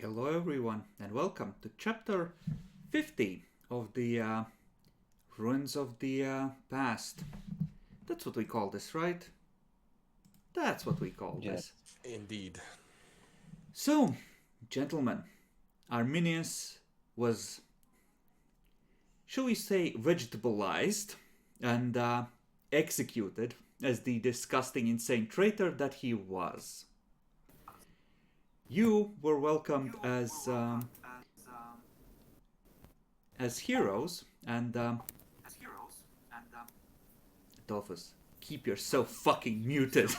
Hello everyone and welcome to chapter 50 of the Ruins of the Past. That's what we call this, right? That's what we call this. Indeed. So, gentlemen, Arminius was, shall we say, vegetableized and executed as the disgusting, insane traitor that he was. You were welcomed as heroes, and Adolphus, keep yourself fucking muted.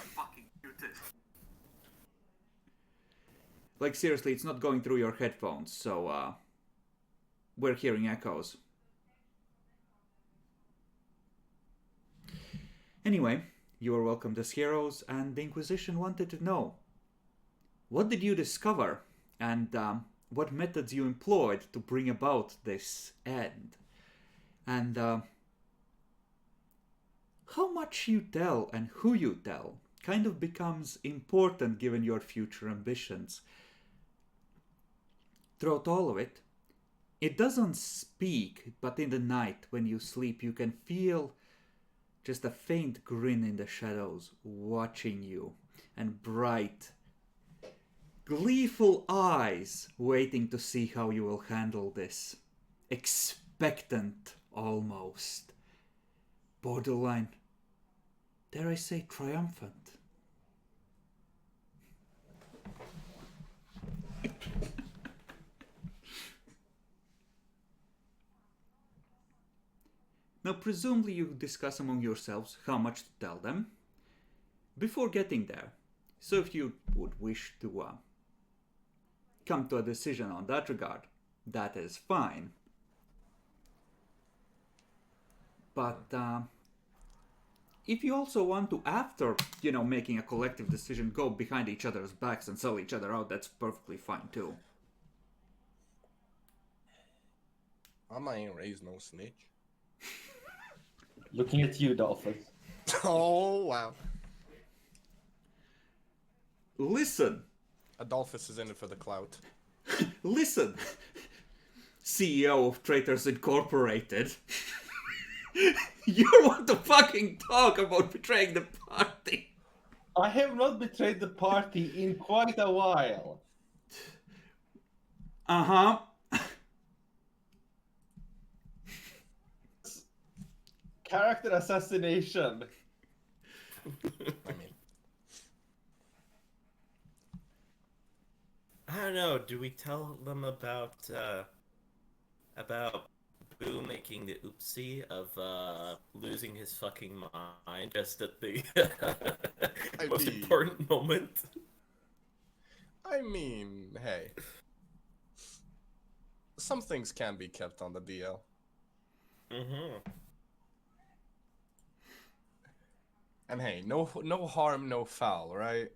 Like seriously, it's not going through your headphones, so we're hearing echoes. Anyway, you were welcomed as heroes, and the Inquisition wanted to know, what did you discover, and what methods you employed to bring about this end? And how much you tell and who you tell kind of becomes important given your future ambitions. Throughout all of it, it doesn't speak, but in the night when you sleep you can feel just a faint grin in the shadows watching you, and bright, gleeful eyes waiting to see how you will handle this. Expectant, almost. Borderline, dare I say, triumphant. Now, presumably you discuss among yourselves how much to tell them before getting there. So if you would wish to come to a decision on that regard, that is fine. But if you also want to, after, making a collective decision, go behind each other's backs and sell each other out, that's perfectly fine too. I ain't raised no snitch. Looking at you, Dolphus. Oh, wow. Listen. Adolphus is in it for the clout. Listen. CEO of Traitors Incorporated. You want to fucking talk about betraying the party. I have not betrayed the party in quite a while. Uh-huh. Character assassination. I mean, I don't know. Do we tell them about Boo making the oopsie of losing his fucking mind just at the most important moment? I mean, hey. Some things can be kept on the DL. Mm-hmm. And hey, no harm, no foul, right?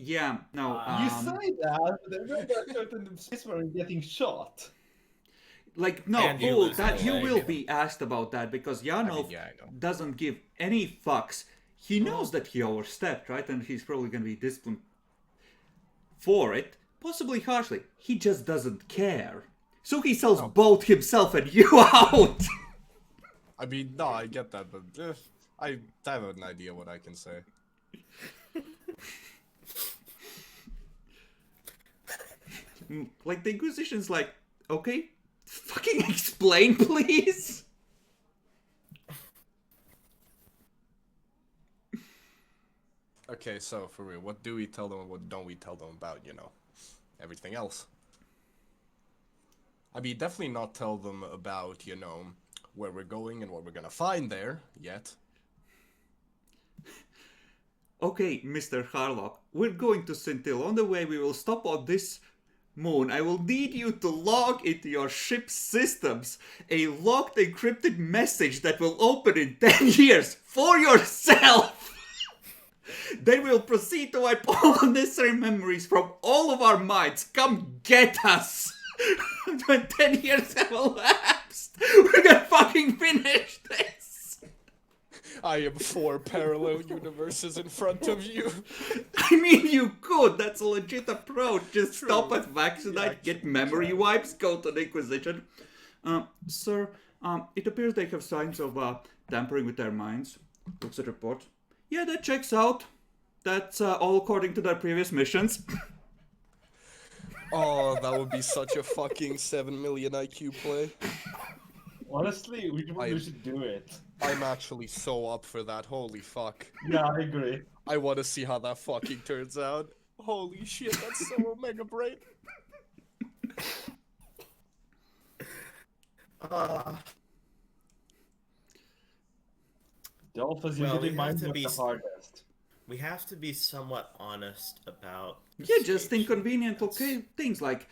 Yeah, no. You say that, but there are certain states where I'm getting shot. Like, no, And you Bull, lose that the you leg. will be asked about that, because Yanov I know. doesn't give any fucks. He knows that he overstepped, right? And he's probably going to be disciplined for it, possibly harshly. He just doesn't care. So he sells both himself and you out! I mean, no, I get that, but I have an idea what I can say. Like, the Inquisition's like, okay, fucking explain, please! Okay, so for real, what do we tell them and what don't we tell them about, everything else? I mean, definitely not tell them about, where we're going and what we're gonna find there, yet. Okay, Mr. Harlock, we're going to Scintilla. On the way, we will stop on this moon. I will need you to log into your ship's systems a locked, encrypted message that will open in 10 years for yourself. Then we'll proceed to wipe all unnecessary memories from all of our minds. Come get us. When 10 years have elapsed, we're gonna fucking finish this. I am 4 parallel universes in front of you. I mean, you could. That's a legit approach. Just True. stop at Vaccinite, get memory wipes, go to the Inquisition. Sir, it appears they have signs of tampering with their minds. Looks at report. Yeah, that checks out. That's all according to their previous missions. Oh, that would be such a fucking 7 million IQ play. Honestly, we should do it. I'm actually so up for that. Holy fuck. Yeah, I agree. I want to see how that fucking turns out. Holy shit, that's so Omega Brain. Dolphins Well, usually we have mind to what's be the hardest. We have to be somewhat honest about. the Yeah, just station. inconvenient things like,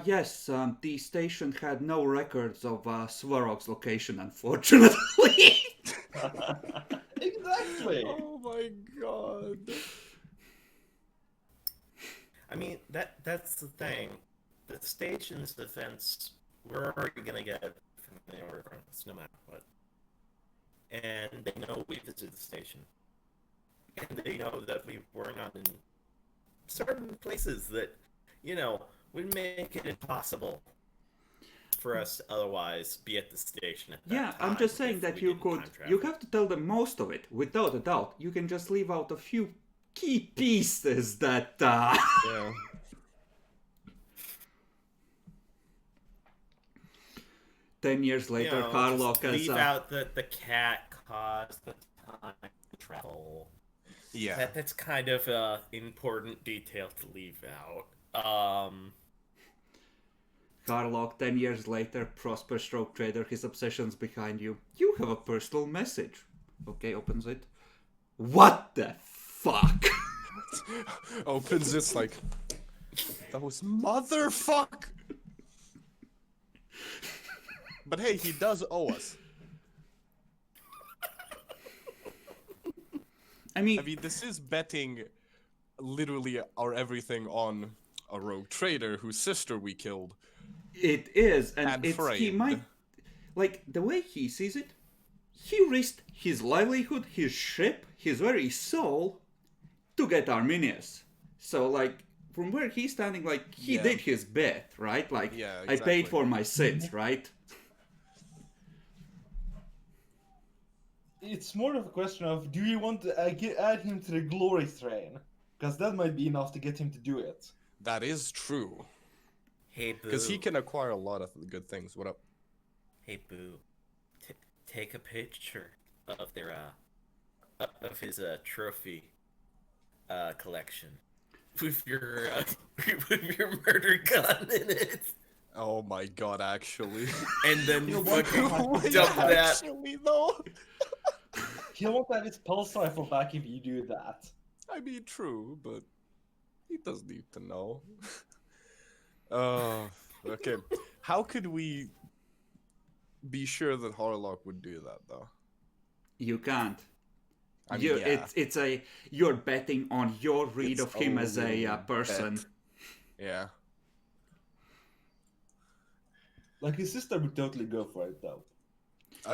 yes, the station had no records of Swarov's location, unfortunately. Exactly. Oh my god. I mean, that's the thing. The station's defense, we're already gonna get from the regardless, no matter what. And they know we visited the station. And they know that we were not in certain places that, would make it impossible for us to otherwise be at the station at that Yeah, time I'm just saying if that we you didn't could. time travel. You have to tell them most of it, without a doubt. You can just leave out a few key pieces that. Yeah. 10 years later, Harlock has. Leave out that the cat caused the time travel. Yeah. That's kind of an important detail to leave out. Harlock, 10 years later, prosper stroke trader, his obsessions behind you. You have a personal message. Okay, opens it. What the fuck? Opens this like, those motherfuck. But hey, he does owe us. I I mean, mean, this is betting literally our everything on a rogue trader whose sister we killed. it is, and And he framed. might, like, the way he sees it, he risked his livelihood, his ship, his very soul, to get Arminius. So, like, from where he's standing, like, he Yeah. did his bit, right? Like, Yeah, I paid exactly. for my sins, right? It's more of a question of, do you want to add him to the glory train? Because that might be enough to get him to do it. That is true. Hey, Boo. Because he can acquire a lot of good things. What up? Hey, Boo. Take a picture of their of his trophy collection with your with your murder gun in it, Oh my god, actually. and then You'll fucking want to- dump that. Actually, though. He'll want to have his pulse rifle back if you do that. I mean, true, but he does need to know. Okay. How could we be sure that Harlock would do that, though? You can't. I mean, yeah. It's you're betting on your read It's of him a as a little person. bet. Yeah. Like, his sister would totally go for it, though.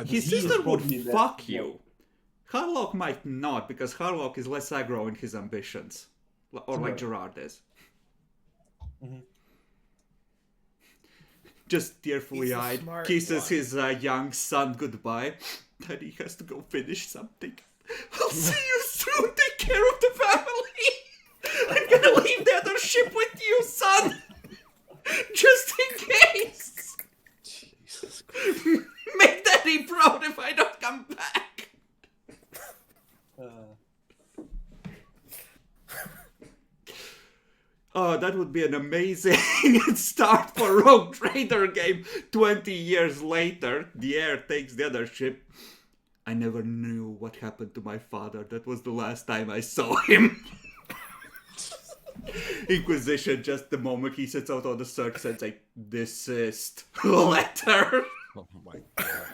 His he is sister would probably the- fuck yeah. you. Harlock might not, because Harlock is less aggro in his ambitions. Or like Right. Gerard is. Mhm. Just tearfully He's the eyed, smart kisses one. his young son goodbye. Then he has to go finish something. I'll see you soon, take care of the family! I'm gonna leave the other ship with you, son! Just in case! Jesus. Make Daddy proud if I don't come back! Oh, that would be an amazing start for Rogue Trader game. 20 years later, the heir takes the other ship. I never knew what happened to my father. That was the last time I saw him. Inquisition, just the moment he sets out on the search, sends a desist letter. Oh my god.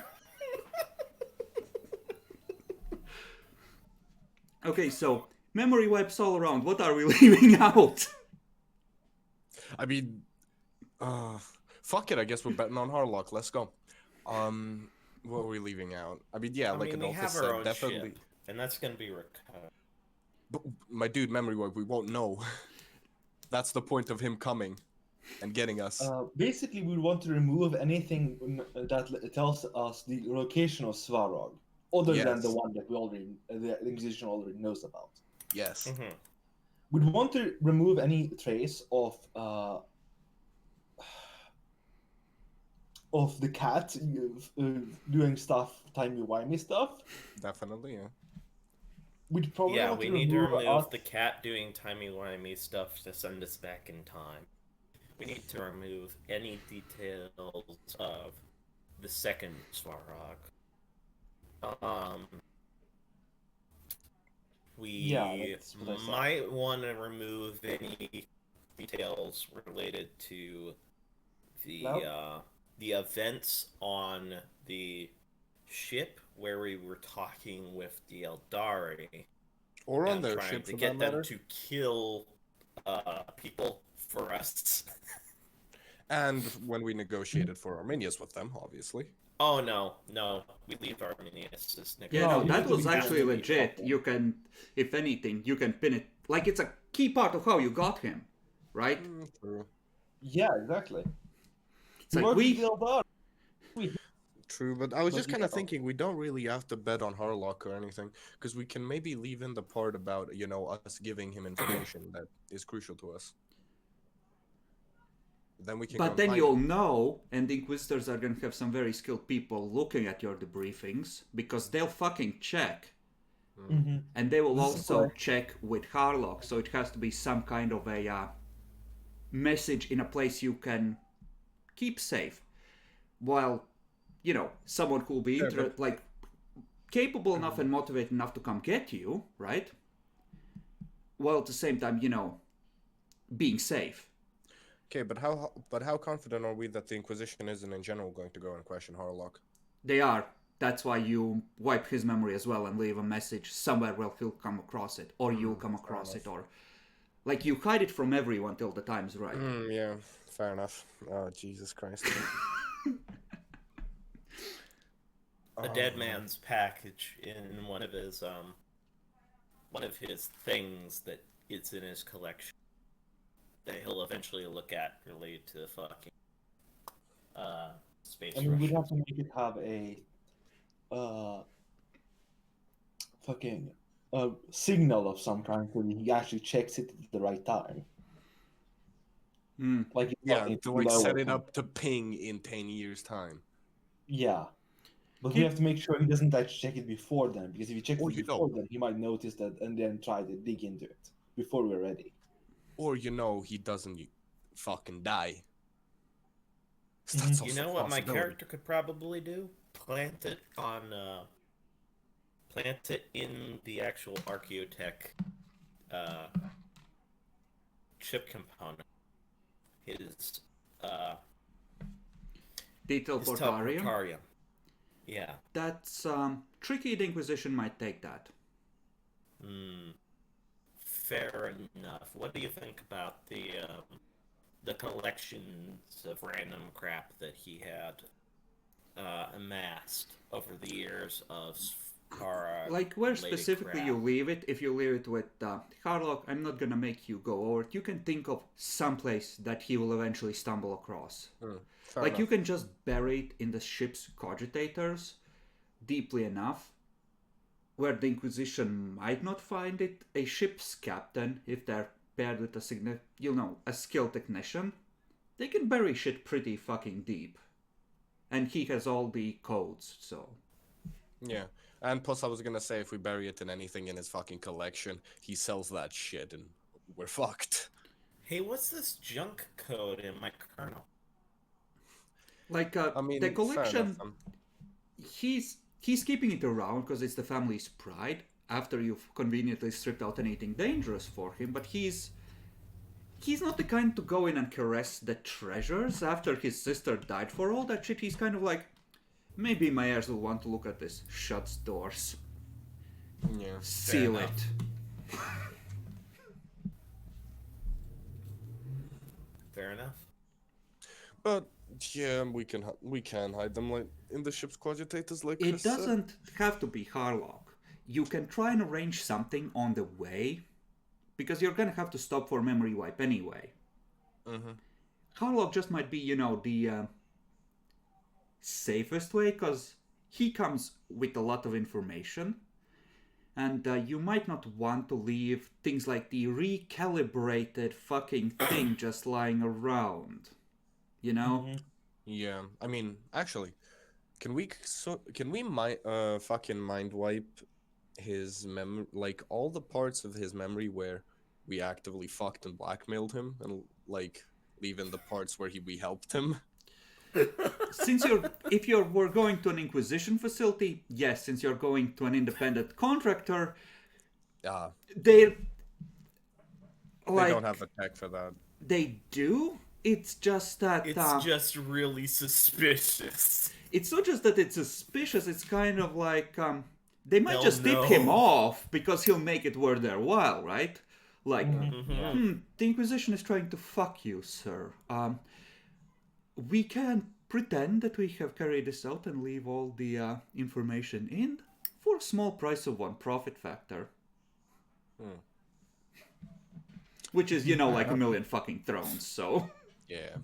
Okay, so memory wipes all around. What are we leaving out? I mean, fuck it. I guess we're betting on Harlock. Let's go. What are we leaving out? I mean, yeah, I like mean, we Adolphus have our said, own definitely. ship, and that's gonna be recovered. But my dude, memory work, we won't know. That's the point of him coming and getting us. Basically, we want to remove anything that tells us the location of Swarov, other than the Yes. one that we already, the Inquisition already knows about. Yes. Mm-hmm. We'd want to remove any trace of the cat doing stuff, timey-wimey stuff. Definitely, yeah. We'd probably Yeah, want we to need to remove remove the cat doing timey-wimey stuff to send us back in time. We need to remove any details of the second Swarog. We Yeah, that's what I said. might want to remove any details related to the events on the ship where we were talking with the Eldari Or on and their trying ship, to for get that them matter. to kill people for us. And when we negotiated for Arminius with them, obviously. Oh no, we leave Arminius as Yeah, No, no, you that have to was be actually careful. legit. You can, if anything, you can pin it. Like, it's a key part of how you got him, right? True. Yeah, exactly. It's like True, but I was But just kind of yeah. thinking we don't really have to bet on Harlock or anything, because we can maybe leave in the part about, you know, us giving him information that is crucial to us. Then we can go But and then find you'll him. know, and the Inquisitors are gonna have some very skilled people looking at your debriefings, because they'll fucking check. Mhm. And they will This is also correct. check with Harlock, so it has to be some kind of a message in a place you can keep safe. While, you know, someone who will be Yeah, but- like capable enough and motivated enough to come get you, right? While at the same time, you know, being safe. Okay, but how confident are we that the Inquisition isn't in general going to go and question Harlock? They are. That's why you wipe his memory as well and leave a message somewhere where he'll come across it, or you'll come across it, or like you hide it from everyone till the time's right. Yeah, fair enough. Oh, Jesus Christ. A dead man's package in one of his things that is in his collection that he'll eventually look at related to the fucking space I mean, we'd Russian. have to make it have a fucking signal of some kind so he actually checks it at the right time. Like it's Yeah, fucking to like low set or it up something. to ping in 10 years' time. Yeah. But we have to make sure he doesn't actually check it before then, because if he checks Or it you before know. then, he might notice that and then try to dig into it before we're ready. Or, you know, he doesn't fucking die. Mhm. That's You also know a what my possibility. character could probably do? Plant it in the actual Archaeotech chip component. His Detail his portarium. teleportarium. Yeah. That's tricky. The Inquisition might take that. Fair enough. What do you think about the collections of random crap that he had amassed over the years of Like where specifically you leave it, if you leave it with Harlock, I'm not gonna make you go over it. You can think of some place that he will eventually stumble across. Fair Like enough. you can just bury it in the ship's cogitators deeply enough where the Inquisition might not find it. A ship's captain, if they're paired with a skilled technician, they can bury shit pretty fucking deep. And he has all the codes, so. Yeah. And plus, I was gonna say, if we bury it in anything in his fucking collection, he sells that shit and we're fucked. Hey, what's this junk code in my kernel? Like, I mean, the fair collection, enough. he's keeping it around because it's the family's pride after you've conveniently stripped out anything dangerous for him, but he's not the kind to go in and caress the treasures after his sister died. For all that shit, he's kind of like, maybe my heirs will want to look at this. Shuts doors. Yeah. Seal Fair it. Fair enough. But Yeah, we can hide them like in the ship's cogitators, like It Chris said. doesn't have to be Harlock. You can try and arrange something on the way, because you're gonna have to stop for memory wipe anyway. Mm-hmm. Harlock just might be, the safest way, because he comes with a lot of information, and you might not want to leave things like the recalibrated fucking thing just lying around. You know? Mhm. Yeah, I mean, actually, can we fucking mind wipe his memory, like all the parts of his memory where we actively fucked and blackmailed him, and like leave in the parts where we helped him? Since we're going to an Inquisition facility, yes. Since you're going to an independent contractor, Ah, they're they like don't have the tech for that. they do. It's just that It's just really suspicious. it's not just that it's suspicious. It's kind of like they might They'll just tip him know. off because he'll make it worth their while, right? Like, Mhm. the Inquisition is trying to fuck you, sir. We can pretend that we have carried this out and leave all the information in for a small price of one profit factor. Hmm. Which is, like a million fucking thrones, so. Yeah.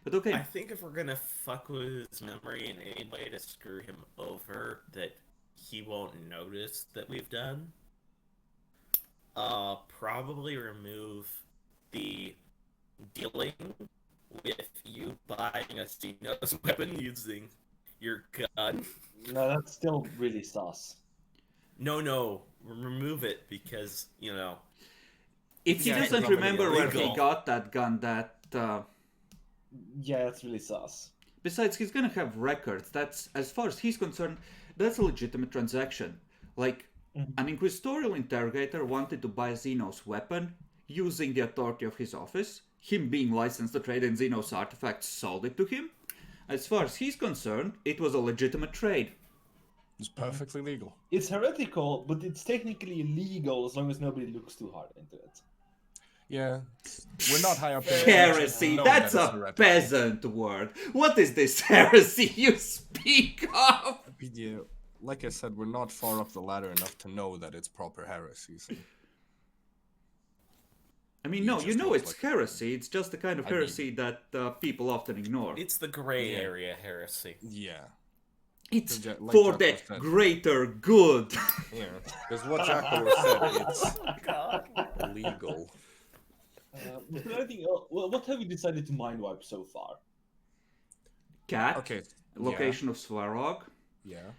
But okay. I think if we're gonna fuck with his memory in any way to screw him over, that he won't notice that we've done. Probably remove the dealing with you buying a Xenos weapon using your gun. No, that's still really sus. No, remove it because, If he Yeah, doesn't probably remember where he illegal. got that gun, Yeah, that's really sus. besides, he's gonna have records. That's, as far as he's concerned, that's a legitimate transaction. Like, an inquisitorial interrogator wanted to buy Xenos weapon using the authority of his office. Him being licensed to trade in Xenos artifacts sold it to him. As far as he's concerned, it was a legitimate trade. It's perfectly legal. It's heretical, but it's technically illegal as long as nobody looks too hard into it. Yeah, we're not high up in the Heresy, know that's that it's a heretical. peasant word. What is this heresy you speak of? Yeah, like I said, we're not far up the ladder enough to know that it's proper heresy. So. I mean, It no, just it's looks like- heresy. It's just the kind of I mean- heresy that people often ignore. it's the gray Yeah. area heresy. Yeah, It's like for Jackal the said. greater good. yeah. Because what Jackal said, it's God. illegal. Was there anything else? Well, what have you decided to mind wipe so far? Cat, Okay. location of Swarov, Yeah.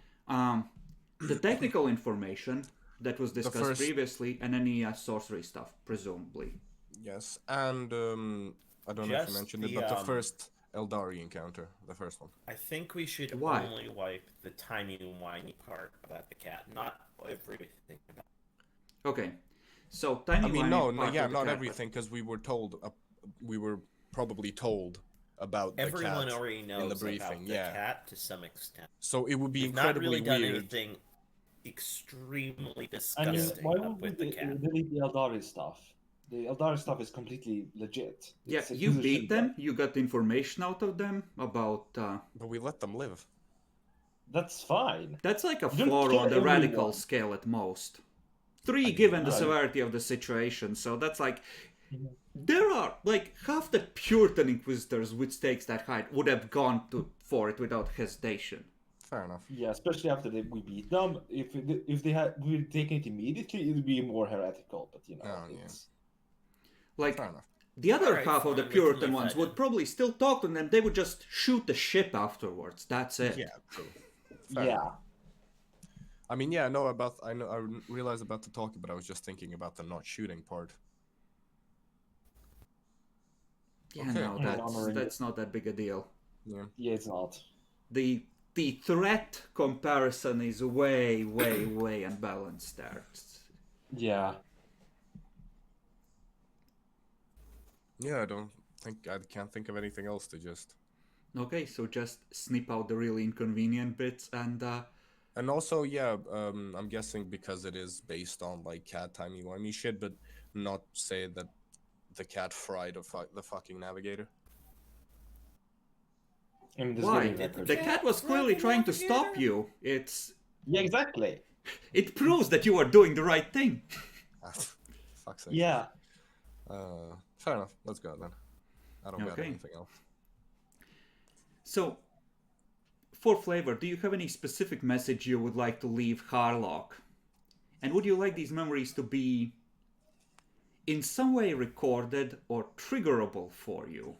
the technical information that was discussed first- previously, and any sorcery stuff, presumably. Yes, and I don't know if you Just mentioned the, it, but the um, first Eldari encounter, the first one. I think we should Why? only wipe the tiny whiny part about the cat, not everything about Okay, so tiny. I mean, whiny no, part yeah, of the not cat, everything, because we were told, we were probably told about the everyone cat already knows in the about briefing. the Yeah, cat to some extent. so it would be We've not incredibly really done weird. anything extremely I mean, disgusting why up would we with the cat. delete the Eldari stuff? The Eldari stuff is completely legit. Yeah, It's you Inquisition beat them. stuff. You got information out of them about. But we let them live. That's fine. That's like a You don't 4 kill on the radical everyone. scale at most. 3 mean, given the no. severity of the situation, so that's like. Mhm. There are, like, half the Puritan Inquisitors with stakes that high would have gone for it without hesitation. Fair enough. Yeah, especially after we beat them. If they had we taken it immediately, it would be more heretical. But Oh, yeah. it's Like, Fair enough. the other Alright, half of the fine, we can Puritan leave ones that would in. probably still talk to them, they would just shoot the ship afterwards. That's it. Yeah, true. Fair yeah. enough. I mean, yeah, no, I know, I realized about the talking, but I was just thinking about the not shooting part. Yeah, Okay. no, Yeah, honoring that's not that big a deal. Yeah. Yeah, it's not. The threat comparison is way, way, way unbalanced there. Yeah. Yeah, I can't think of anything else to just. Okay, so just snip out the really inconvenient bits and And also, yeah, I'm guessing because it is based on like cat timey wimey shit, but not say that the cat fry the fucking navigator. I mean, there's Why? really record. The cat was clearly trying to stop you. Yeah, exactly. It proves that you are doing the right thing. Ah, fuck's sake. Yeah. Fair enough. Let's go then. I don't got Okay. anything else. So, for flavor, do you have any specific message you would like to leave Harlock? And would you like these memories to be in some way recorded or triggerable for you?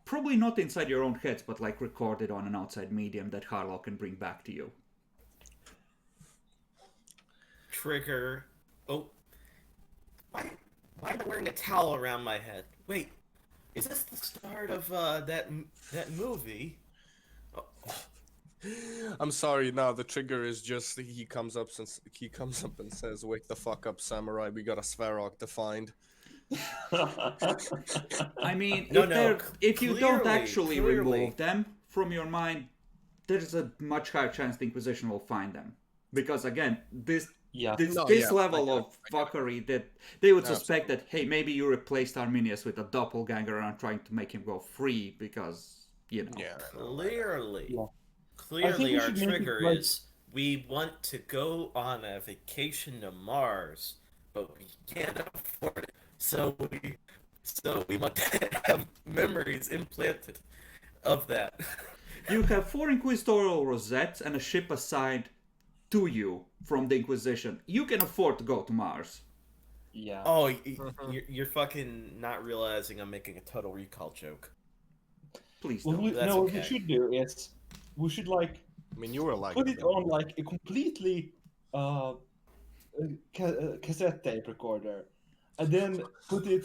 Probably not inside your own heads, but like recorded on an outside medium that Harlock can bring back to you. Trigger. Oh. Why am I wearing a towel around my head? Wait, is this the start of that movie? Oh. I'm sorry. No, the trigger is just he comes up and says, "Wake the fuck up, samurai! We got a Swarov to find." I mean, No, if you don't clearly- actually remove them from your mind, there's a much higher chance the Inquisition will find them. Because again, this Yeah. No, this yeah, level I get of it, I get it. fuckery that they would suspect that, hey, maybe you replaced Arminius with a doppelganger and are trying to make him go free because, you know. Yeah. Clearly. Yeah. Clearly, we our should make it trigger like- is we want to go on a vacation to Mars, but we can't afford it. So we want to have memories implanted of that. You have 4 Inquisitorial rosettes and a ship assigned to you from the Inquisition. You can afford to go to Mars. Yeah. Oh, you're fucking not realizing I'm making a Total Recall joke. Please What don't. we, That's no, what we okay. should do is we should like I mean, you were like put it on like a completely cassette tape recorder, and then put it.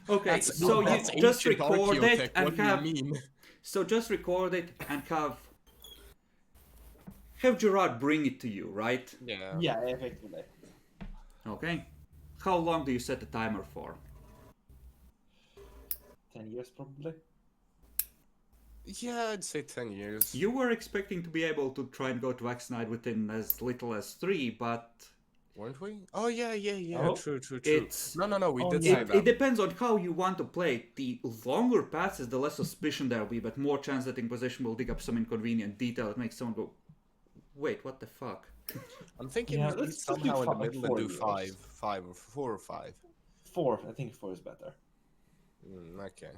Okay, That's- so that's you just ancient record it archaeotech, and what do you have... mean? So just record it and have Gerard bring it to you, right? Yeah. Yeah, effectively. Okay. How long do you set the timer for? 10 years probably. Yeah, I'd say 10 years. You were expecting to be able to try and go to X-Night within as little as 3, but Weren't we? Oh, yeah. Oh, True. it's- No, we Oh, did yeah. say it that. depends on how you want to play it. The longer passes, the less suspicion there will be, but more chance that Inquisition will dig up some inconvenient detail that makes someone go, wait, what the fuck? I'm thinking Yeah, we let's do somehow in the five- middle and 4 do years. 5 or 4 or 5. 4. I think 4 is better. Okay.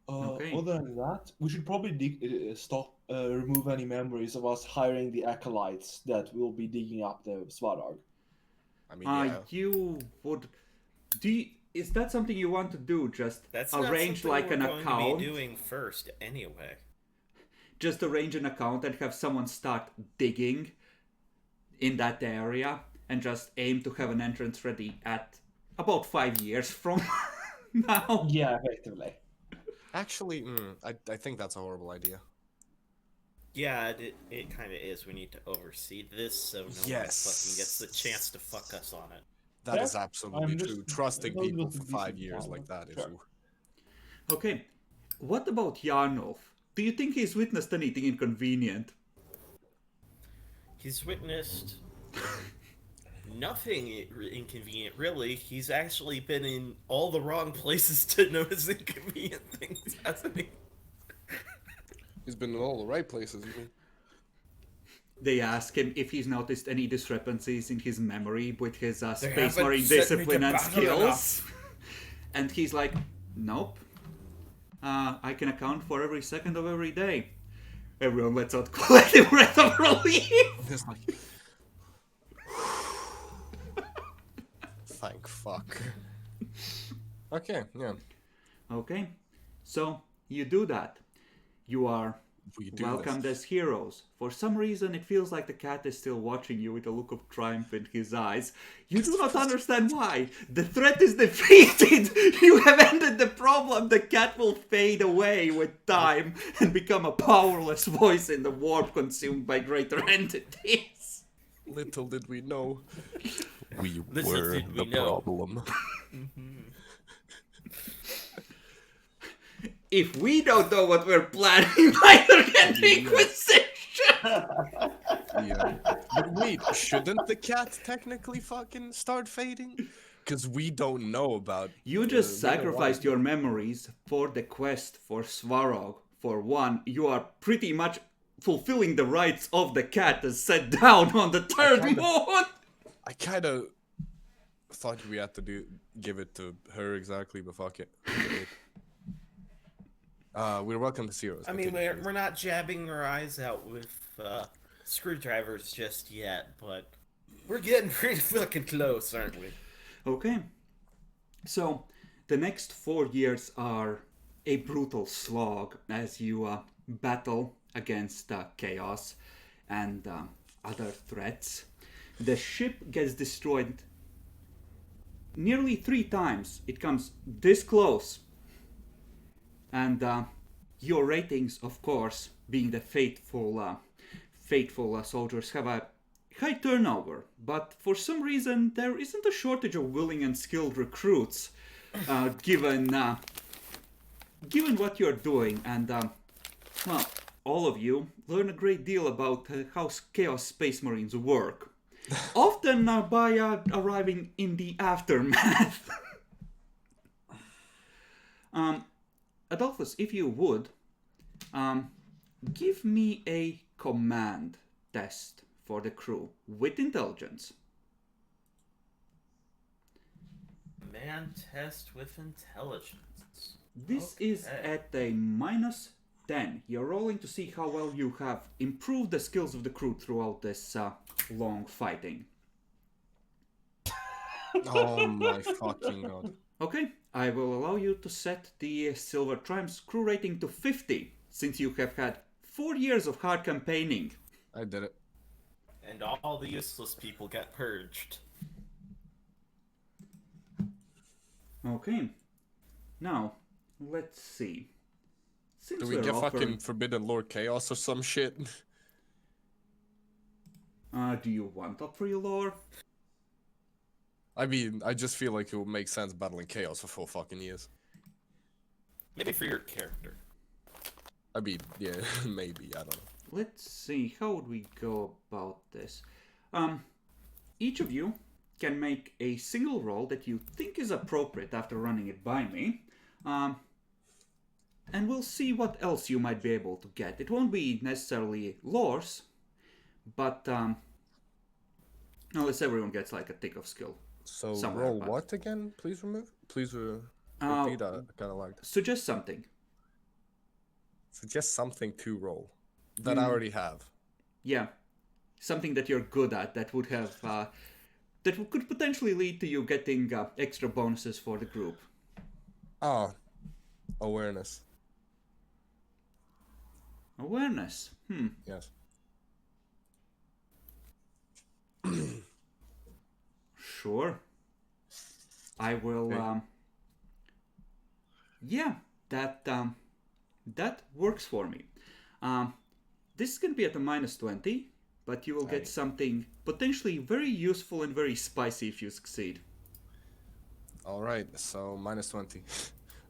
Okay. Other than that, we should probably stop remove any memories of us hiring the acolytes that will be digging up the Swarog. I mean, yeah. You would... Is that something you want to do? Just That's not arrange something like we're an going account? to be doing first anyway. Just arrange an account and have someone start digging in that area and just aim to have an entrance ready at about 5 years from now. Yeah, effectively. Actually, I think that's a horrible idea. Yeah, it kind of is. We need to oversee this so no one Yes. fucking gets the chance to fuck us on it. That Yeah, is absolutely I'm just- true. Trusting those people would for be 5 decent years plan, like that is... sure. Okay, what about Yarnulf? Do you think he's witnessed anything inconvenient? He's witnessed nothing inconvenient, really. He's actually been in all the wrong places to notice inconvenient things, hasn't he? He's been in all the right places, you mean? They ask him if he's noticed any discrepancies in his memory with his They Space haven't Marine sent me discipline to and battle skills. enough. And he's like, nope. I can account for every second of every day. Everyone lets out collective breath of relief. It's like... Thank fuck. Okay, yeah. Okay, so you do that. You are We do welcomed this. as heroes. For some reason, it feels like the cat is still watching you with a look of triumph in his eyes. You do not understand why. The threat is defeated. You have ended the problem. The cat will fade away with time and become a powerless voice in the warp consumed by greater entities. Little did we know. We Little were did the we know. problem. If we don't know what we're planning, neither can the Inquisition. Yeah. But wait, shouldn't the cat technically fucking start fading? because we don't know about. You just we don't sacrificed wanna your memories for the quest for Swarov. For one, you are pretty much fulfilling the rights of the cat as set down on the third kinda- moon. I kind of thought we had to give it to her exactly, but fuck it. We're welcome to Zeros. I mean, we're not jabbing our eyes out with screwdrivers just yet, but we're getting pretty fucking close, aren't we? Okay. So, the next 4 years are a brutal slog as you battle against chaos and other threats. The ship gets destroyed nearly 3 times. It comes this close. And your ratings, of course, being the faithful soldiers, have a high turnover. But for some reason, there isn't a shortage of willing and skilled recruits, given what you're doing. And well, all of you learn a great deal about how Chaos Space Marines work. Often by arriving in the aftermath. Adolphus, if you would, give me a command test for the crew with intelligence. Man test with intelligence. This is at a -10. You're rolling to see how well you have improved the skills of the crew throughout this long fighting. Oh my fucking god. Okay, I will allow you to set the Silver Triumph's crew rating to 50, since you have had 4 years of hard campaigning. I did it. And all the useless people got purged. Okay, now, let's see. Since Do we we're get offered- fucking Forbidden Lord Chaos or some shit? do you want up for your lore? I mean, I just feel like it would make sense battling Chaos for 4 fucking years. Maybe for your character. I mean, yeah, maybe, I don't know. Let's see, how would we go about this? Each of you can make a single roll that you think is appropriate after running it by me. And we'll see what else you might be able to get. It won't be necessarily lores, but unless everyone gets like a tick of skill. So Somewhere, roll but- what again? Please remove. Please repeat. I kind of liked. Suggest something. Suggest something to roll that I already have. Yeah, something that you're good at that would have could potentially lead to you getting extra bonuses for the group. Ah, awareness. Awareness. Yes. Sure. I will. Okay. Yeah, that works for me. This is gonna be at a -20, but you will get Nice. something potentially very useful and very spicy if you succeed. All right. So -20.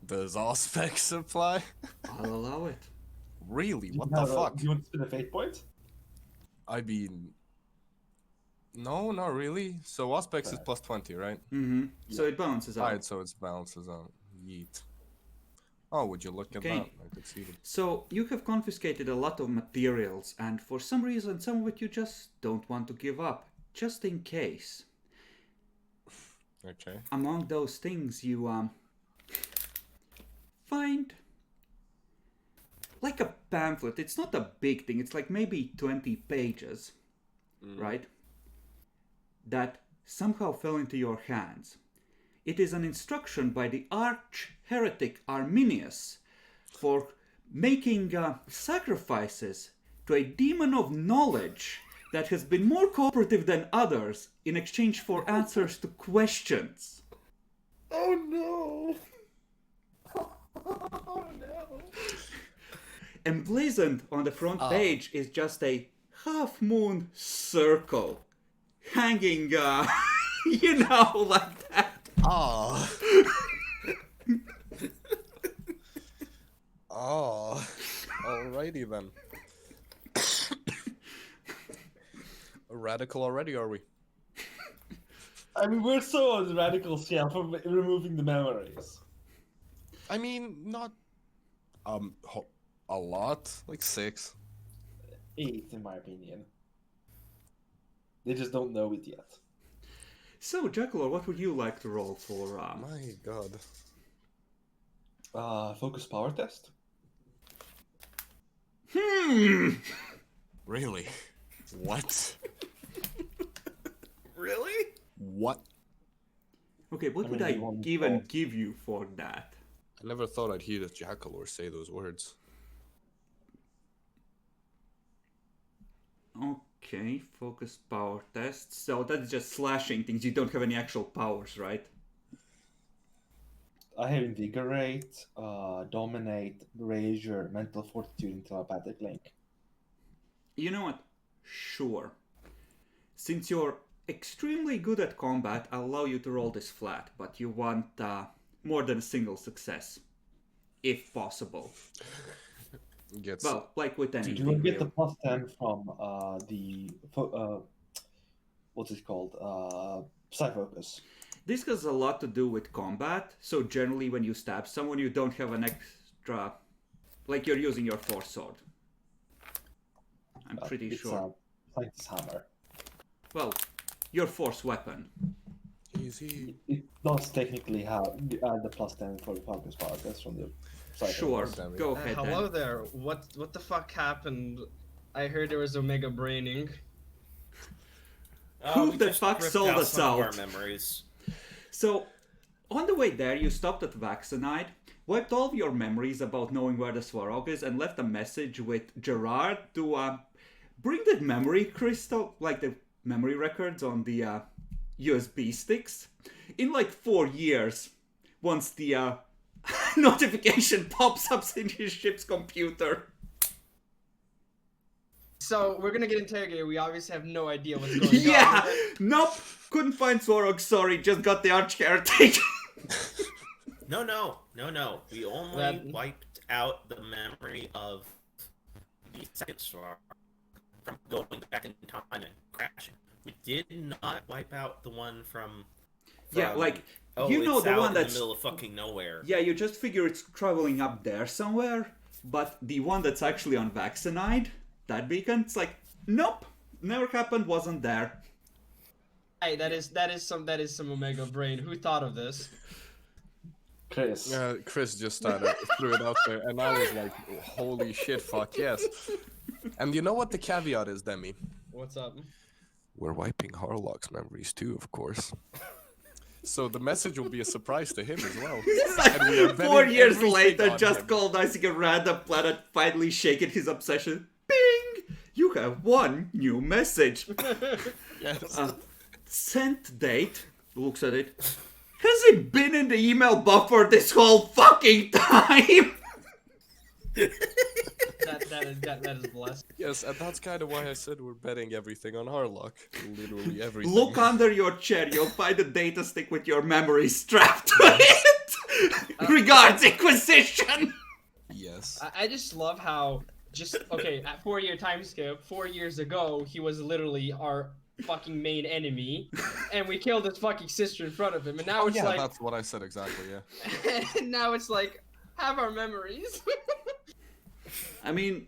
Does all specs apply? I'll allow it. Really? What Now, the fuck? Do you want to spend a fate point? I mean, no, not really. So Auspex is +20, right? So it balances out. Alright, so it balances out. Yeet. Oh, would you look at Okay. that? I could see it. So you have confiscated a lot of materials, and for some reason, some of it you just don't want to give up, just in case. Okay. Among those things, you find like a pamphlet. It's not a big thing. It's like maybe 20 pages, right? That somehow fell into your hands. It is an instruction by the arch-heretic Arminius for making sacrifices to a demon of knowledge that has been more cooperative than others in exchange for answers to questions. Oh no! Oh no! Emblazoned on the front page is just a half-moon circle hanging, like that. Oh. Oh. Alrighty then. Radical already, are we? I mean, we're so on the radical scale for removing the memories. I mean, not a lot, like 6. 8, in my opinion. They just don't know it yet. So, Jackalor, what would you like to roll for? My God. Focus power test. Really? What? Really? What? Okay, what I would mean, I you want even all- give you for that? I never thought I'd hear the Jackalor say those words. Okay, focus power test. So that's just slashing things. You don't have any actual powers, right? I have Invigorate, Dominate, Brazier, Mental Fortitude, and Telepathic Link. You know what? Sure. Since you're extremely good at combat, I'll allow you to roll this flat, but you want more than a single success, if possible. Gets Well, like with You anything. will get the really. plus 10 from what's it called? Psyfocus. This has a lot to do with combat, so generally when you stab someone, you don't have an extra... Like you're using your force sword. I'm pretty It's sure. a Scientist Hammer. Well, your force weapon. easy. It does technically have the plus 10 for the focus power test from the Psyfocus. Sure, damn it. go ahead Hello then. there. What the fuck happened? I heard there was Omega braining. Who We the just fuck ripped sold us some of out? our memories. So, on the way there, you stopped at Vaccinide, wiped all of your memories about knowing where the Swarov is, and left a message with Gerard to bring the memory crystal, like the memory records on the USB sticks, in like 4 years, once the notification pops up in your ship's computer. So we're gonna get interrogated. We obviously have no idea what's going Yeah! on. Nope! Couldn't find Swarog, sorry, just got the Arch-Heretic. No. We only That- wiped out the memory of the second star from going back in time and crashing. We did not wipe out the one from Yeah, like, oh, you know it's the out one in that's... the middle of fucking nowhere. Yeah, you just figure it's traveling up there somewhere, but the one that's actually on Vaccinide, that beacon, it's like, nope, never happened, wasn't there. Hey, that is some Omega brain. Who thought of this? Chris. Chris just threw it out there, and I was like, holy shit, fuck yes. And you know what the caveat is, Demi? What's up? We're wiping Harlock's memories too, of course. So the message will be a surprise to him as well. And we are 4 betting years everything later, on just him. colonizing a random planet, finally shaking his obsession. Bing! You have one new message. Yes. Sent date, looks at it. Has it been in the email buffer this whole fucking time? That is blessed. Yes, and that's kind of why I said we're betting everything on Harlock. Literally everything. Look under your chair, you'll find a data stick with your memory strapped to it. Regards, Inquisition. Yes. I just love how okay, at 4-year time skip, 4 years ago, he was literally our fucking main enemy, and we killed his fucking sister in front of him, and now it's Yeah, like, that's what I said exactly, yeah. and now it's like, have our memories. I mean,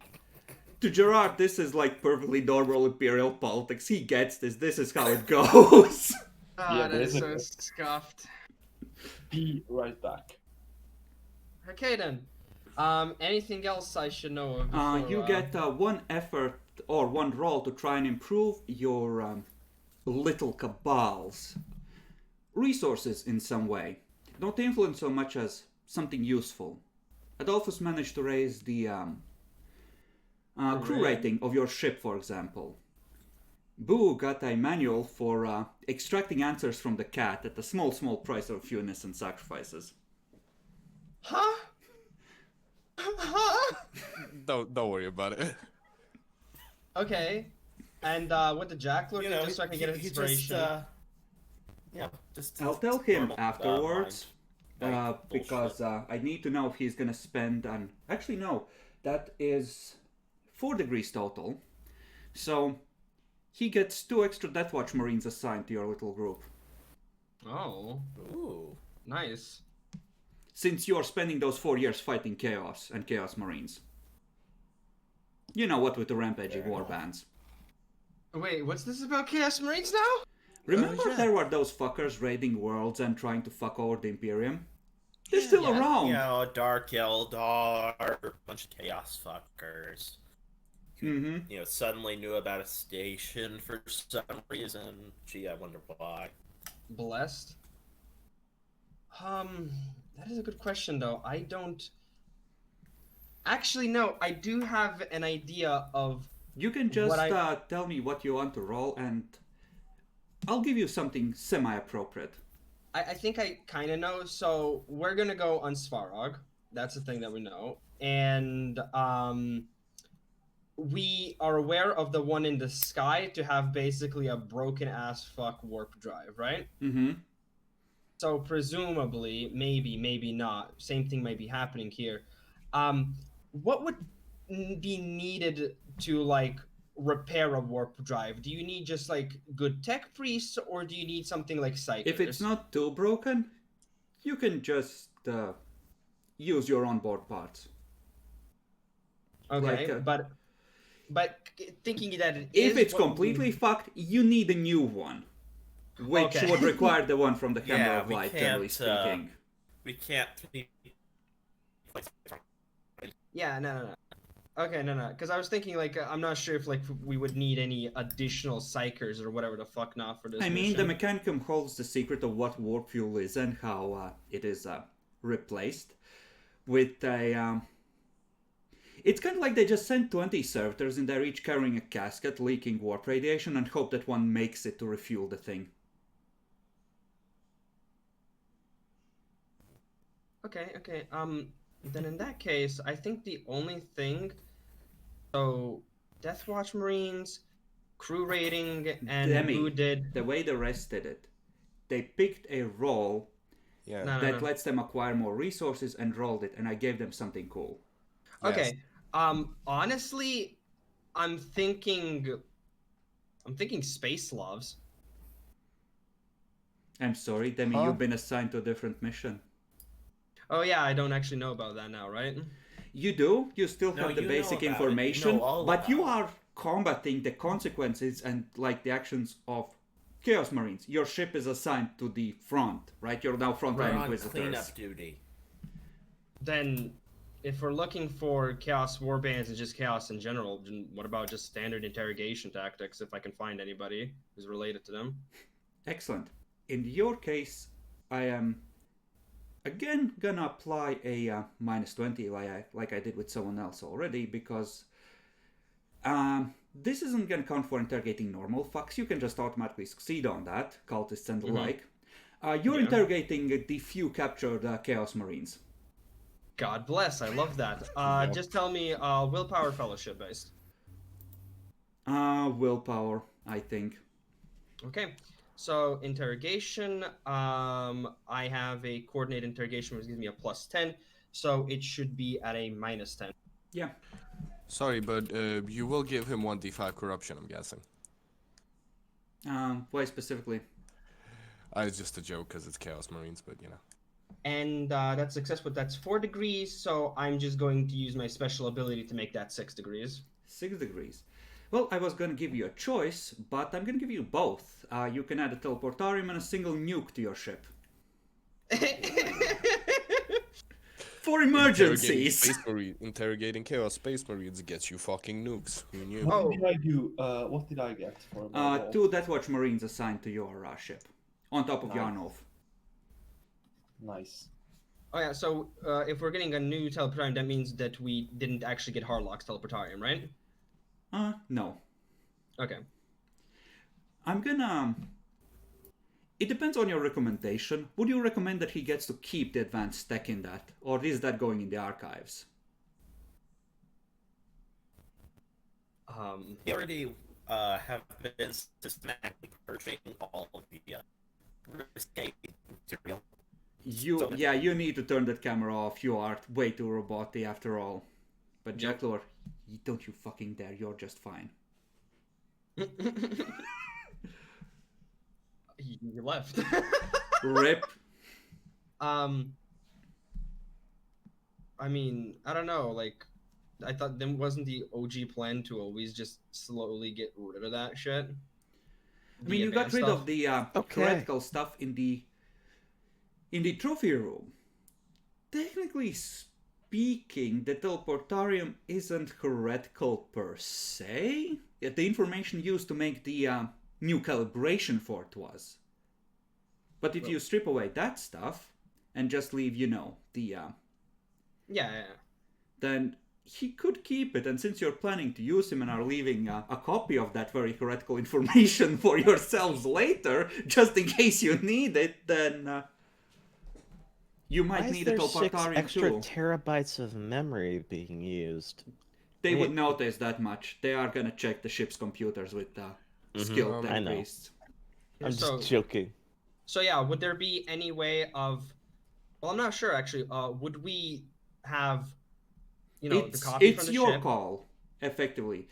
to Gerard, this is like perfectly normal imperial politics. He gets this. This is how it goes. Yeah, That is so basically. scuffed. Be right back. Okay then. Anything else I should know of? Before, You get one effort or one roll to try and improve your little cabal's resources in some way. Not influence so much as something useful. Adolphus managed to raise the crew rating of your ship, for example. Boo got a manual for extracting answers from the cat at a small price of a few innocent sacrifices. Huh? Huh? Don't worry about it. Okay. And what the Jack look just so I can get he inspiration. Just I'll tell him normal, afterwards. mind Because bullshit. I need to know if he's gonna spend an... Actually, no. That is 4 degrees total. So, he gets 2 extra Death Watch Marines assigned to your little group. Oh, Ooh. nice. Since you're spending those 4 years fighting Chaos and Chaos Marines. You know what with the rampaging Fair enough. warbands. Wait, what's this about Chaos Marines now? Remember yeah. there were those fuckers raiding worlds and trying to fuck over the Imperium? They're still Yeah. around. You know, Dark Eldar, bunch of chaos fuckers. Mm-hmm. You know, suddenly knew about a station for some reason. Gee, I wonder why. Blessed. That is a good question though. I don't. Actually, no. I do have an idea of. You can just What I- tell me what you want to roll and I'll give you something semi-appropriate. I think I kind of know. So we're gonna go on Swarov. That's the thing that we know, and we are aware of the one in the sky to have basically a broken ass fuck warp drive, right? Mm-hmm. So presumably, maybe not. Same thing might be happening here. What would be needed to like repair a warp drive? Do you need just like good tech priests, or do you need something like psychers? If it's not too broken, you can just use your onboard parts. okay, like, but thinking that it If is it's what we- completely fucked, you need a new one. Which Okay. would require the one from the Hammer Yeah, of we Light, generally can't, speaking. We can't. Yeah, no. Okay, no, because I was thinking like I'm not sure if like we would need any additional psychers or whatever the fuck not for this. I mean, the mission. Mechanicum holds the secret of what warp fuel is and how it is replaced with a. It's kind of like they just send 20 servitors and they're each carrying a casket leaking warp radiation and hope that one makes it to refuel the thing. Okay. Then in that case, I think the only thing, so Death Watch Marines, crew rating, and Demi, who did? the way the rest did it, they picked a role Yeah. No. that lets them acquire more resources and rolled it, and I gave them something cool. Okay. Honestly, I'm thinking Space Slavs. I'm sorry, Demi, Huh? you've been assigned to a different mission. Oh yeah, I don't actually know about that now, right? You do, you still No, have the you know basic about it. You information, know all but you about are combating the consequences and like the actions of Chaos Marines. Your ship is assigned to the front, right? You're now frontline We're on Inquisitors. cleanup duty. Then, if we're looking for Chaos Warbands and just Chaos in general, then what about just standard interrogation tactics if I can find anybody who's related to them? Excellent. In your case, I am again gonna apply a -20 like I did with someone else already, because this isn't gonna count for interrogating normal fucks. You can just automatically succeed on that, cultists and the like. You're Yeah. interrogating the few captured Chaos Marines. God bless, I love that. Just tell me, willpower fellowship based. Willpower, I think. Okay, so interrogation. I have a coordinated interrogation which gives me a +10, so it should be at a -10. Yeah. Sorry, but you will give him 1d5 corruption, I'm guessing. Why specifically? It's just a joke because it's Chaos Marines, but you know. And that's successful. That's 4 degrees, so I'm just going to use my special ability to make that 6 degrees. 6 degrees. Well, I was gonna give you a choice, but I'm gonna give you both. You can add a teleportarium and a single nuke to your ship. For emergencies! Interrogating Chaos Space Marines gets you fucking nukes. Who knew? What Oh. did I do? What did I get for my roll? 2 Death Watch Marines assigned to your ship. On top of Nice. Yarnov. Nice. Oh yeah, so if we're getting a new teleportarium, that means that we didn't actually get Harlock's teleportarium, right? No. Okay. I'm gonna... It depends on your recommendation. Would you recommend that he gets to keep the advanced tech in that? Or is that going in the archives? We already have been systematically purging all of the risque material. You need to turn that camera off. You are way too roboty after all. But Jack Lore, don't you fucking dare. You're just fine. You left. Rip. I mean, I don't know. Like, I thought then wasn't the OG plan to always just slowly get rid of that shit? I mean, you got rid of the Okay. heretical stuff in the trophy room. Technically speaking, the teleportarium isn't heretical per se. Yet the information used to make the new calibration fort was. But if you strip away that stuff and just leave, the Yeah. then he could keep it. And since you're planning to use him and are leaving a copy of that very heretical information for yourselves later, just in case you need it, then you might Why is need a there 6 teleportarium extra too. terabytes of memory being used? They would Wait. notice that much. They are gonna check the ship's computers with skilled I tech know. priests. I'm So- just joking. So yeah, would there be any way of? Well, I'm not sure actually. Would we have, the copy It's from the your ship? call, effectively.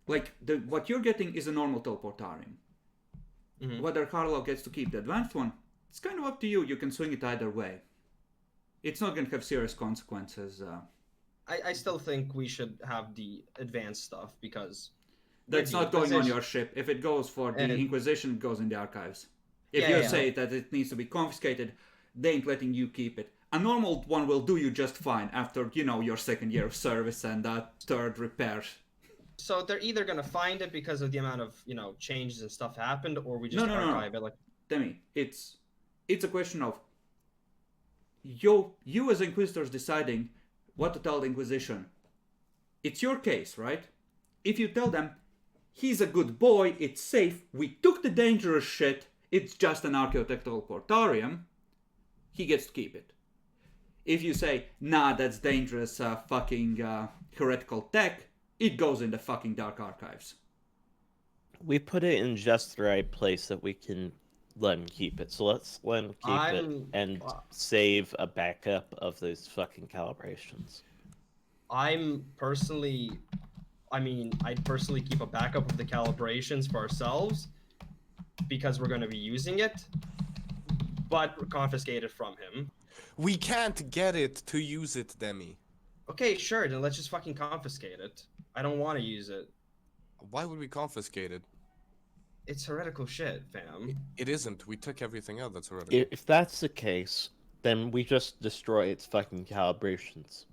What you're getting is a normal teleportarium. Mhm. Whether Harlow gets to keep the advanced one, it's kind of up to you. You can swing it either way. It's not going to have serious consequences. I still think we should have the advanced stuff because That's the not going on Inquisition- your ship. If it goes for the And- Inquisition, it goes in the archives. If Yeah, you yeah. say that it needs to be confiscated, they ain't letting you keep it. A normal one will do you just fine after, your second year of service and third repair. So they're either gonna find it because of the amount of changes and stuff happened, or we just No. archive it. Like, Demi, it's a question of you as Inquisitors deciding what to tell the Inquisition. It's your case, right? If you tell them, he's a good boy, it's safe, we took the dangerous shit, it's just an archaeotech teleportarium, he gets to keep it. If you say, nah, that's dangerous fucking heretical tech, it goes in the fucking dark archives. We put it in just the right place that we can let him keep it. So let's let him keep it I'm- and save a backup of those fucking calibrations. I'd personally keep a backup of the calibrations for ourselves because we're going to be using it, but confiscate it from him. We can't get it to use it, Demi. Okay, sure, then let's just fucking confiscate it. I don't want to use it. Why would we confiscate it? It's heretical shit, fam. It isn't. We took everything out that's heretical. If that's the case, then we just destroy its fucking calibrations.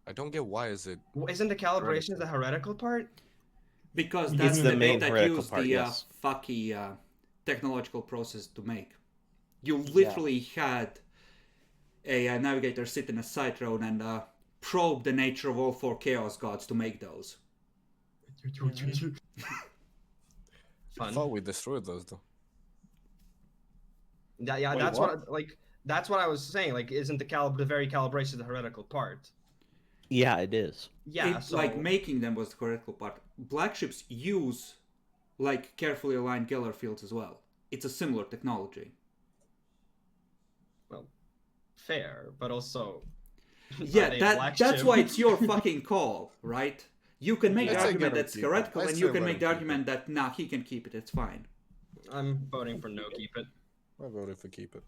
I don't get why is it. Isn't the calibrations the heretical part? Because It's that's the the main bit that heretical used part, the yes. fucky technological process to make. You literally had a navigator sit in a side road and probe the nature of all 4 chaos gods to make those. I Fun. thought we destroyed those though. Yeah, Wait, that's what? that's what I was saying. Like, isn't the very calibration the heretical part? Yeah, it is. Yeah, It's so like making them was the heretical part. Black ships use carefully aligned Geller fields as well. It's a similar technology. fair, but also Yeah, a that's black why ship. it's your fucking call, right? You can make the I'd say argument let him that's keep it. heretical, I'd and say you can let make him the keep argument that nah, he can keep it. It's fine. I'm voting for no keep it. I voted for keep it.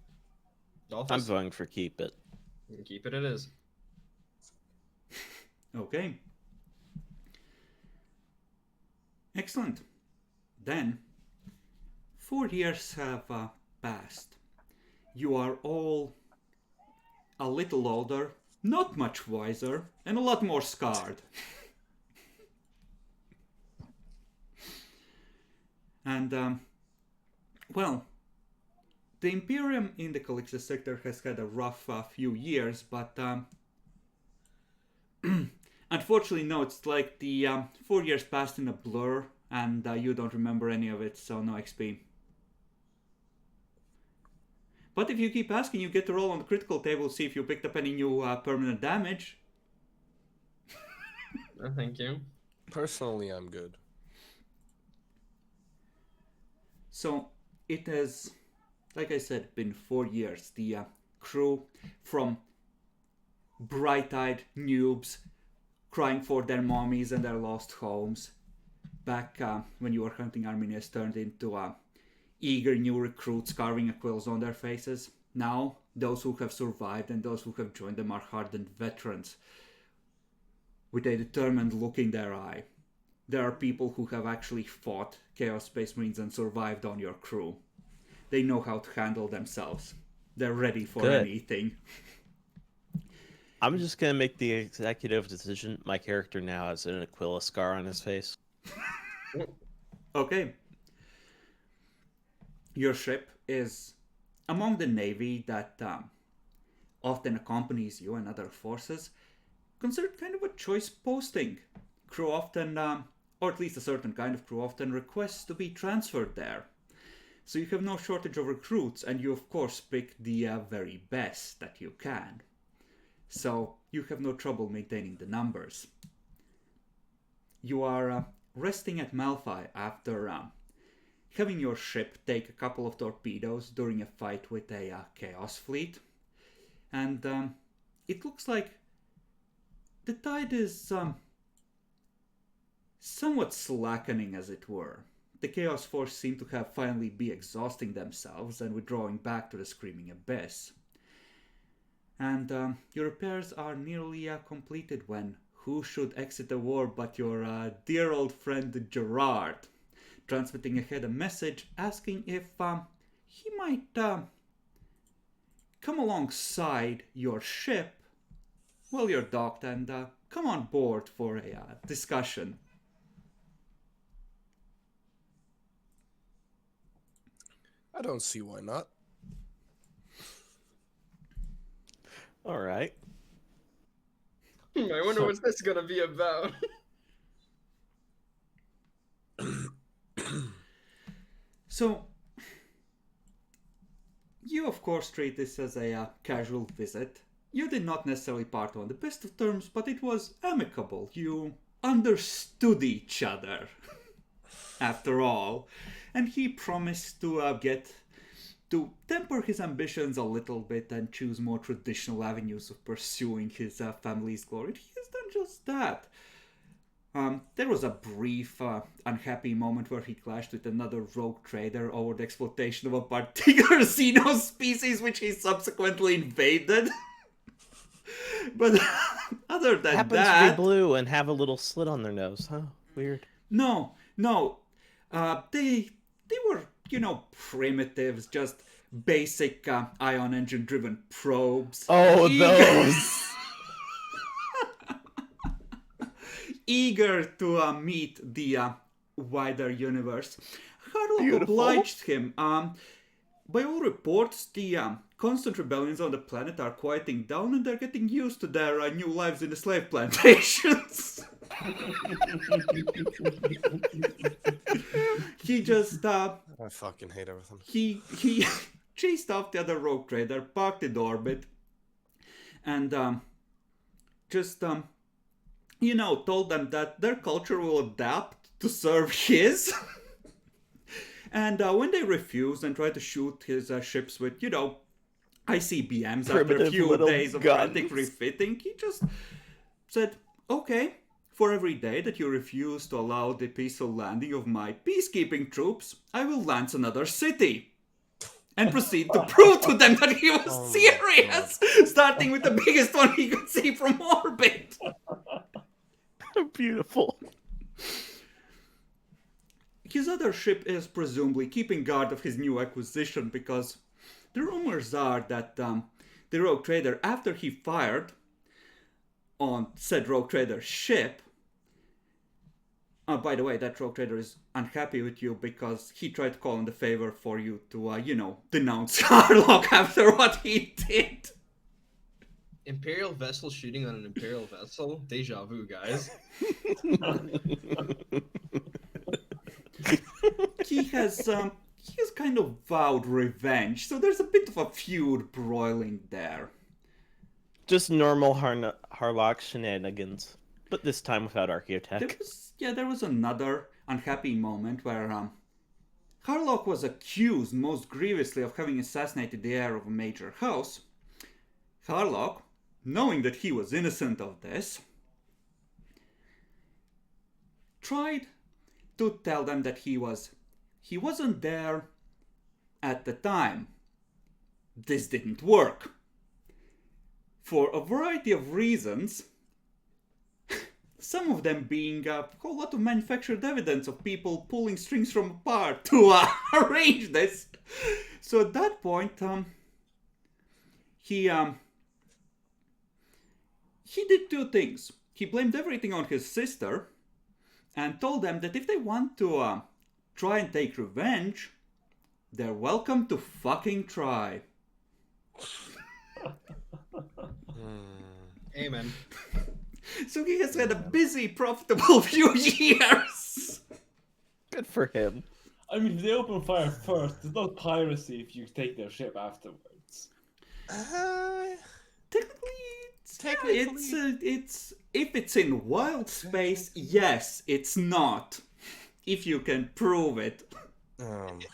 Dolphus, I'm voting for keep it. keep it. It is. Okay. Excellent. Then, 4 years have passed. You are all a little older, not much wiser, and a lot more scarred. And, well, the Imperium in the Calixtus sector has had a rough few years, but unfortunately, no, it's like the 4 years passed in a blur, and you don't remember any of it, so no XP. But if you keep asking, you get to roll on the critical table, see if you picked up any new permanent damage. Thank you. Personally, I'm good. So it has, like I said, been 4 years. The crew, from bright-eyed noobs crying for their mommies and their lost homes, back when you were hunting Arminius turned into eager new recruits carving quills on their faces. Now, those who have survived and those who have joined them are hardened veterans with a determined look in their eye. There are people who have actually fought Chaos Space Marines and survived on your crew. They know how to handle themselves. They're ready for Good. anything. I'm just gonna make the executive decision. My character now has an Aquila scar on his face. Okay. Your ship is among the Navy that often accompanies you and other forces, considered kind of a choice posting. Crew often, or at least a certain kind of crew often requests to be transferred there. So you have no shortage of recruits, and you of course pick the very best that you can. So you have no trouble maintaining the numbers. You are resting at Malphai after having your ship take a couple of torpedoes during a fight with a Chaos fleet. And it looks like the tide is somewhat slackening, as it were. The Chaos Force seem to have finally be exhausting themselves and withdrawing back to the Screaming Abyss. And your repairs are nearly completed when who should exit the war but your dear old friend Gerard, transmitting ahead a message asking if he might come alongside your ship while you're docked and come on board for a discussion. I don't see why not. All right. I wonder what's this gonna be about. So, you of course treat this as a casual visit. You did not necessarily part on the best of terms, but it was amicable. You understood each other, after all. And he promised to temper his ambitions a little bit and choose more traditional avenues of pursuing his family's glory. He has done just that. There was a brief, unhappy moment where he clashed with another rogue trader over the exploitation of a particular xeno species which he subsequently invaded. But other than Happens that... to be blue and have a little slit on their nose, huh? Weird. No. They were, primitives, just basic ion engine driven probes. Oh, those! Eager to meet the wider universe. Harlock Beautiful. obliged him. By all reports, the constant rebellions on the planet are quieting down and they're getting used to their new lives in the slave plantations. He just I fucking hate everything. he chased off the other rogue trader, parked in orbit, and told them that their culture will adapt to serve his. And when they refused and tried to shoot his ships with, ICBMs after a Primitive few little days of guns. frantic refitting, he just said, okay, for every day that you refuse to allow the peaceful landing of my peacekeeping troops, I will lance another city. And proceed to prove to them that he was serious, starting with the biggest one he could see from orbit. Beautiful. His other ship is presumably keeping guard of his new acquisition because the rumors are that the rogue trader, after he fired on said rogue trader's ship, by the way, that rogue trader is unhappy with you because he tried to call in the favor for you to, denounce Harlock after what he did. Imperial vessel shooting on an Imperial vessel? Deja vu, guys. He has kind of vowed revenge, so there's a bit of a feud broiling there. Just normal Harlock shenanigans, but this time without Archaeotech. There was another unhappy moment where Harlock was accused most grievously of having assassinated the heir of a major house. Harlock, knowing that he was innocent of this, tried to tell them that he wasn't there at the time. This didn't work. For a variety of reasons, some of them being a whole lot of manufactured evidence of people pulling strings from a part to arrange this. So at that point, he did two things. He blamed everything on his sister and told them that if they want to try and take revenge, they're welcome to fucking try. Amen. So he has had a busy, profitable few years. Good for him. I mean, if they open fire first, it's not piracy if you take their ship afterwards. Technically, it's if it's in wild space, yes, it's not. If you can prove it.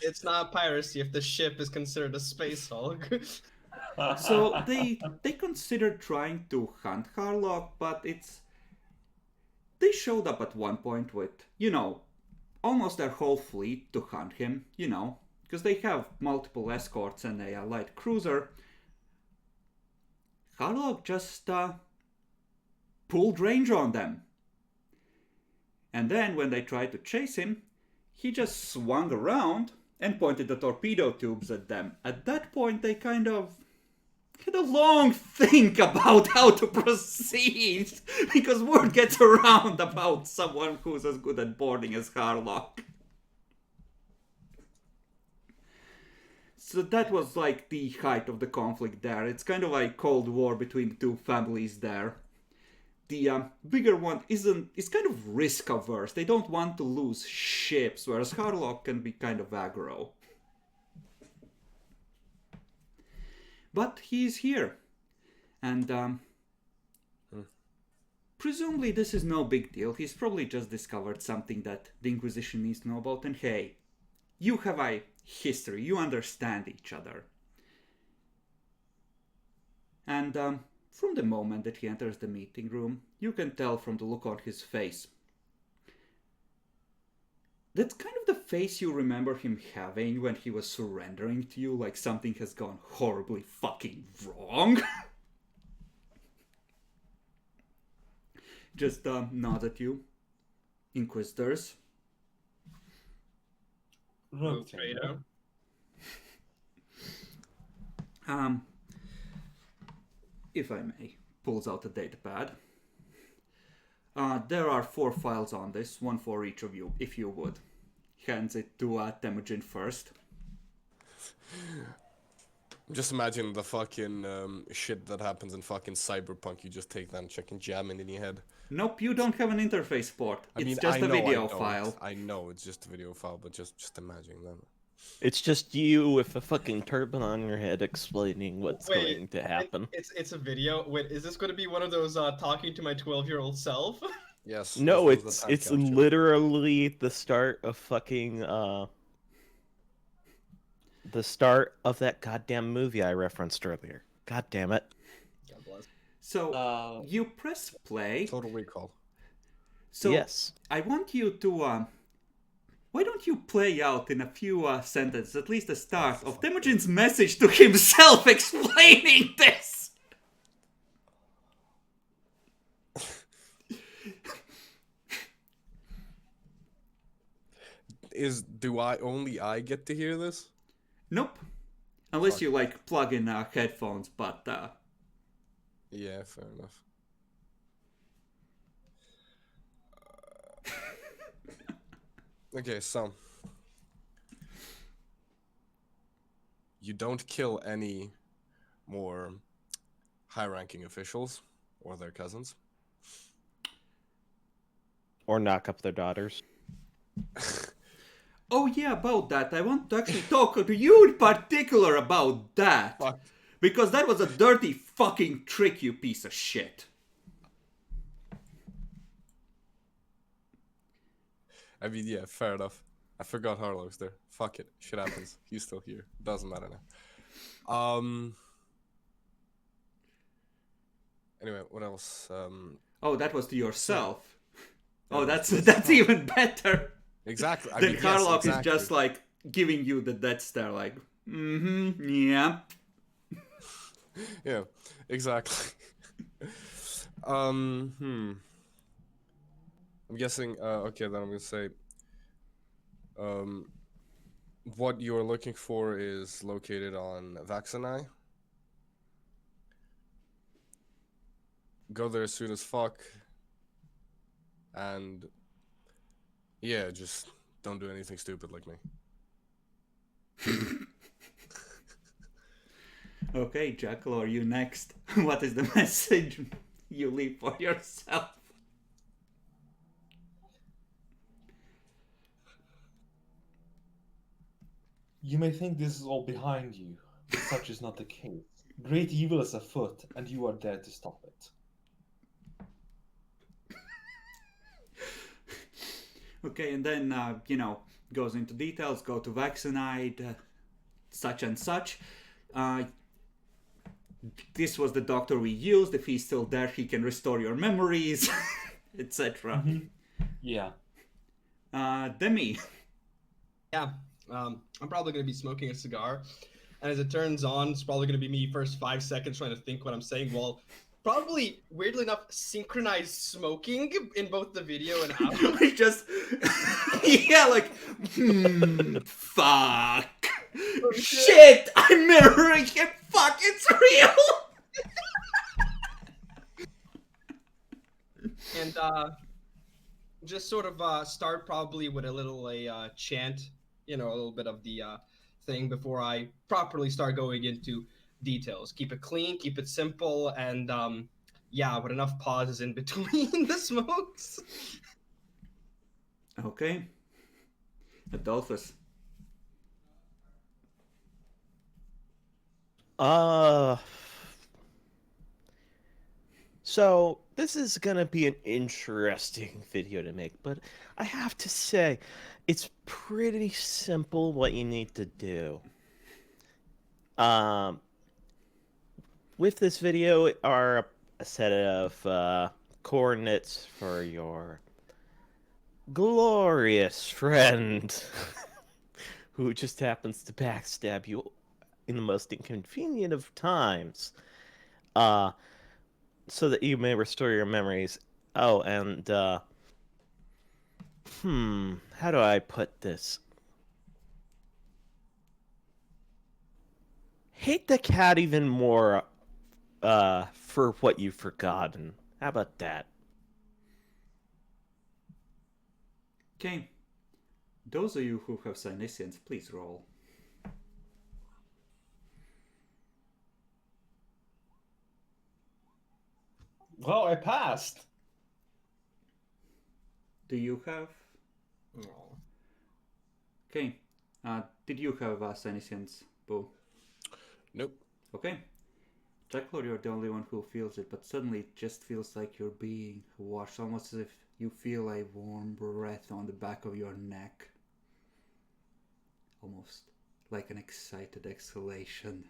It's not piracy if the ship is considered a space hulk. So they considered trying to hunt Harlock, but they showed up at one point with, almost their whole fleet to hunt him, because they have multiple escorts and a light cruiser. Harlock just pulled range on them. And then when they tried to chase him, he just swung around and pointed the torpedo tubes at them. At that point, they kind of had a long think about how to proceed, because word gets around about someone who's as good at boarding as Harlock. So that was like the height of the conflict there. It's kind of like Cold War between the two families there. The bigger one is kind of risk averse. They don't want to lose ships, whereas Harlock can be kind of aggro. But he's here. And presumably this is no big deal. He's probably just discovered something that the Inquisition needs to know about. And hey, you have a history. You understand each other. And from the moment that he enters the meeting room, you can tell from the look on his face. That's kind of the face you remember him having when he was surrendering to you, like something has gone horribly fucking wrong. Just nod at you. Inquisitors. Radar. If I may, pulls out a datapad. There are 4 files on this, one for each of you, if you would. Hands it to Temujin first. Just imagine the fucking shit that happens in fucking Cyberpunk. You just take that and check and jam it in your head. Nope, you don't have an interface port. It's just I a know video I don't. file. I know it's just a video file, but just imagine that. It's just you with a fucking turban on your head explaining what's going to happen. It's a video. Wait, is this going to be one of those talking to my 12-year-old self? Yes. No, this was the it's time capsule. literally the start of fucking the start of that goddamn movie I referenced earlier. God damn it. God bless. So you press play. Total Recall. So Yes. I want you to why don't you play out in a few sentences, at least the start, of Temujin's message to himself explaining this? Do I get to hear this? Nope. Unless Fuck. you like plug in headphones, but Yeah, fair enough. Okay, so you don't kill any more high-ranking officials or their cousins. Or knock up their daughters. oh yeah, about that. I want to actually talk to you in particular about that. Fuck. Because that was a dirty fucking trick, you piece of shit. I mean, yeah, fair enough. I forgot Harlow's there. Fuck it. Shit happens. He's still here. Doesn't matter now. Anyway, what else? Oh, that was to yourself. Oh, Yeah, that's even better. Exactly. I Then mean, yes, Harlock exactly. is just like giving you the death stare, like, yeah. Yeah, exactly. I'm guessing. Okay, then I'm gonna say. Um, what you're looking for is located on Vaxini. Go there as soon as fuck. And yeah, just don't do anything stupid like me. Okay, Jackal, are you next? What is the message you leave for yourself? You may think this is all behind you, but such is not the case. Great evil is afoot, and you are there to stop it. Okay, and then, goes into details, go to Vaccinide, such and such. This was the doctor we used. If he's still there, he can restore your memories, etc. Yeah. Demi. Yeah, I'm probably gonna be smoking a cigar, and as it turns on, it's probably gonna be me first 5 seconds trying to think what I'm saying. Well, probably weirdly enough, synchronized smoking in both the video and audio. We just, yeah, like, fuck. Shit, I'm mirroring him. Fuck, it's real. And just sort of start probably with a little chant, a little bit of the thing before I properly start going into details. Keep it clean, keep it simple, and with enough pauses in between the smokes. Okay. Adolphus. So this is gonna be an interesting video to make, but I have to say, it's pretty simple what you need to do. With this video are a set of coordinates for your glorious friend who just happens to backstab you in the most inconvenient of times. So that you may restore your memories. Oh, and, how do I put this? Hate the cat even more, for what you've forgotten. How about that? Okay. Those of you who have Psyniscience, please roll. Well, I passed. Do you have? Oh. Okay. Did you have Psyniscience, Boo? Nope. Okay. Jacklor, you're the only one who feels it, but suddenly it just feels like you're being washed, almost as if you feel a warm breath on the back of your neck. Almost like an excited exhalation.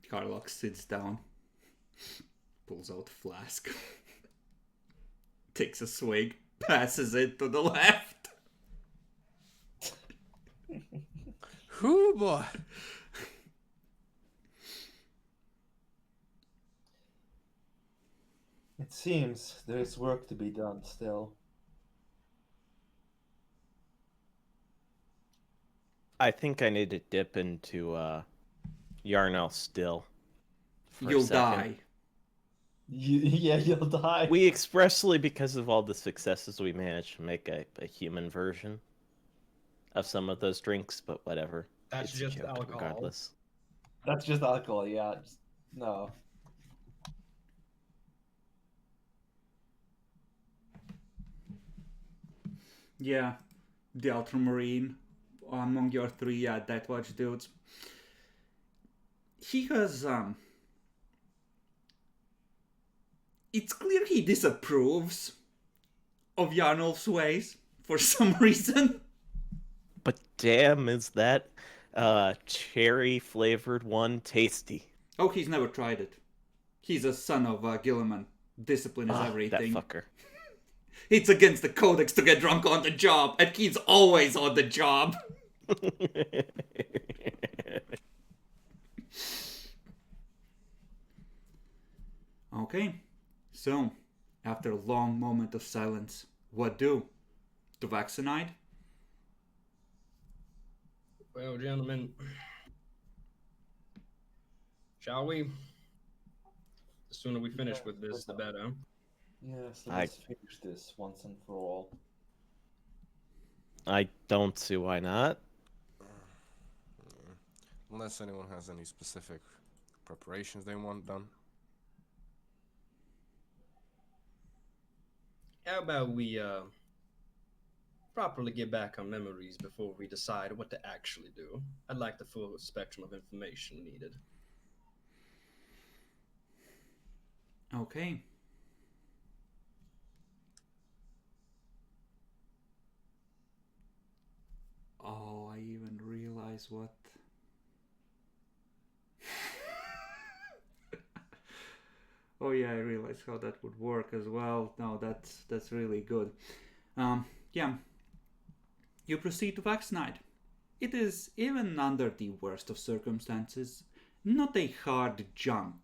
Carlock sits down, pulls out flask, takes a swig, passes it to the left. Whoo boy. It seems there is work to be done still. I think I need to dip into, Yarnell still. For a You'll second. die. Yeah, you'll die. We expressly, because of all the successes, we managed to make a human version of some of those drinks, but whatever. That's It's a just joke alcohol. regardless. That's just alcohol, yeah. No. Yeah, the Ultramarine among your three Death Watch dudes. He has it's clear he disapproves of Yarnulf's ways for some reason. But damn, is that cherry-flavored one tasty. Oh, he's never tried it. He's a son of Gilliman. Discipline is Ah, everything. that fucker. It's against the codex to get drunk on the job, and he's always on the job. Okay, so, after a long moment of silence, what do? To vaccinate? Well, gentlemen, shall we? The sooner we finish with this, the better. Yes, let's finish this once and for all. I don't see why not. Unless anyone has any specific preparations they want done. How about we properly get back our memories before we decide what to actually do? I'd like the full spectrum of information needed. Okay. Oh, I even realize what... Oh yeah, I realize how that would work as well. No, that's really good. Yeah. You proceed to vaccinate. It is, even under the worst of circumstances, not a hard jump.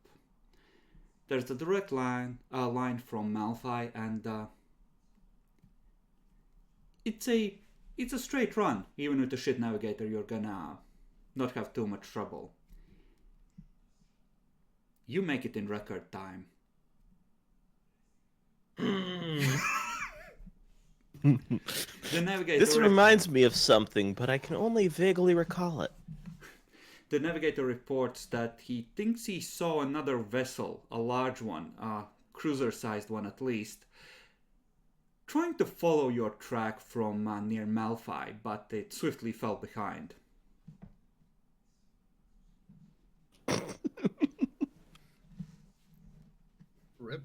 There's a direct line from Malphite, and it's a straight run. Even with the shit navigator, you're gonna not have too much trouble. You make it in record time. The navigator. This reminds me of something, but I can only vaguely recall it. The navigator reports that he thinks he saw another vessel, a large one, a cruiser-sized one at least, trying to follow your track from near Malphite, but it swiftly fell behind. Rip.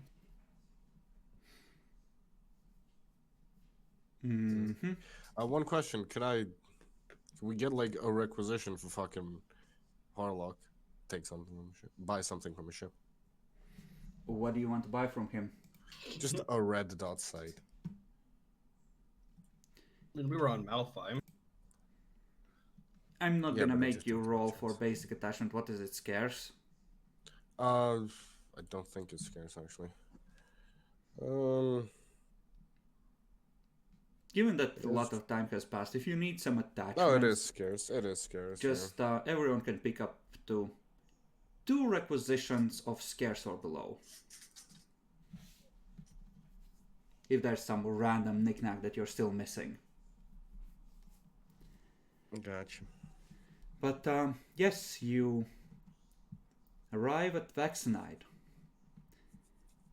Mm-hmm. One question: Can we get like a requisition for fucking Harlock? Take something from a ship. Buy something from a ship. What do you want to buy from him? Just a red dot sight. I mean, we were on Malphite. I'm not Yeah, gonna but I make just you don't take roll a for chance. basic attachment. What is it, scarce? I don't think it's scarce actually. Given that a lot of time has passed, if you need some attachments... No, it is scarce. It is scarce. Just everyone can pick up to 2 requisitions of scarce or below. If there's some random knickknack that you're still missing. Gotcha. But yes, you arrive at Vaccinide.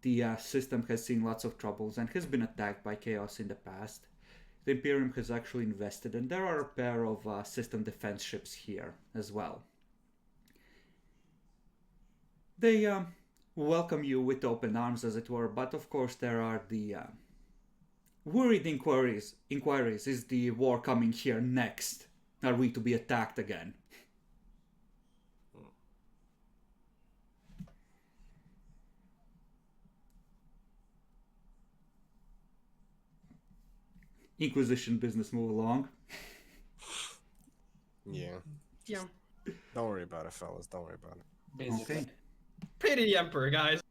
The system has seen lots of troubles and has been attacked by chaos in the past. The Imperium has actually invested, and there are a pair of system defense ships here as well. They welcome you with open arms, as it were, but of course there are the worried inquiries. Is the war coming here next? Are we to be attacked again? Inquisition business move along. Yeah. Yeah. Don't worry about it, fellas. Don't worry about it. Basically. Okay. Pity the Emperor, guys.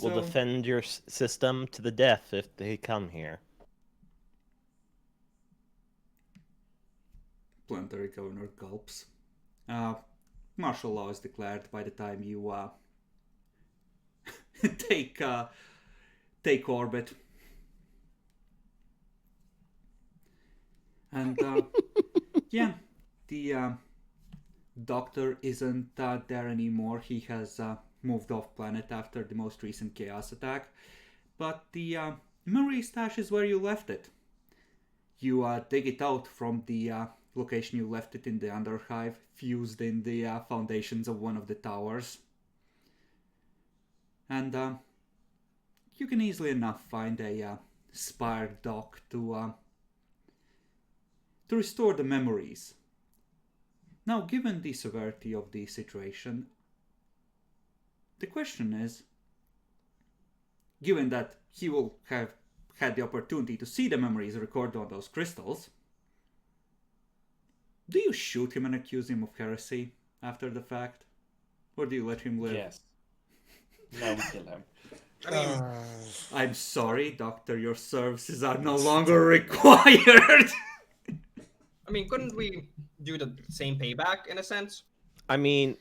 We'll defend your system to the death if they come here. Planetary Governor gulps. Martial law is declared by the time you take orbit. And yeah, the doctor isn't there anymore. He has moved off planet after the most recent chaos attack. But the memory stash is where you left it. You dig it out from the location you left it in the Underhive, fused in the foundations of one of the towers. And you can easily enough find a spire dock to restore the memories. Now, given the severity of the situation, the question is, given that he will have had the opportunity to see the memories recorded on those crystals, do you shoot him and accuse him of heresy after the fact? Or do you let him live? Yes. No, we kill him. I mean, I'm sorry, Doctor, your services are no longer required. couldn't we do the same payback in a sense? I mean,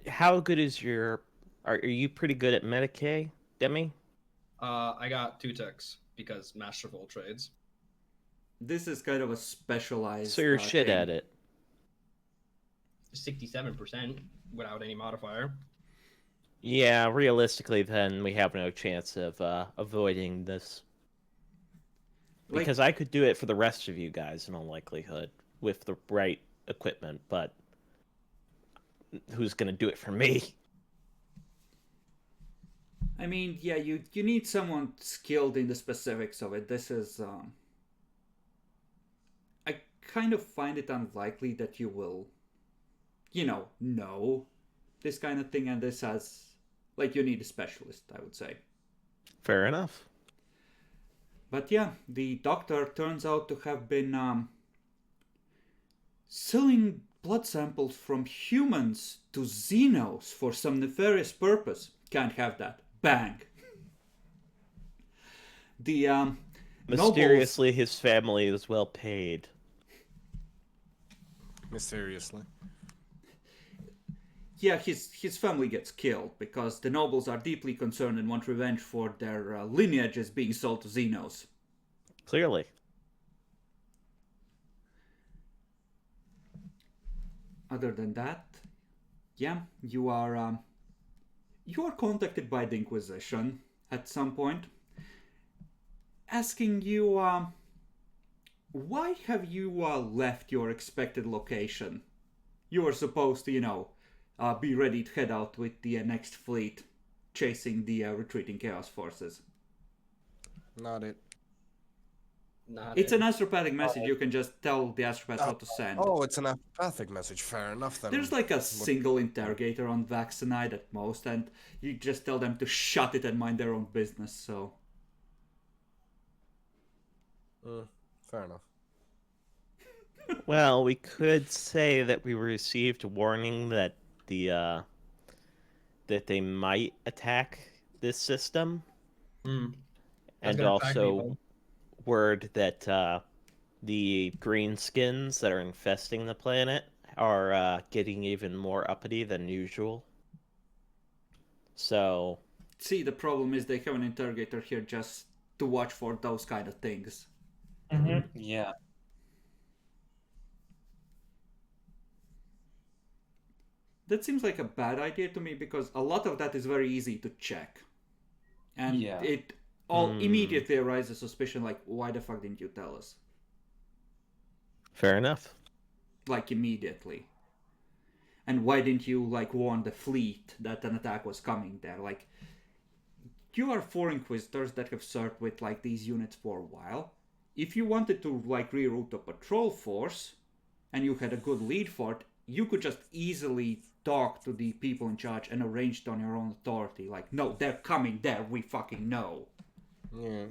how good is your? Are you pretty good at Medicaid, Demi? I got 2 ticks because Master of all trades. This is kind of a specialized. So you're shit thing. at it. 67% without any modifier. Yeah, realistically, then we have no chance of avoiding this. Like- Because I could do it for the rest of you guys in all likelihood with the right equipment, but who's gonna do it for me? I mean, yeah, you need someone skilled in the specifics of it. This is I kind of find it unlikely that you will, know this kind of thing, and this has, like, you need a specialist, I would say. Fair enough. But yeah, the doctor turns out to have been selling blood samples from humans to Xenos for some nefarious purpose. Can't have that. Bang. The Mysteriously, his family is well paid. Mysteriously. Yeah, his family gets killed because the nobles are deeply concerned and want revenge for their lineages being sold to Xenos. Clearly. Other than that, yeah, you are contacted by the Inquisition at some point, asking you, why have you left your expected location? You were supposed to, be ready to head out with the next fleet, chasing the retreating Chaos forces. Not it. It's an astropathic message. You can just tell the astropath how to send. Oh, it's an apathic message. Fair enough then. There's like a single interrogator on Vaccinide at most, and you just tell them to shut it and mind their own business, so... Fair enough. Well, we could say that we received a warning that that they might attack this system, That's and gonna attack also people. word that the greenskins that are infesting the planet are getting even more uppity than usual. So, See, the problem is they have an interrogator here just to watch for those kind of things. Yeah. That seems like a bad idea to me because a lot of that is very easy to check. And Yeah. it all immediately arises suspicion like, why the fuck didn't you tell us? fair enough. Like, immediately. And why didn't you, like, warn the fleet that an attack was coming there? Like, you are 4 Inquisitors that have served with, like, these units for a while. If you wanted to, like, reroute a patrol force, and you had a good lead for it, you could just easily talk to the people in charge and arrange it on your own authority. Like, no, they're coming there, we fucking know. Yeah.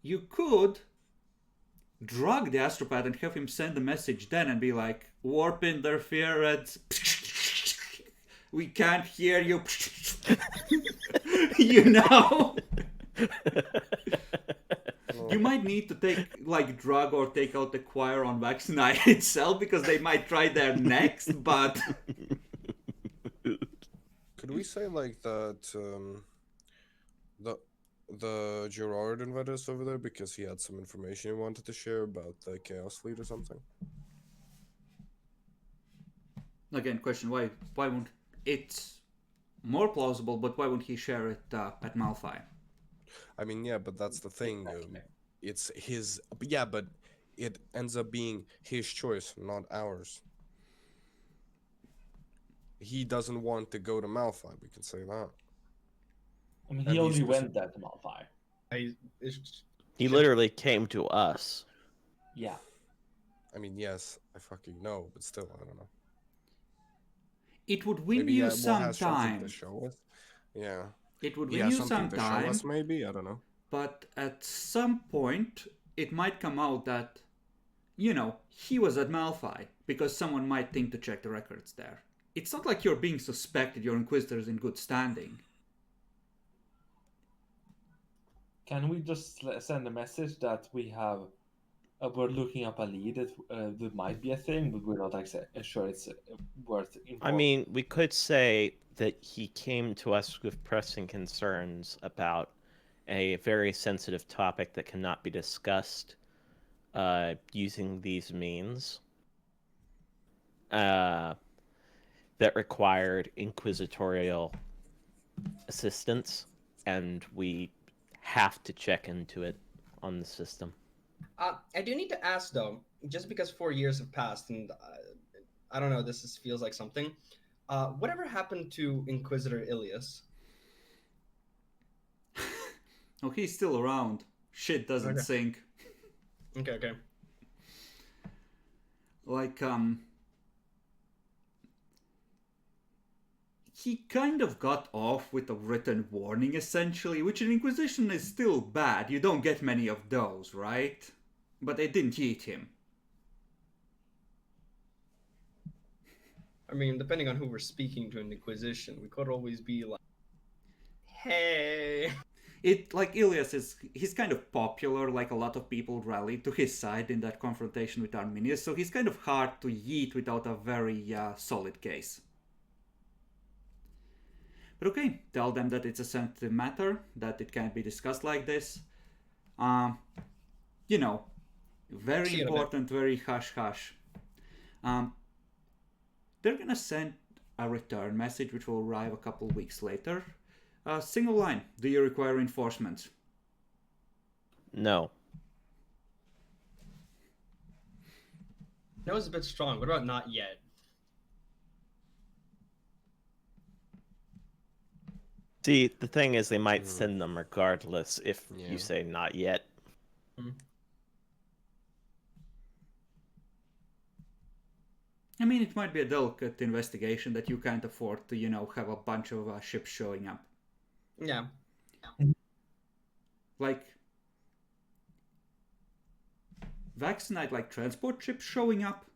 You could drug the astropath and have him send a message then and be like, warp interference, we can't hear you. You know? You might need to drug or take out the choir on Vaccinite itself because they might try there next, but... Could we say like that the Gerard invited us over there because he had some information he wanted to share about the Chaos Fleet or something? Again, question, why won't... It's more plausible, but why wouldn't he share it at Malphite? I mean, yeah, but that's the thing. It's his... Yeah, but it ends up being his choice, not ours. he doesn't want to go to Malphite. We can say that. I mean, And he already he's went there to Malphite. He literally came to us. Yeah. I mean, yes, I fucking know, but still, I don't know. It would win Maybe you Will some has something to time. show us. Yeah. It would He win has you something some to show us, time, maybe? I don't know. but at some point it might come out that, you know, he was at Malphite because someone might think to check the records there. It's not like you're being suspected, your Inquisitor's in good standing. Can we just send a message that we have, we're looking up a lead that might be a thing, but we're not sure it's worth informing. I mean, we could say that he came to us with pressing concerns about a very sensitive topic that cannot be discussed using these means that required inquisitorial assistance, and we have to check into it on the system. I do need to ask though, just because 4 years have passed, and I don't know, feels like something. Whatever happened to Inquisitor Ilias? Oh, he's still around. Shit doesn't Okay. sink. Okay. Like, he kind of got off with a written warning, essentially, which in Inquisition is still bad. You don't get many of those, right? But they didn't eat him. I mean, depending on who we're speaking to in Inquisition, we could always be like, hey. It, like, Ilias he's kind of popular, like a lot of people rallied to his side in that confrontation with Arminius, so he's kind of hard to yeet without a very solid case. But okay, tell them that it's a sensitive matter, that it can't be discussed like this. You know, very important, very hush-hush. They're gonna send a return message which will arrive a couple weeks later. Single line, do you require reinforcements? No. No, it's a bit strong. What about not yet? See, the thing is, they might send them regardless if Yeah. you say not yet. I mean, it might be a delicate investigation that you can't afford to, you know, have a bunch of ships showing up. Yeah. Like, vaccinate, like, transport ships showing up.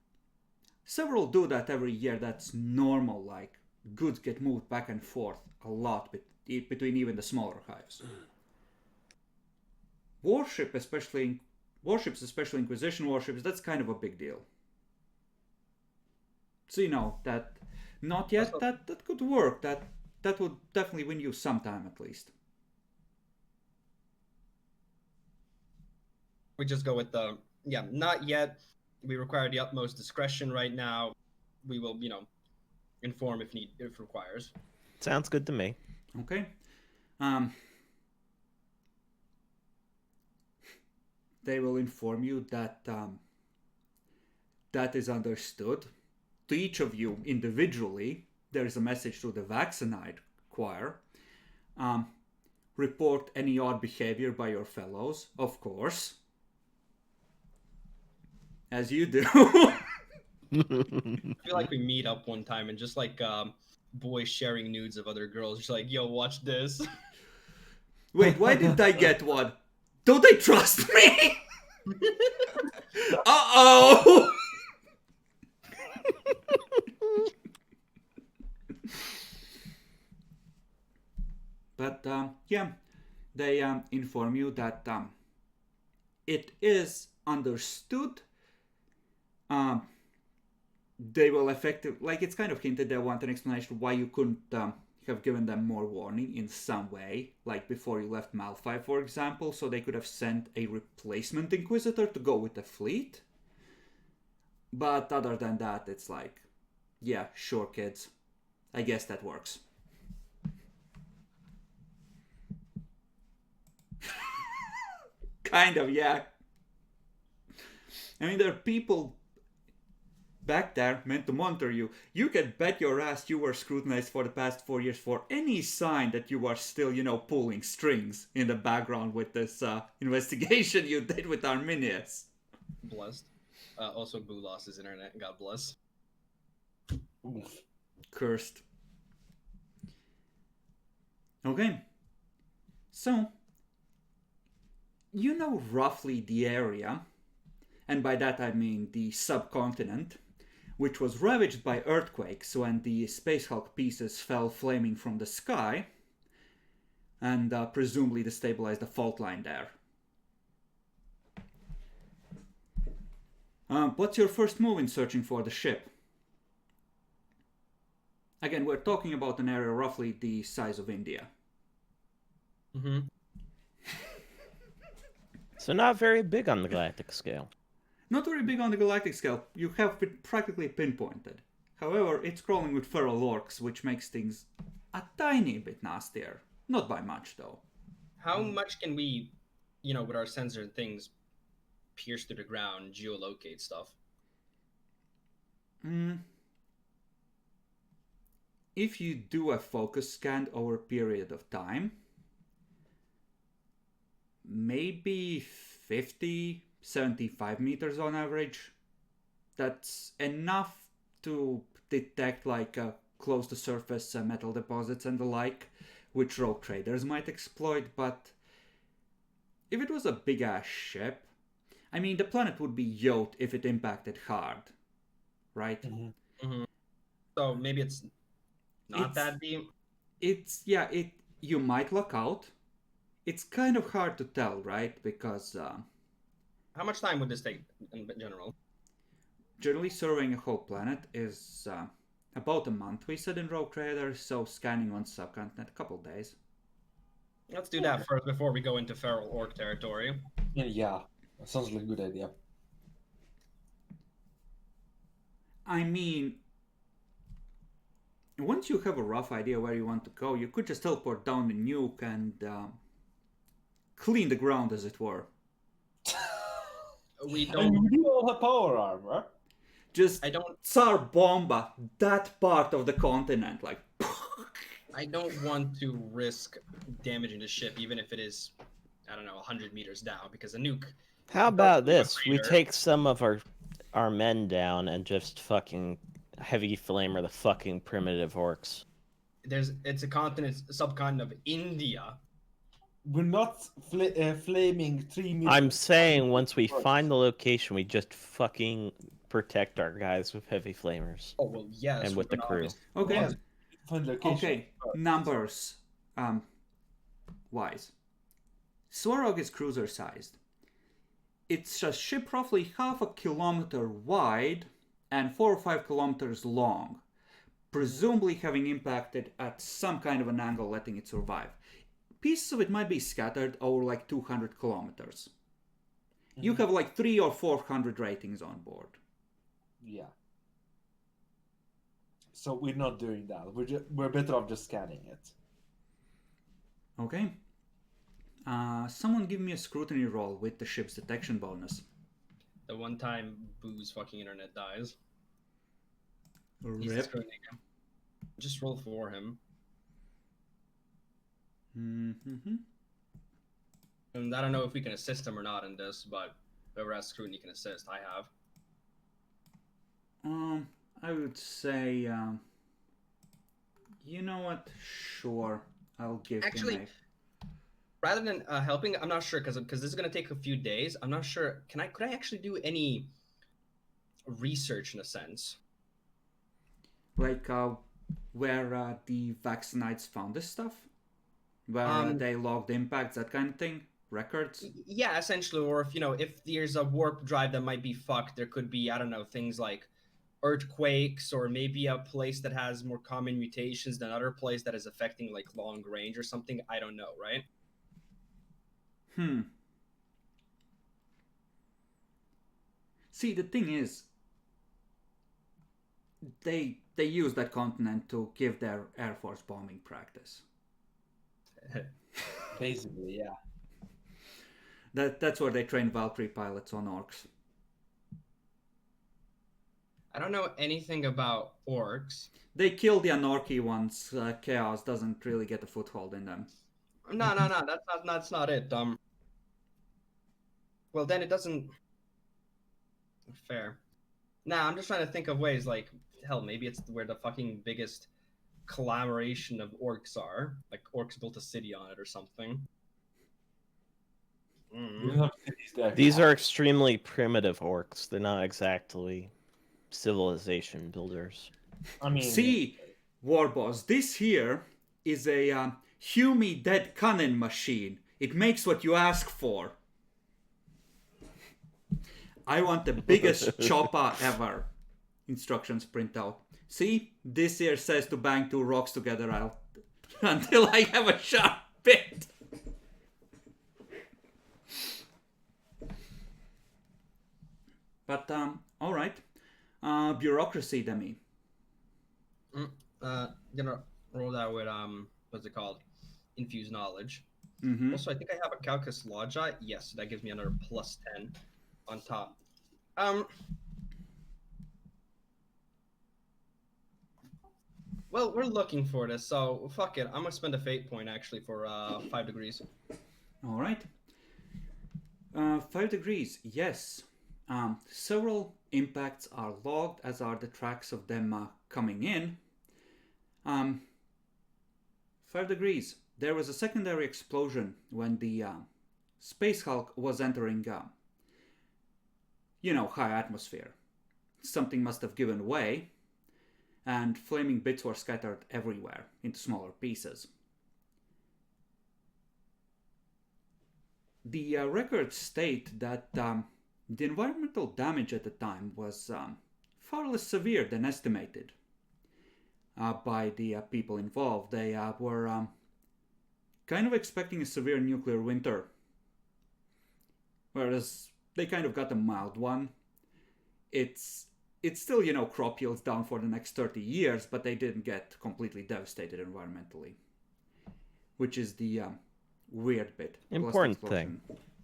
Several do that every year, that's normal, like, goods get moved back and forth a lot between even the smaller hives. Warships, especially Inquisition warships, that's kind of a big deal. So, you know, that not yet, that could work. That would definitely win you some time at least. We just go with the, not yet. We require the utmost discretion right now. We will, inform if requires. Sounds good to me. Okay. They will inform you that that is understood. To each of you individually, there is a message through the Vaccinide choir. Report any odd behavior by your fellows, of course. As you do. I feel like we meet up one time and just like boys sharing nudes of other girls, just like, yo, watch this. Wait, why didn't I get one? Don't they trust me? Uh-oh! But, yeah, they inform you that it is understood. They will like, it's kind of hinted they want an explanation why you couldn't have given them more warning in some way, like before you left Malphite, for example, so they could have sent a replacement Inquisitor to go with the fleet. But other than that, it's like, yeah, sure, kids. I guess that works. Kind of, yeah. I mean, there are people back there meant to monitor you. You can bet your ass you were scrutinized for the past 4 years for any sign that you are still, pulling strings in the background with this investigation you did with Arminius. Blessed. Also, Boo lost his internet. God bless. Oof. Cursed. Okay. So, you know roughly the area, and by that I mean the subcontinent, which was ravaged by earthquakes when the Space Hulk pieces fell flaming from the sky, and presumably destabilized the fault line there. What's your first move in searching for the ship? Again, we're talking about an area roughly the size of India. Mm-hmm. So not very big on the galactic scale. Not very big on the galactic scale, you have it practically pinpointed. However, it's crawling with feral orcs, which makes things a tiny bit nastier. Not by much, though. How much can we, with our sensor things, pierce through the ground, geolocate stuff? If you do a focus scan over a period of time, maybe 50, 75 meters on average. That's enough to detect close to surface metal deposits and the like, which rogue traders might exploit, but if it was a big ass ship, I mean, the planet would be yoked if it impacted hard, right? Mm-hmm. So maybe it's not that deep. You might luck out. It's kind of hard to tell, right? Because How much time would this take in general? generally surveying a whole planet is about a month, we said in Rogue Trader, so scanning on subcontinent, a couple days. Let's do that first before we go into feral orc territory. Yeah, that sounds like a good idea. I mean, once you have a rough idea where you want to go, you could just teleport down the nuke and clean the ground, as it were. We And don't. we do all have power armor. Just I don't. Tsar Bomba, that part of the continent, I don't want to risk damaging the ship, even if it is, I don't know, 100 meters down, because a nuke. How about Doesn't this? We crater. take some of our men down and just fucking heavy flamer the fucking primitive orcs. It's a subcontinent of India. We're not flaming 3 meters. I'm saying once we find the location, we just fucking protect our guys with heavy flamers. Oh well, yes. And with the crew. Okay. Yes. Find location. Okay, numbers wise. Swarov is cruiser sized. It's a ship roughly half a kilometer wide and 4 or 5 kilometers long, presumably having impacted at some kind of an angle, letting it survive. Pieces of it might be scattered over 200 kilometers. You have 300 or 400 ratings on board. Yeah. So we're not doing that. We're better off just scanning it. Okay. Someone give me a scrutiny roll with the ship's detection bonus. The one time Boo's fucking internet dies. He's Rip. just roll for him. Mm-hmm. And I don't know if we can assist him or not in this, but whoever has scrutiny can assist. I have. I would say, you know what? Sure, I'll give Actually, him rather than helping, I'm not sure because this is gonna take a few days. I'm not sure. Could I actually do any research in a sense? where the Vaccinites found this stuff, where they logged impacts, that kind of thing, records. Yeah, essentially, or if there's a warp drive that might be fucked, there could be, I don't know, things like earthquakes, or maybe a place that has more common mutations than other place that is affecting long range or something. I don't know, right? See, the thing is, they use that continent to give their Air Force bombing practice. Basically, yeah. That's where they train Valkyrie pilots on orcs. I don't know anything about orcs. They kill the anarchy ones. Chaos doesn't really get a foothold in them. No, that's not it. Well, then it doesn't. Fair. Nah, I'm just trying to think of ways like hell. Maybe it's where the fucking biggest collaboration of orcs are. Like orcs built a city on it or something. We don't have cities there. These are extremely primitive orcs. They're not exactly civilization builders. I mean, See, Warboss, this here is a Hume dead cannon machine. It makes what you ask for. I want the biggest chopper ever. Instructions print out. See, this here says to bang 2 rocks together until I have a sharp bit. But, alright. Bureaucracy, Demi. Gonna roll that with what's it called? Infused knowledge. Mm-hmm. Also, I think I have a Calcus Logi. Yes, that gives me another +10 on top. Well, we're looking for this, so fuck it. I'm gonna spend a fate point actually for 5 degrees. Alright. 5 degrees, yes. Several impacts are logged, as are the tracks of them coming in. 5 degrees. There was a secondary explosion when the Space Hulk was entering, high atmosphere. Something must have given way, and flaming bits were scattered everywhere into smaller pieces. The records state that the environmental damage at the time was far less severe than estimated by the people involved. They were kind of expecting a severe nuclear winter, whereas they kind of got a mild one. It's still, crop yields down for the next 30 years, but they didn't get completely devastated environmentally, which is the weird bit. Important thing.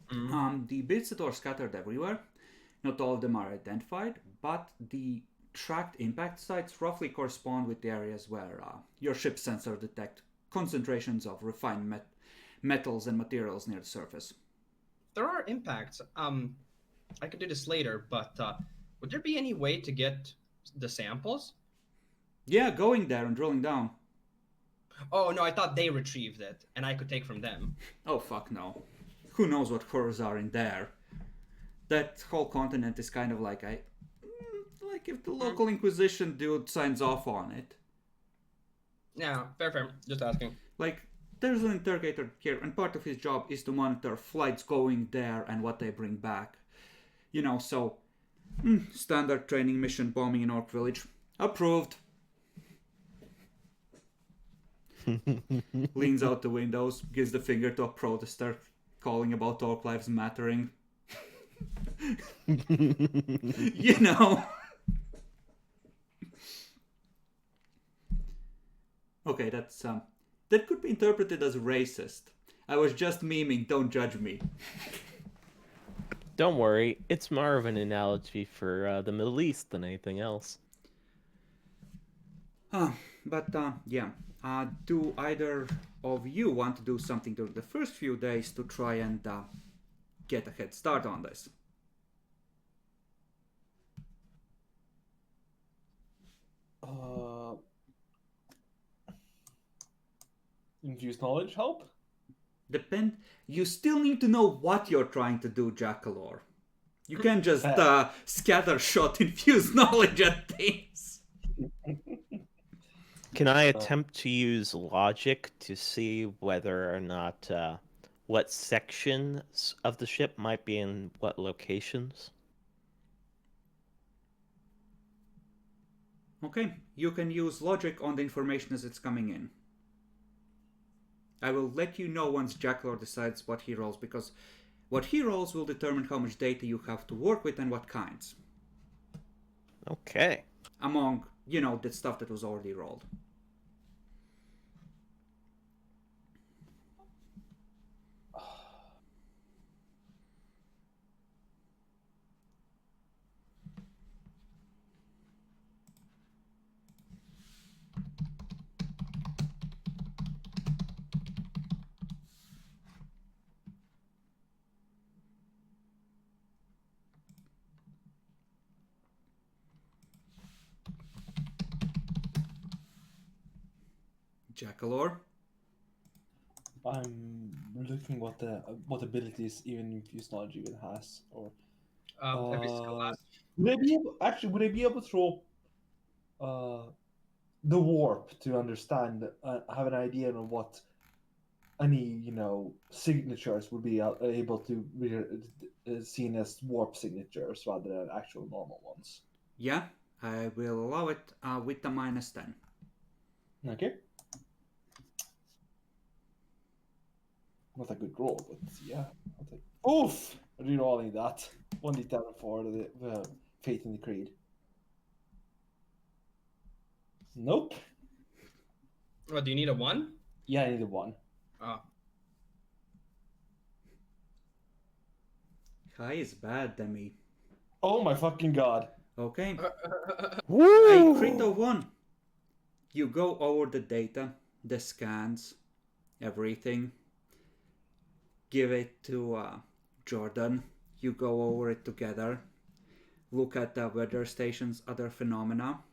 The bits that are scattered everywhere, not all of them are identified, but the tracked impact sites roughly correspond with the areas where your ship sensor detect concentrations of refined metals and materials near the surface. There are impacts. I could do this later, but would there be any way to get the samples? Yeah, going there and drilling down. Oh no, I thought they retrieved it, and I could take from them. Oh fuck no. Who knows what horrors are in there? That whole continent is kind of like like if the local Inquisition dude signs off on it. Yeah, fair. Just asking. Like, there's an interrogator here, and part of his job is to monitor flights going there and what they bring back. So standard training mission bombing in Orc Village. Approved. Leans out the windows, gives the finger to a protester calling about Orc lives mattering. Okay, that could be interpreted as racist. I was just memeing, don't judge me. Don't worry, it's more of an analogy for the Middle East than anything else. Yeah. Do either of you want to do something during the first few days to try and get a head start on this? Infused knowledge help? You still need to know what you're trying to do, Jackalor. You can't just scattershot infused knowledge at things. Can I attempt to use logic to see whether or not what sections of the ship might be in what locations? Okay, you can use logic on the information as it's coming in. I will let you know once Jackalor decides what he rolls, because what he rolls will determine how much data you have to work with and what kinds. Okay. Among, the stuff that was already rolled. Jackalor. I'm looking what abilities even infused knowledge even has. Or Every skill has. would I be able to throw the warp to understand, have an idea on what any signatures would be able to be seen as warp signatures rather than actual normal ones? Yeah, I will allow it with the -10. Okay. Not a good roll, but yeah. I'll take... Oof! Rerolling that. 1d10 for the Faith in the Creed. Nope. What, do you need a 1? Yeah, I need a 1. Oh. High is bad, Demi. Oh my fucking god. Okay. Woo! A crit of 1. You go over the data, the scans, everything. Give it to Jordan. You go over it together. Look at the weather stations, other phenomena.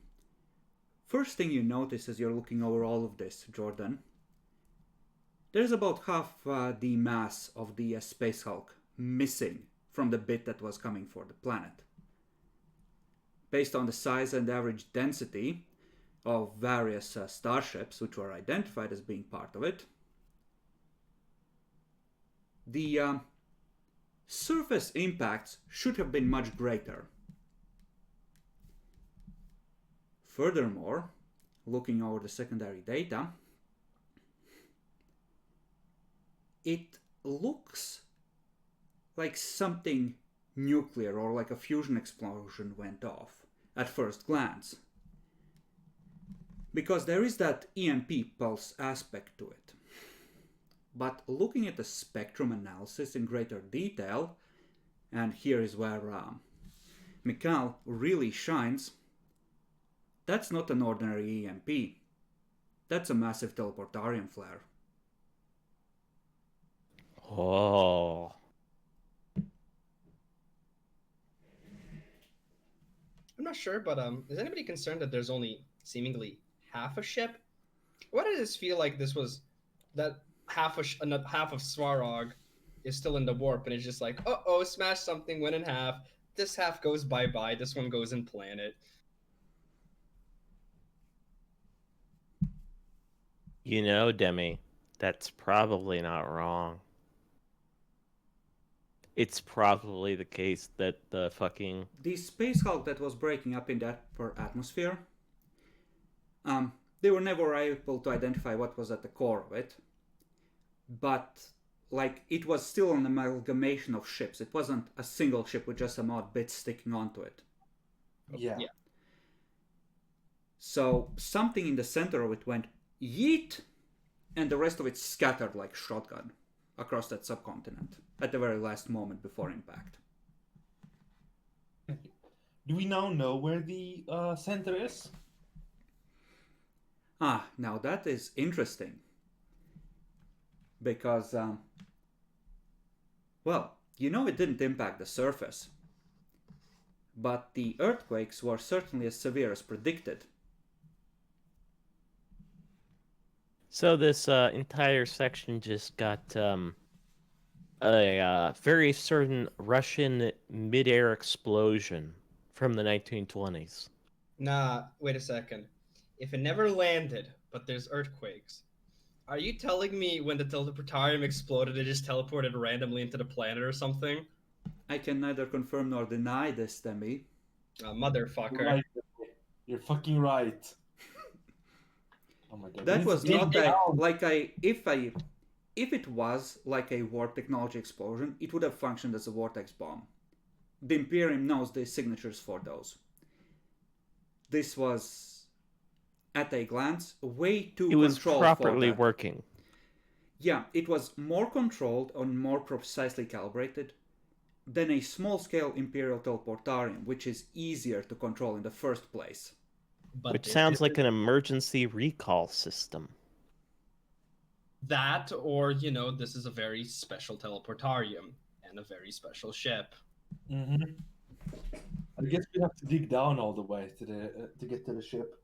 First thing you notice as you're looking over all of this, Jordan, there's about half the mass of the Space Hulk missing from the bit that was coming for the planet. Based on the size and average density of various starships which were identified as being part of it, the surface impacts should have been much greater. Furthermore, looking over the secondary data, it looks like something nuclear or like a fusion explosion went off at first glance. Because there is that EMP pulse aspect to it. But looking at the spectrum analysis in greater detail, and here is where Mikhail really shines, that's not an ordinary EMP. That's a massive teleportarium flare. Oh. I'm not sure, but is anybody concerned that there's only seemingly half a ship? Why does this feel like this was that half of Swarov is still in the warp, and it's just like, oh, smash something, went in half. This half goes bye-bye. This one goes in planet. You know, Demi, that's probably not wrong. It's probably the case that the fucking... The Space Hulk that was breaking up in the upper atmosphere, they were never able to identify what was at the core of it. But, like, it was still an amalgamation of ships. It wasn't a single ship with just some odd bits sticking onto it. Yeah. So, something in the center of it went yeet, and the rest of it scattered like shotgun across that subcontinent at the very last moment before impact. Do we now know where the center is? Now that is interesting. Because, well, you know it didn't impact the surface. But the earthquakes were certainly as severe as predicted. So this entire section just got a very certain Russian mid-air explosion from the 1920s. Nah, wait a second. If it never landed, but there's earthquakes, are you telling me when the teleportarium exploded, it just teleported randomly into the planet or something? I can neither confirm nor deny this, Demi. Motherfucker. You're right. You're fucking right. Oh my god. That was Dig not down. if it was like a warp technology explosion, it would have functioned as a vortex bomb. The Imperium knows the signatures for those. This was, at a glance, way too It was controlled properly for that. working. Yeah, it was more controlled and more precisely calibrated than a small-scale Imperial teleportarium, which is easier to control in the first place. But Which this sounds like is an emergency recall system. that, or, you know, this is a very special teleportarium and a very special ship. Mm-hmm. I guess we have to dig down all the way to get to the ship.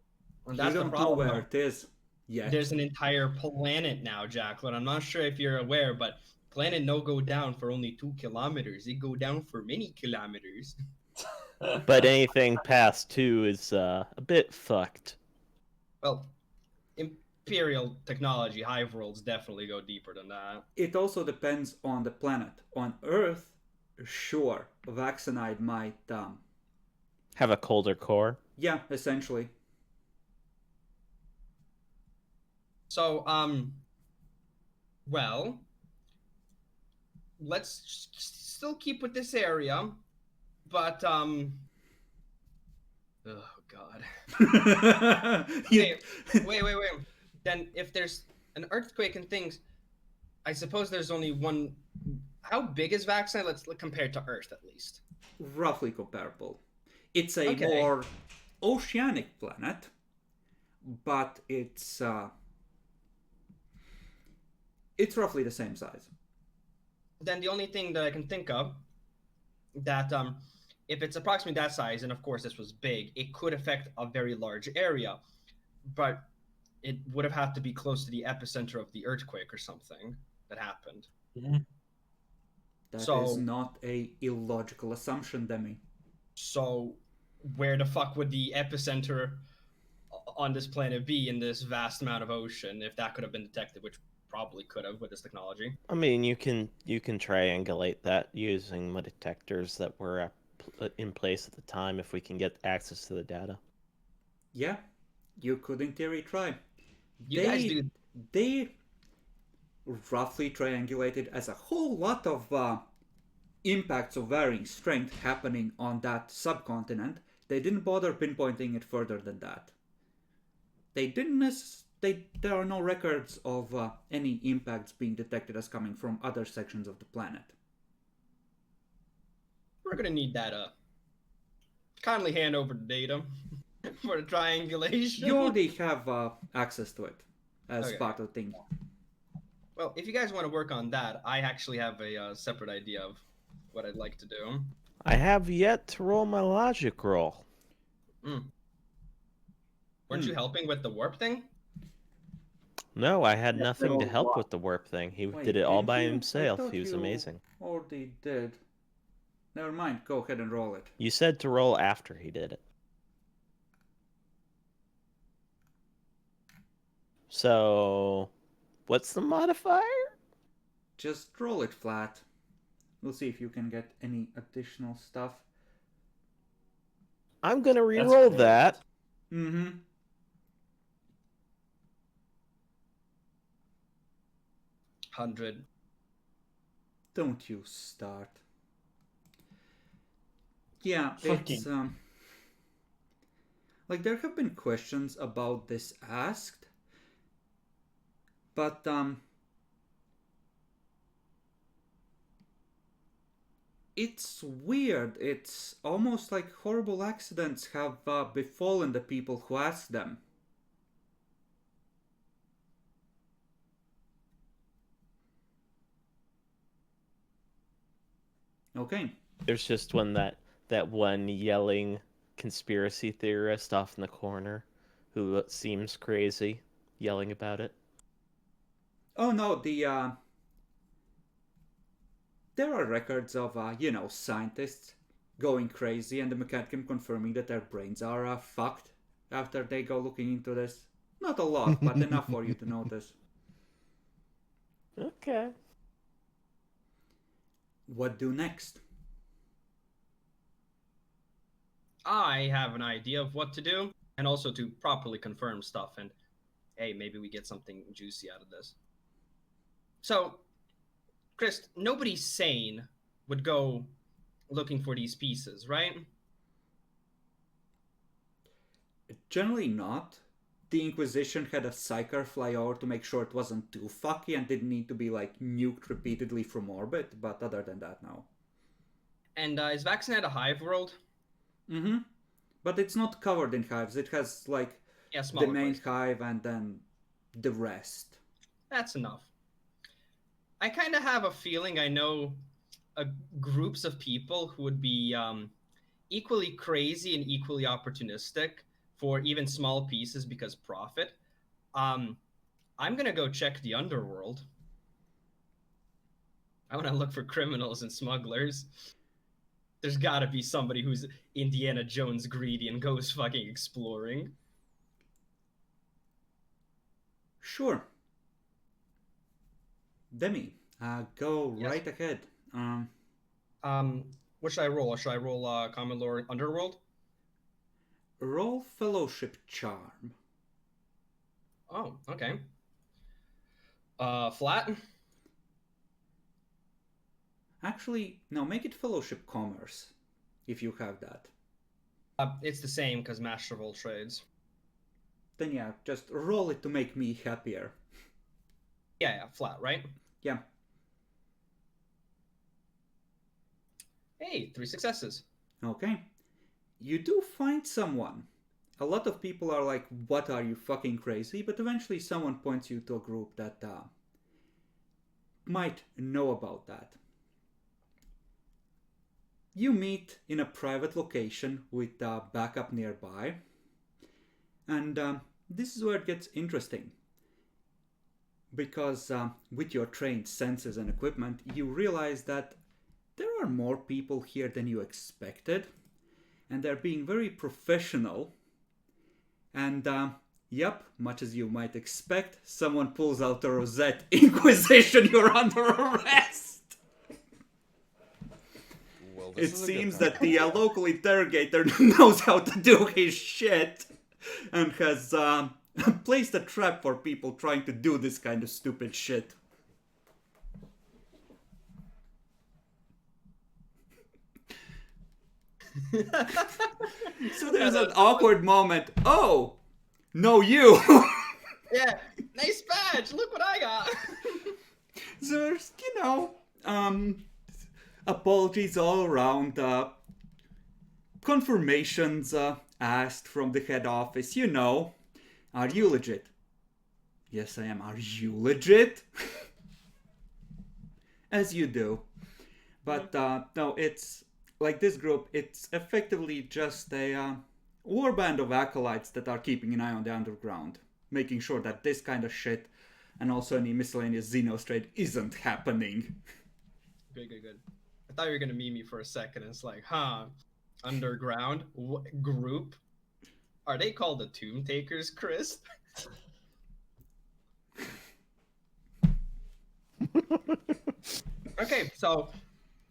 And You that's the don't know problem. where though. it is. Yet. There's an entire planet now, Jacqueline. I'm not sure if you're aware, but planet no go down for only 2 kilometers. It go down for many kilometers. But anything past 2 is a bit fucked. Well, Imperial technology, hive worlds definitely go deeper than that. It also depends on the planet. On Earth, sure, Vaxenide might, Have a colder core. yeah, essentially. So, well, let's still keep with this area, but, oh god. You- Wait. Then if there's an earthquake and things, I suppose there's only one. How big is Vaxine? Let's look compared to Earth at least. Roughly comparable. It's a Okay. more oceanic planet, but it's roughly the same size. Then the only thing that I can think of that if it's approximately that size, and of course this was big, it could affect a very large area, but it would have had to be close to the epicenter of the earthquake or something that happened. That is So- not a illogical assumption, Demi. So where the fuck would the epicenter on this planet be in this vast amount of ocean if that could have been detected, which probably could have with this technology? I mean, you can triangulate that using the detectors that were in place at the time if we can get access to the data. Yeah, you could in theory try. You guys do. They roughly triangulated as a whole lot of impacts of varying strength happening on that subcontinent. They didn't bother pinpointing it further than that. There are no records of any impacts being detected as coming from other sections of the planet. We're gonna need that kindly hand over the data for the triangulation. You already have access to it as Okay. part of the thing. Well, if you guys want to work on that, I actually have a separate idea of what I'd like to do. I have yet to roll my logic roll. Weren't you helping with the warp thing? No, I had Yeah, nothing to roll help what? with the warp thing. He Wait, did it all did by you? I himself. thought He was you amazing. Already did. Never mind. Go ahead and roll it. You said to roll after he did it. So, what's the modifier? Just roll it flat. We'll see if you can get any additional stuff. I'm gonna That's re-roll great. that. Mm-hmm. 100. Don't you start. Yeah, it's Fucking- like there have been questions about this asked, but it's weird. It's almost like horrible accidents have befallen the people who ask them. Okay. There's just that one yelling conspiracy theorist off in the corner who seems crazy yelling about it. Oh no, there are records of scientists going crazy and the Mechanicum confirming that their brains are fucked after they go looking into this. Not a lot, but enough for you to notice. Okay. What do next? I have an idea of what to do, and also to properly confirm stuff, and hey, maybe we get something juicy out of this. So, Chris, nobody sane would go looking for these pieces, right? Generally not. The Inquisition had a psyker fly over to make sure it wasn't too fucky and didn't need to be nuked repeatedly from orbit, but other than that, no. And is Vaxnet a hive world? Mm-hmm. But it's not covered in hives. It has Yeah, the smaller main place. hive and then the rest. That's enough. I kind of have a feeling I know groups of people who would be equally crazy and equally opportunistic for even small pieces because profit. I'm gonna go check the underworld. I want to look for criminals and smugglers. There's gotta be somebody who's Indiana Jones greedy and goes fucking exploring. Sure. Demi, go Yes. right ahead. What should I roll? Should I roll Common Lore Underworld? Roll Fellowship Charm. Oh, okay. Flat? Actually, no, make it Fellowship Commerce, if you have that. It's the same because Master of all trades. Then yeah, just roll it to make me happier. Yeah, flat, right? Yeah. Hey, 3 successes. Okay. You do find someone. A lot of people are like, what are you fucking crazy? But eventually someone points you to a group that might know about that. You meet in a private location with backup nearby. And this is where it gets interesting. Because with your trained senses and equipment, you realize that there are more people here than you expected. And they're being very professional. And, yep, much as you might expect, someone pulls out a rosette. Inquisition, you're under arrest! Well, It seems that the local interrogator knows how to do his shit. And has placed a trap for people trying to do this kind of stupid shit. So there's an awkward moment. Oh, no, you. Yeah, nice badge. Look what I got. So there's, apologies all around. Confirmations asked from the head office. Are you legit? Yes, I am. Are you legit? As you do. But no, it's like this group, it's effectively just a warband of acolytes that are keeping an eye on the underground, making sure that this kind of shit and also any miscellaneous Xenos trade isn't happening. Good. I thought you were gonna meme me for a second. It's like, underground group. Are they called the Tomb Takers, Chris? Okay, so,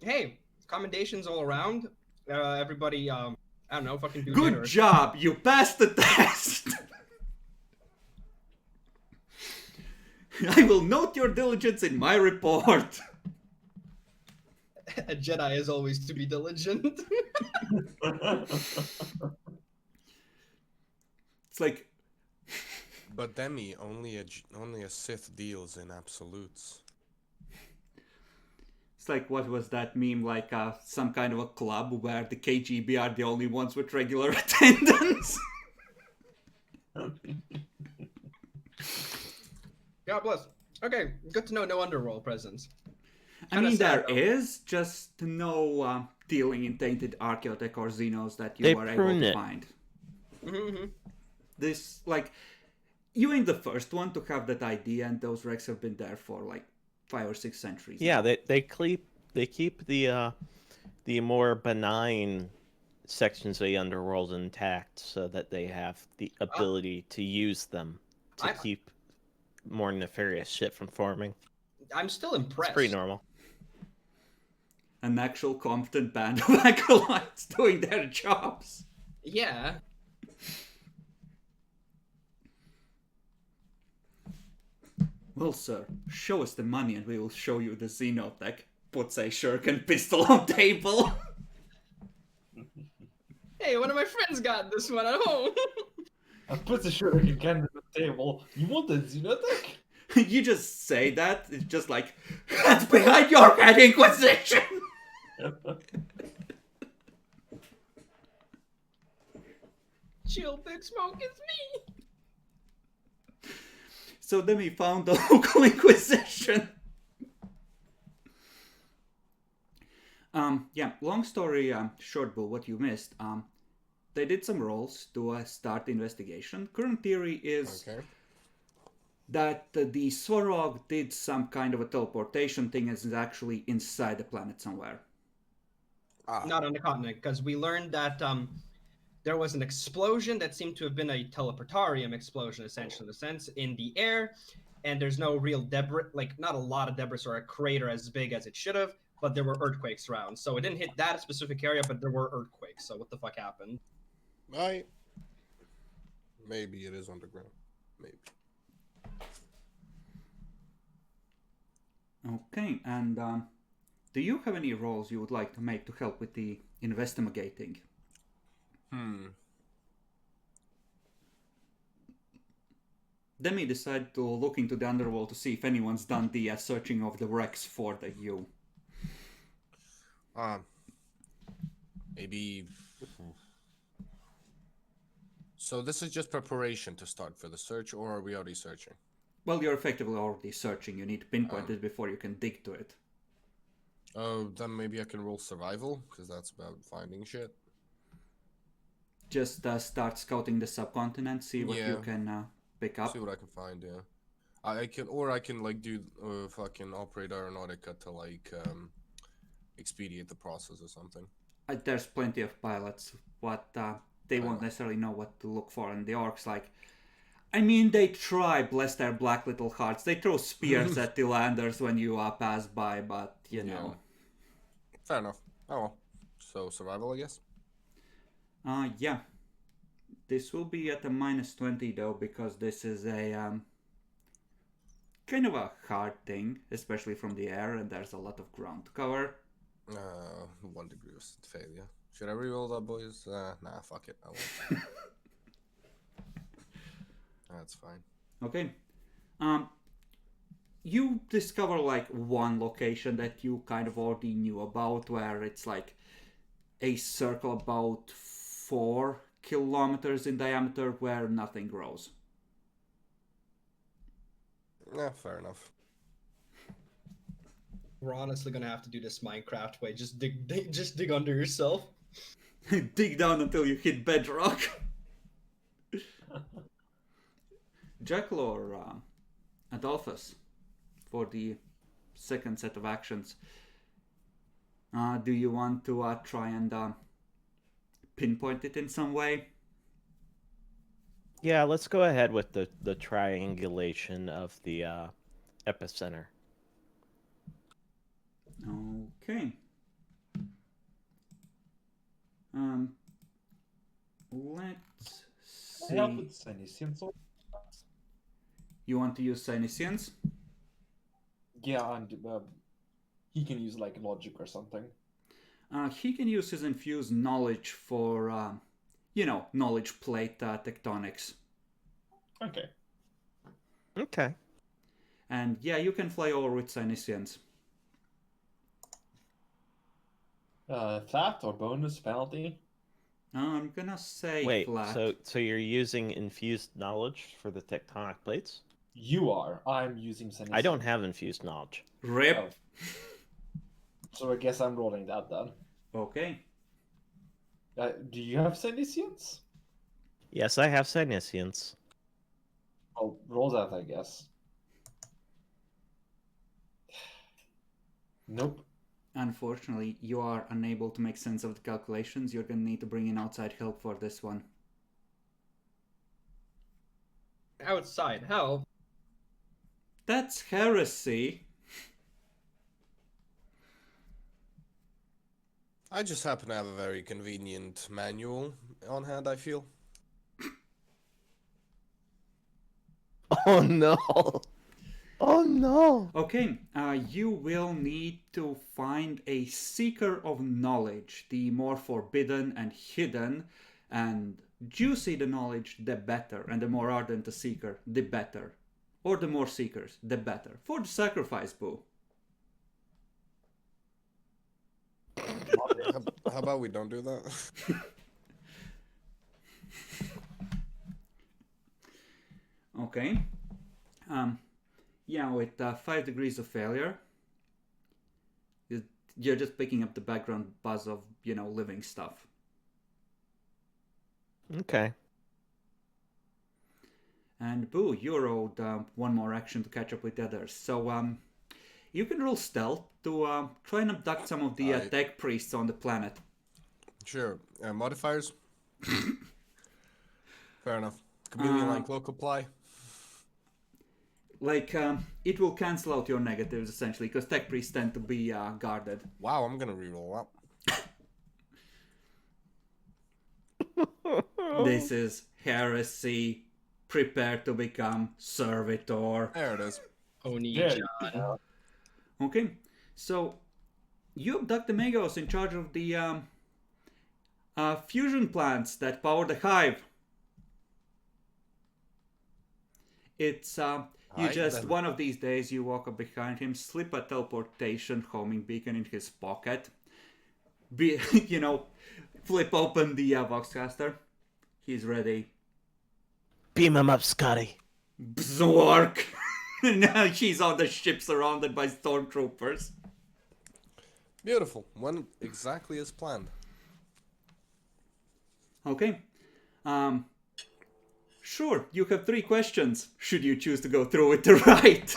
hey, commendations all around. Everybody, I don't know, fucking do Good job! You passed the test! I will note your diligence in my report. A Jedi is always to be diligent. It's like, But Demi, only a Sith deals in absolutes. it's like, what was that meme? Like some kind of a club where the KGB are the only ones with regular attendance. God bless. Okay, good to know no underworld presence. I mean, there sad, though. is just no dealing in tainted archaeotech or Xenos that you They are able prune to it. find. Mm-hmm. This, like, you ain't the first one to have that idea, and those wrecks have been there for like 5 or 6 centuries. Yeah, they keep the more benign sections of the underworld intact so that they have the ability to use them to keep more nefarious shit from forming. I'm still impressed. It's pretty normal. An actual competent band of acolytes doing their jobs. Yeah. Well, sir, show us the money and we will show you the Xenotech. Puts a shuriken pistol on table. Hey, one of my friends got this one at home. I put the shuriken cannon on the table. You want the Xenotech? You just say that, it's just like, that's behind your head, Inquisition! Chill, Big Smoke, it's me. So then we found the local Inquisition. Yeah, long story short, Bull, what you missed. They did some rolls to start the investigation. Current theory is Okay. that the Swarov did some kind of a teleportation thing and is actually inside the planet somewhere. Not on the continent, because we learned that there was an explosion that seemed to have been a teleportarium explosion, essentially, in a sense, in the air, and there's no real debris, like not a lot of debris or a crater as big as it should have, but there were earthquakes around. So it didn't hit that specific area, but there were earthquakes. So what the fuck happened? Right. Maybe it is underground. Maybe. Okay, and do you have any roles you would like to make to help with the investigating? Demi decided to look into the underworld to see if anyone's done the searching of the wrecks for the U. Maybe. So this is just preparation to start for the search, or are we already searching? Well, you're effectively already searching. You need to pinpoint it before you can dig to it. Oh, then maybe I can roll survival, because that's about finding shit. Just start scouting the subcontinent, see what you can pick up. See what I can find, yeah. I can like do fucking operate aeronautica to like expedite the process or something. There's plenty of pilots, but they won't necessarily know what to look for. And the orcs, like, I mean, they try, bless their black little hearts. They throw spears at the landers when you pass by, but you know. Fair enough. Oh well. So survival, I guess. Yeah. This will be at a -20 though, because this is a kind of a hard thing, especially from the air, and there's a lot of ground to cover. 1 degree of failure. Should I reroll that, boys? Nah, fuck it. I won't. That's fine. Okay. You discover like one location that you kind of already knew about, where it's like a circle about 4 kilometers in diameter where nothing grows. Yeah, fair enough. We're honestly gonna have to do this Minecraft way. Just dig under yourself. Dig down until you hit bedrock. Jekyll or Adolphus, for the second set of actions, do you want to try and pinpoint it in some way? Yeah, let's go ahead with the triangulation of the epicenter. Okay. Let's see. Help with senescence. You want to use senescence? Yeah, and he can use like logic or something. He can use his infused knowledge for, knowledge plate tectonics. Okay. Okay. And yeah, you can fly over with senescence. Flat or bonus penalty? I'm gonna say Wait, flat. so you're using infused knowledge for the tectonic plates? You are. I'm using senescence. I don't have infused knowledge. Rip. Oh. So I guess I'm rolling that then. Okay. Do you have senescence? Yes, I have senescence. I'll roll that, I guess. Nope. Unfortunately, you are unable to make sense of the calculations. You're gonna need to bring in outside help for this one. Outside help? That's heresy. I just happen to have a very convenient manual on hand, I feel. Oh no! Oh no! Okay, you will need to find a seeker of knowledge. The more forbidden and hidden and juicy the knowledge, the better. And the more ardent the seeker, the better. Or the more seekers, the better. For the sacrifice, boo. How about we don't do that? Okay. Yeah, with 5 degrees of failure, you're just picking up the background buzz of, living stuff. Okay. And Boo, you're owed one more action to catch up with the others. So you can roll stealth to try and abduct some of the tech priests on the planet. Sure. Modifiers? Fair enough. Chameleon like cloak apply? Like, it will cancel out your negatives, essentially, because tech priests tend to be guarded. Wow, I'm gonna reroll that. This is Heresy. Prepare to become Servitor. There it is. Oni-chan. Okay, so you abduct the Megos in charge of the fusion plants that power the hive. It's one of these days you walk up behind him, slip a teleportation homing beacon in his pocket, flip open the Voxcaster. He's ready. Beam him up, Scotty. Bzork! Now she's on the ship surrounded by stormtroopers. Beautiful. Went exactly as planned. Okay. Sure, you have 3 questions, should you choose to go through with the right.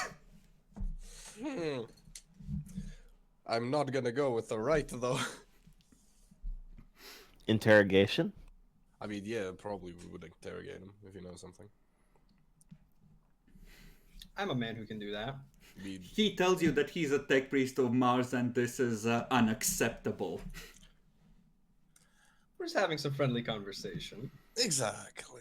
I'm not gonna go with the right, though. Interrogation? I mean, yeah, probably we would interrogate him if you know something. I'm a man who can do that. He tells you that he's a tech priest of Mars and this is unacceptable. We're just having some friendly conversation. Exactly.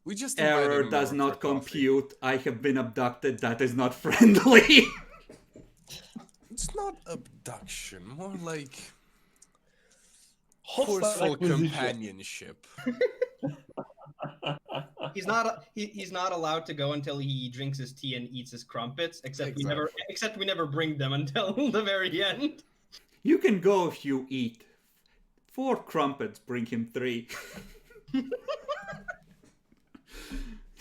We just Error does not compute. I have been abducted. That is not friendly. It's not abduction, more like Hostile forceful acquisition. companionship. He's not allowed to go until he drinks his tea and eats his crumpets. Except we never bring them until the very end. You can go if you eat 4 crumpets. Bring him 3.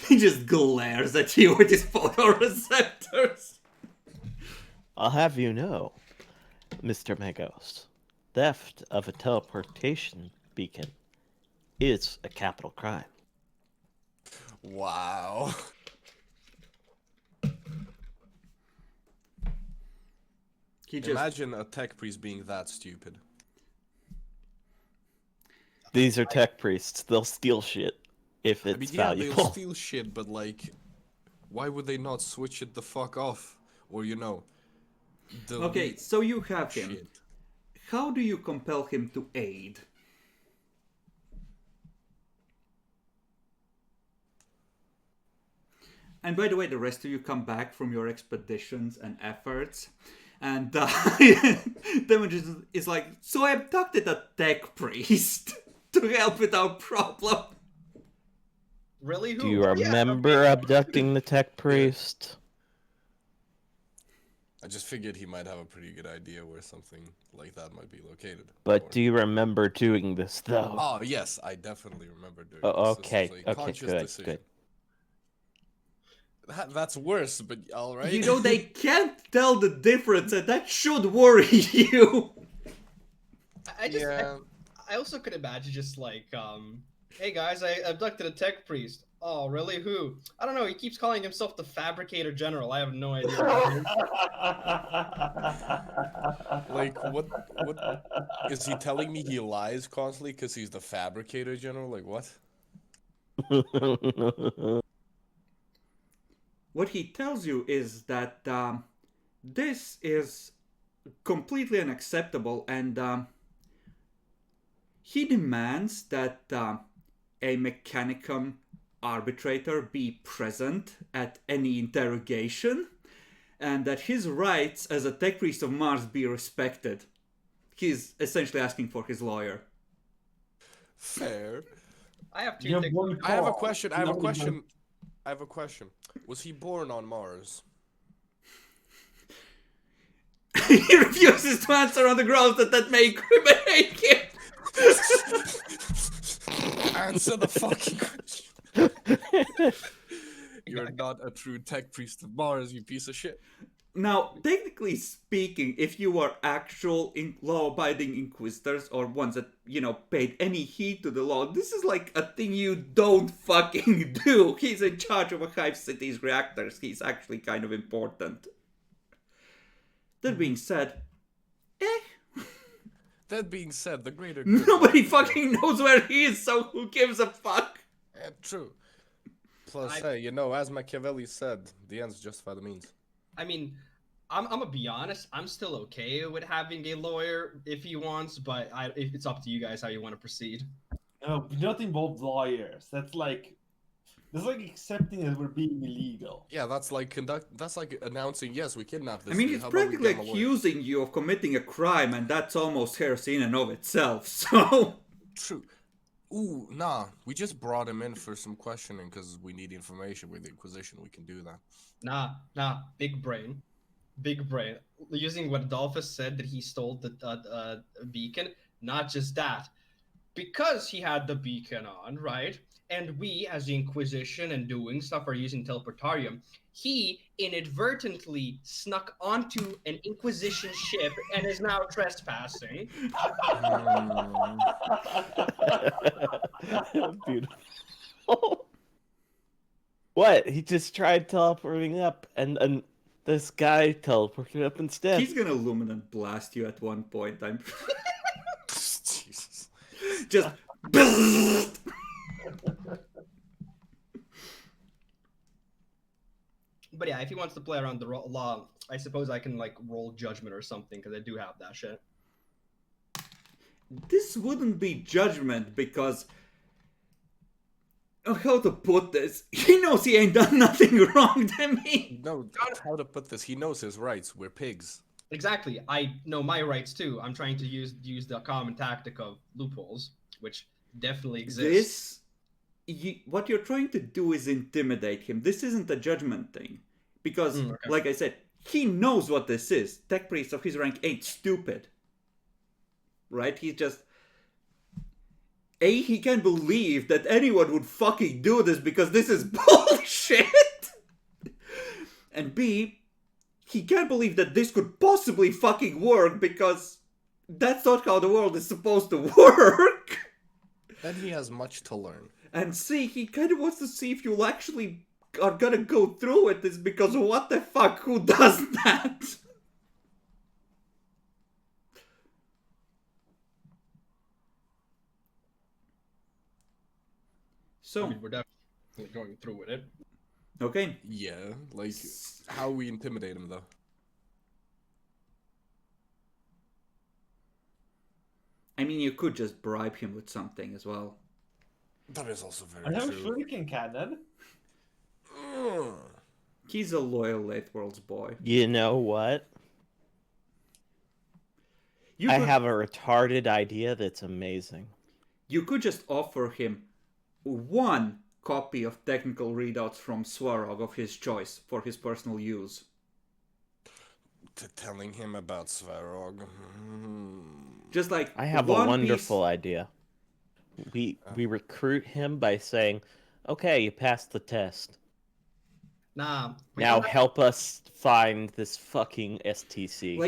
He just glares at you with his photoreceptors. I'll have you know, Mr. Megos, theft of a teleportation beacon is a capital crime. Wow. Imagine a tech priest being that stupid. These are tech priests. They'll steal shit if it's valuable. They'll steal shit, but like, why would they not switch it the fuck off? Or, Okay, so you have him. Shit. How do you compel him to aid? And by the way, the rest of you come back from your expeditions and efforts. And Demon is like, so I abducted a tech priest to help with our problem. Really? Who? Do you remember abducting the tech priest? I just figured he might have a pretty good idea where something like that might be located. But do you remember doing this, though? Oh, yes, I definitely remember doing Oh, this. okay, This was a okay, conscious good, decision. good. That's worse, but alright. They can't tell the difference, and that should worry you. I also could imagine just like, hey guys, I abducted a tech priest. Oh, really? Who? I don't know. He keeps calling himself the Fabricator General. I have no idea. Like, what is he telling me? He lies constantly because he's the Fabricator General? Like, what? What he tells you is that this is completely unacceptable, and he demands that a Mechanicum arbitrator be present at any interrogation, and that his rights as a tech priest of Mars be respected. He's essentially asking for his lawyer. Fair. I have two. You have tech- one I have a call. question. You don't even- I have a question. Was he born on Mars? He refuses to answer on the grounds that may incriminate him. Answer the fucking question. You're not a true tech priest of Mars, you piece of shit. Now, technically speaking, if you are actual law-abiding inquisitors or ones that, paid any heed to the law, this is like a thing you don't fucking do. He's in charge of a Hive City's reactors. He's actually kind of important. That being said, That being said, the greater good nobody lies- fucking knows where he is, so who gives a fuck? True. Plus, hey, as Machiavelli said, the ends justify the means. I mean, I'm gonna be honest. I'm still okay with having a lawyer if he wants, but if it's up to you guys how you want to proceed. No, do not involve lawyers. That's like accepting that we're being illegal. Yeah, that's like announcing, yes, we kidnapped this I mean, dude. he's How about we practically get him a lawyer? accusing you of committing a crime, and that's almost heresy in and of itself, so... True. Ooh, nah. We just brought him in for some questioning because we need information with the Inquisition. We can do that. Nah, big brain. Using what Adolphus said that he stole the beacon, not just that. Because he had the beacon on, right? And we, as the Inquisition and doing stuff, are using teleportarium. He inadvertently snuck onto an Inquisition ship and is now trespassing. Beautiful. What? He just tried teleporting up, and this guy teleported up instead. He's gonna luminant blast you at one point. I'm Jesus. just. But yeah, if he wants to play around the law, I suppose I can like roll judgment or something because I do have that shit. This wouldn't be judgment because. Oh, how to put this? He knows he ain't done nothing wrong to me. No, how to put this? He knows his rights. We're pigs. Exactly. I know my rights too. I'm trying to use the common tactic of loopholes, which definitely exists. What you're trying to do is intimidate him. This isn't a judgment thing. Because, Okay. like I said, he knows what this is. Tech priests of his rank ain't stupid. Right? He's just... A, he can't believe that anyone would fucking do this because this is bullshit! And B, he can't believe that this could possibly fucking work because that's not how the world is supposed to work! And he has much to learn. And C, he kind of wants to see if you'll actually are gonna go through with this because what the fuck, who does that? So, I mean, we're definitely going through with it. okay. Yeah, like, how we intimidate him, though. I mean, you could just bribe him with something as well. That is also very I have a true. shuriken cannon. He's a loyal Late Worlds boy. You know what? You I could, have a retarded idea that's amazing. you could just offer him one copy of technical readouts from Swarov of his choice for his personal use. Telling him about Swarog. Just like I have a one wonderful piece- idea. We recruit him by saying, "Okay, you passed the test. Nah. we Now don't have- help us find this fucking STC."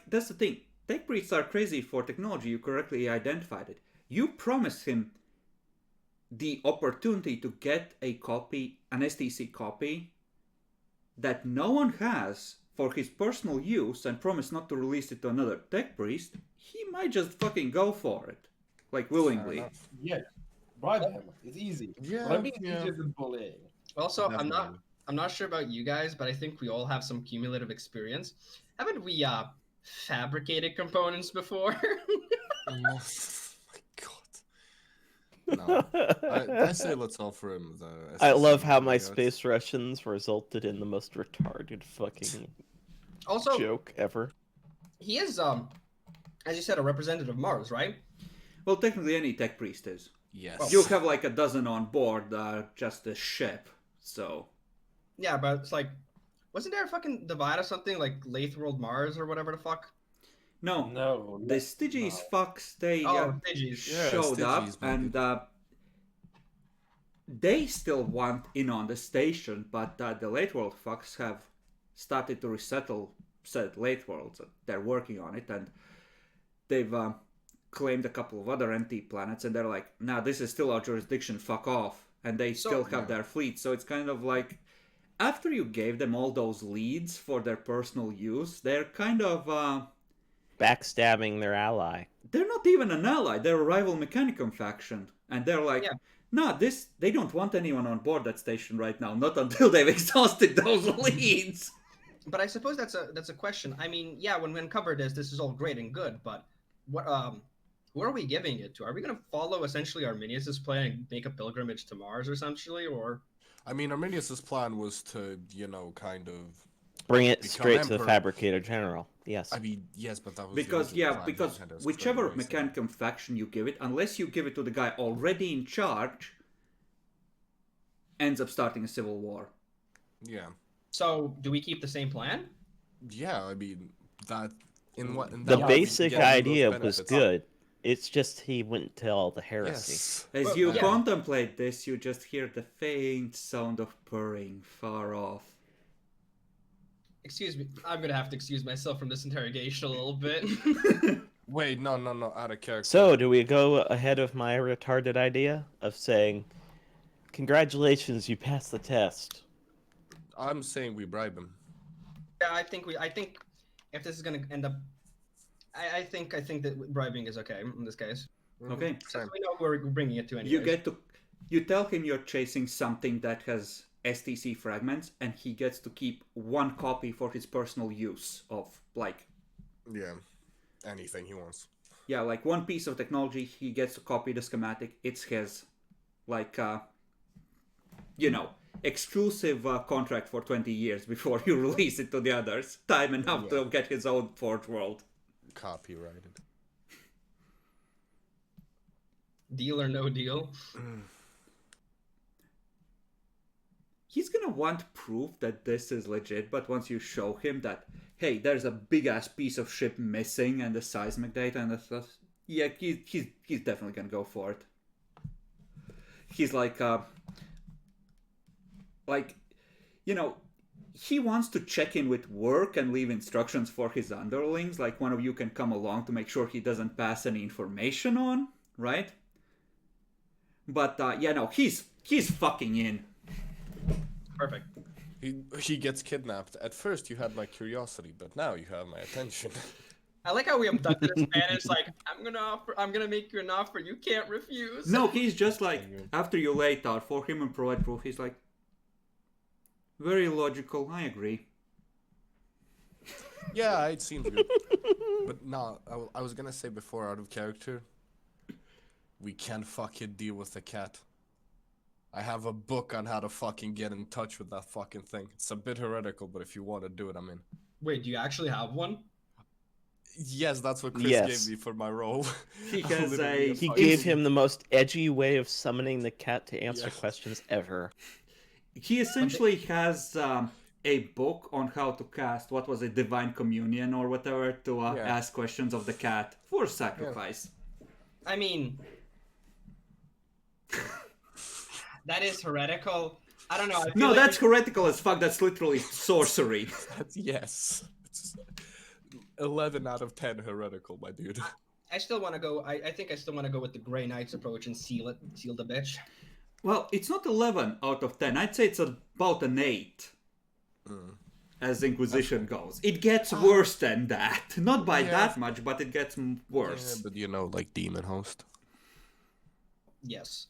That's the thing. Tech priests are crazy for technology. You correctly identified it. You promise him the opportunity to get a copy, an STC copy, that no one has for his personal use and promise not to release it to another tech priest, he might just fucking go for it. Like, willingly. Yeah, bribe him. It's easy. Yeah, Bribing is yeah. easier than bullying. Also, Definitely. I'm not sure about you guys, but I think we all have some cumulative experience. Haven't we fabricated components before? Oh my god. No. I say let's offer him the... I love how my SSC space Russians resulted in the most retarded fucking Also, joke ever. he is as you said, a representative of Mars, right? Well, technically any tech priest is. Yes. You have like a dozen on board, just a ship, so... Yeah, but it's like, wasn't there a fucking divide or something like Lathe World Mars or whatever the fuck? No, No. the Styges fucks, they Oh, Digis. Yeah, showed up, Styges, maybe. and they still want in on the station, but the Late World fucks have started to resettle said late worlds. They're working on it, and they've claimed a couple of other empty planets, and they're like, nah, this is still our jurisdiction, fuck off. And they still have their fleet, so it's kind of like, after you gave them all those leads for their personal use, they're kind of Backstabbing their ally. they're not even an ally, they're a rival Mechanicum faction. And they're like, nah, they don't want anyone on board that station right now, not until they've exhausted those leads. But I suppose that's a question. I mean, yeah, when we uncover this is all great and good, but what who are we giving it to? Are we going to follow essentially Arminius's plan and make a pilgrimage to Mars essentially, or? I mean, Arminius's plan was to, kind of Bring it become straight to the emperor. Fabricator General. Yes. I mean, yes, but that was Because the original plan. because He kind of whichever strayed away, so- Mechanicum faction you give it, unless you give it to the guy already in charge, ends up starting a civil war. Yeah. So do we keep the same plan? Yeah, I mean that in what in The that way we basic get those idea was benefits. good. It's just he wouldn't tell the heresy. Yes. As Well, you yeah. contemplate this, you just hear the faint sound of purring far off. Excuse me, I'm gonna have to excuse myself from this interrogation a little bit. Wait, no, out of character. So, do we go ahead of my retarded idea of saying, congratulations, you passed the test? I'm saying we bribe him. Yeah, I think if this is gonna end up, I think that bribing is okay in this case. Okay. Same. We know we're bringing it to anyways. You tell him you're chasing something that has STC fragments, and he gets to keep one copy for his personal use of, like, Yeah. Anything he wants. yeah, like one piece of technology, he gets to copy the schematic, it's his. Like, exclusive contract for 20 years before you release it to the others. Time enough to get his own Forge World. Copyrighted. Deal or no deal. He's gonna want proof that this is legit, but once you show him that, hey, there's a big ass piece of ship missing and the seismic data and the stuff, yeah, he's definitely gonna go for it. He's like, he wants to check in with work and leave instructions for his underlings, like one of you can come along to make sure he doesn't pass any information on, right? But, he's fucking in. Perfect. He gets kidnapped. At first you had my curiosity, but now you have my attention. I like how we abducted this man. It's like I'm gonna make you an offer you can't refuse. No, he's just like, after you lay it out for him and provide proof, he's like, very logical, I agree. Yeah, it seems good. But no, I was gonna say before, out of character, we can't fucking deal with the cat. I have a book on how to fucking get in touch with that fucking thing. It's a bit heretical, but if you want to do it, I'm in. Wait, do you actually have one? Yes, that's what Chris Yes. gave me for my role. He has Literally a- He fucking- gave him the most edgy way of summoning the cat to answer Yeah. questions ever. He essentially has a book on how to cast, what was it, Divine Communion or whatever, to Yeah. ask questions of the cat for sacrifice. I mean, that is heretical. I don't know. I feel No, like that's heretical as fuck, that's literally sorcery. Yes. It's 11 out of 10 heretical, my dude. I still want to go. I think I still want to go with the Grey Knights approach and seal the bitch. Well, it's not 11 out of 10, I'd say it's about an 8. As Inquisition goes. It gets worse than that. Not by Yeah. that much, but it gets worse. Yeah, but like Demon Host. Yes.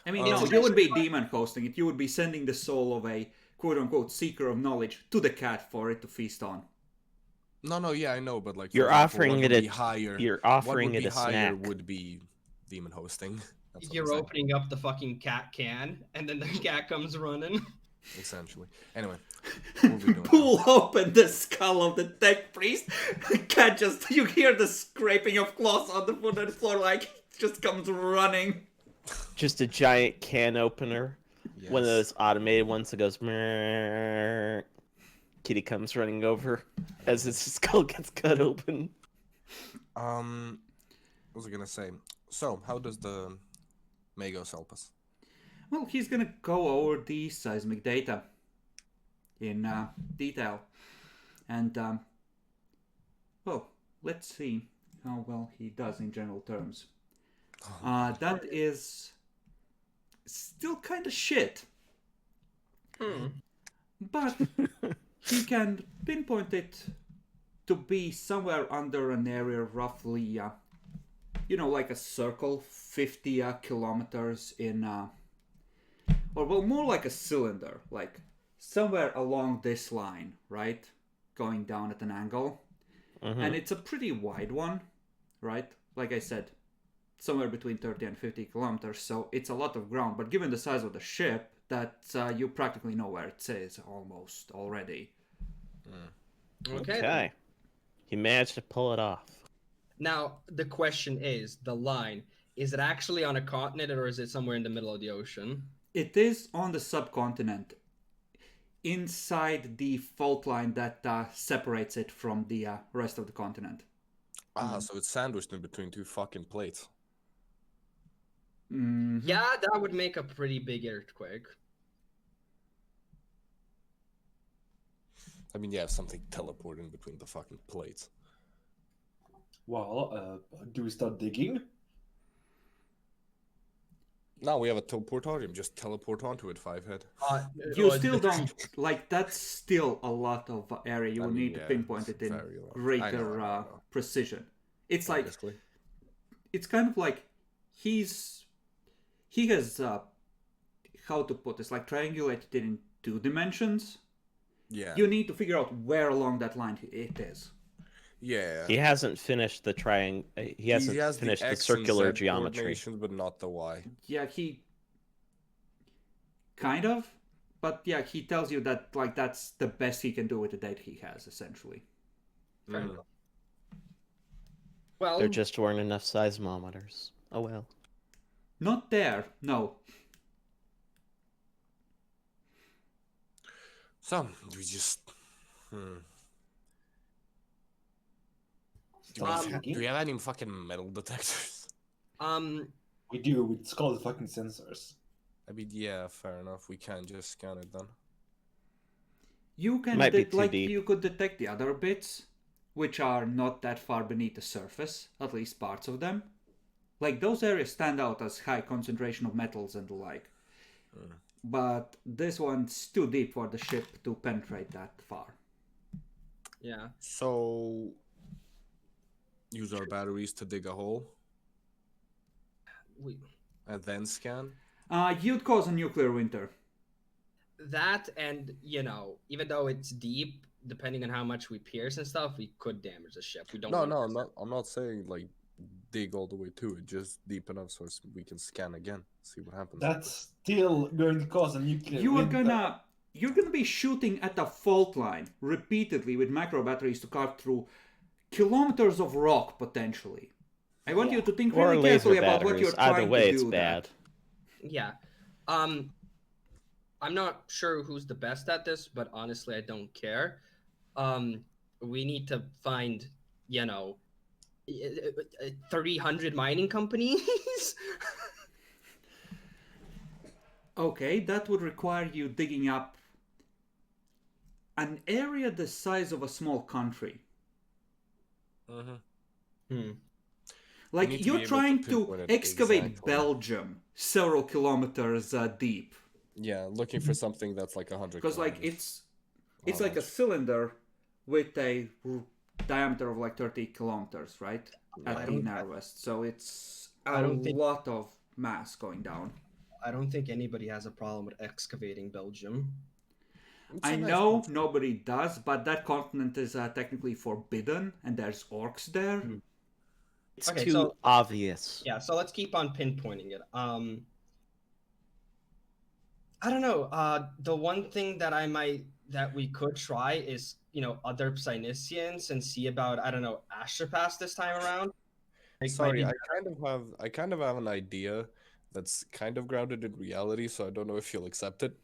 I mean, It's no, you would be demon hosting it. You would be sending the soul of a quote-unquote seeker of knowledge to the cat for it to feast on. No, yeah, I know, but like for You're example, offering what it would be a- higher. you're what offering would it be a higher snack. would be demon hosting. That's what I'm You're saying, opening up the fucking cat can, and then the cat comes running. essentially. Anyway, what are we doing? Pull open the skull of the tech priest. Cat just, you hear the scraping of claws on the wooden floor, like, it just comes running. Just a giant can opener. Yes. One of those automated ones that goes "Meow." Kitty comes running over as his skull gets cut open. What was I gonna say? So, how does the Magos help us? Well, he's gonna go over the seismic data. in detail. And, well, let's see how well he does in general terms. That is still kind of shit. But he can pinpoint it to be somewhere under an area roughly, like a circle, 50 kilometers in, or well, more like a cylinder, like somewhere along this line, right? Going down at an angle. And it's a pretty wide one, right? Like I said, somewhere between 30 and 50 kilometers, so it's a lot of ground. But given the size of the ship, that you practically know where it is almost already. Okay. He managed to pull it off. Now the question is, the line, is it actually on a continent or is it somewhere in the middle of the ocean? It is on the subcontinent, inside the fault line that separates it from the rest of the continent. So it's sandwiched in between two fucking plates. Yeah, that would make a pretty big earthquake. I mean, yeah, something teleporting between the fucking plates. Well, do we start digging? Now we have a teleportorium. Just teleport onto it, Fivehead. You still don't, like, that's still a lot of area. You will need to yeah, pinpoint it in very long. I greater know. precision. It's like, Obviously. it's kind of like he has, how to put this, like triangulated it in 2 dimensions. Yeah. You need to figure out where along that line it is. Yeah. He hasn't finished the He hasn't has finished the X circular and Z geometry. coordinations, but not the Y. Yeah, he kind of, but yeah, he tells you that like that's the best he can do with the data he has, essentially. Fair enough. Well, There just weren't enough seismometers. Oh well. Not there, no. So we just. Do we have any fucking metal detectors? We do. It's called fucking sensors. I mean, yeah, fair enough. We can just scan it then. You can Might be too like deep. you could detect the other bits, which are not that far beneath the surface, at least parts of them. Like those areas stand out as high concentration of metals and the like. But this one's too deep for the ship to penetrate that far. yeah. So use our batteries to dig a hole and then scan. You'd cause a nuclear winter. That, and even though it's deep, depending on how much we pierce and stuff, we could damage the ship. We don't. No, I'm not saying like dig all the way to it. Just deep enough so we can scan again, see what happens. That's still going to cause a nuclear winter. You're gonna be shooting at the fault line repeatedly with macro batteries to cut through kilometers of rock potentially. I want you to think Or really laser carefully about what batteries. you're trying Either way, to it's do. bad. Yeah. I'm not sure who's the best at this, but honestly, I don't care. We need to find, 300 mining companies. Okay, that would require you digging up an area the size of a small country. Like need to be you're able to trying pinpoint to it excavate exactly. Belgium several kilometers deep. Yeah, looking for something that's like 100. Because like it's like a cylinder with a diameter of like 30 kilometers, right? At the narrowest. So it's a lot of mass going down. I don't think anybody has a problem with excavating Belgium. I know nobody does, but that continent is technically forbidden, and there's orcs there. It's Okay, too so- obvious. Yeah, so let's keep on pinpointing it. I don't know. The one thing that we could try is, other Psynicians and see about, I don't know, Astropass this time around. Sorry, I kind of have an idea that's kind of grounded in reality, so I don't know if you'll accept it.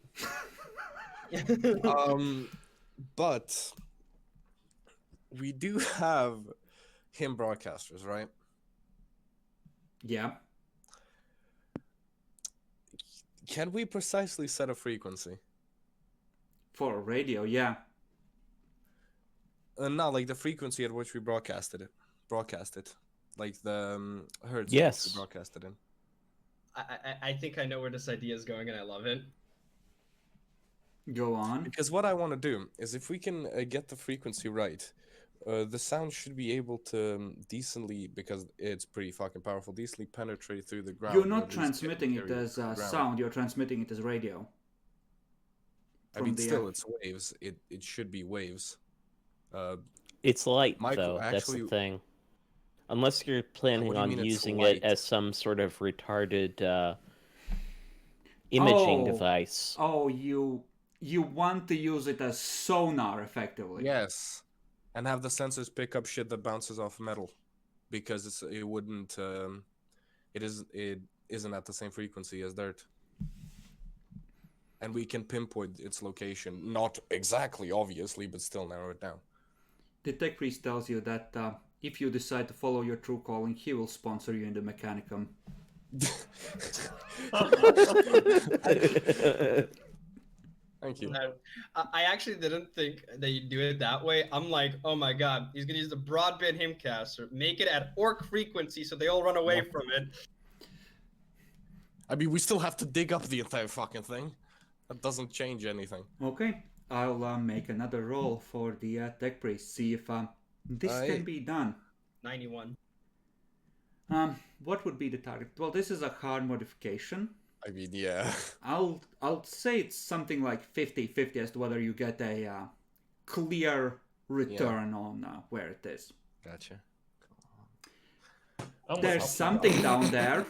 But we do have him broadcasters, right? Yeah. Can we precisely set a frequency? For radio, yeah. Not like the frequency at which we broadcast it, like the hertz at which Yes. we broadcast it in. I think I know where this idea is going, and I love it. Go on. Because what I want to do is, if we can get the frequency right, the sound should be able to decently, because it's pretty fucking powerful, decently penetrate through the ground. You're or not at least transmitting it carry as through the ground. sound, you're transmitting it as radio. I mean, from the still, air. it's waves. It should be waves. It's light, Michael, though. That's the actually- thing. Unless you're planning What do you on mean it's using light? it as some sort of retarded imaging Oh. device. Oh, you want to use it as sonar, effectively. Yes, and have the sensors pick up shit that bounces off metal, because it wouldn't. It isn't at the same frequency as dirt, and we can pinpoint its location. Not exactly, obviously, but still narrow it down. The tech priest tells you that if you decide to follow your true calling, he will sponsor you in the Mechanicum. Thank you. No, I actually didn't think that you'd do it that way. I'm like, oh my god, he's gonna use the broadband himcaster, make it at orc frequency so they all run away from it. I mean, we still have to dig up the entire fucking thing. That doesn't change anything. Okay, I'll make another roll for the tech priest, see if this can Aye. be done. 91. What would be the target? Well, this is a hard modification. I mean, yeah. I'll say it's something like 50-50 as to whether you get a clear return on where it is. Gotcha. There's something down there.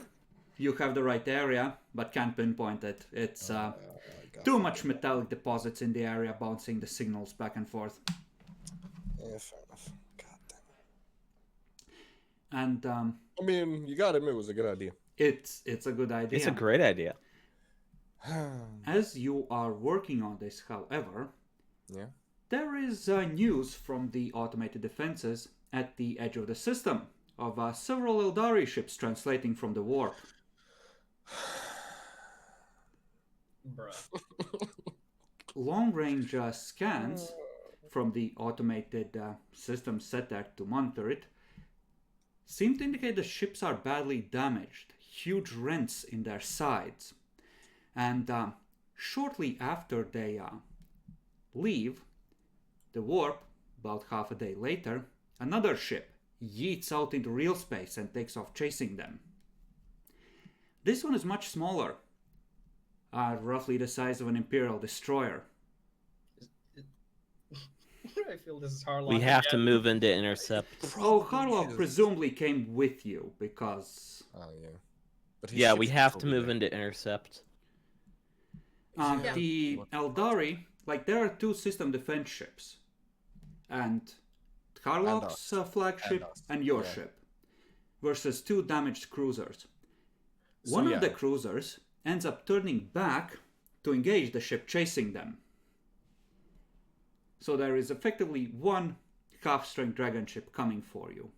You have the right area, but can't pinpoint it. It's too much metallic deposits in the area, bouncing the signals back and forth. Yeah, fair enough. God damn. And I mean, you gotta admit, it was a good idea. it's a good idea. It's a great idea. As you are working on this, however, Yeah. there is news from the automated defenses at the edge of the system of several Eldari ships translating from the warp. Bruh. Long-range scans from the automated system set there to monitor it seem to indicate the ships are badly damaged, huge rents in their sides. And shortly after they leave the warp, about half a day later, another ship yeets out into real space and takes off chasing them. This one is much smaller, roughly the size of an Imperial destroyer. I feel this is hard. We have to move into intercept. Oh, Harlock presumably came with you because Oh, yeah. But his Yeah, we ship's have to probably move there. into intercept. Yeah. the Eldari, like there are two system defense ships, and Harlock's flagship us, and your yeah. ship, versus two damaged cruisers. So, One yeah. of the cruisers ends up turning back to engage the ship chasing them. So there is effectively one half-strength dragon ship coming for you.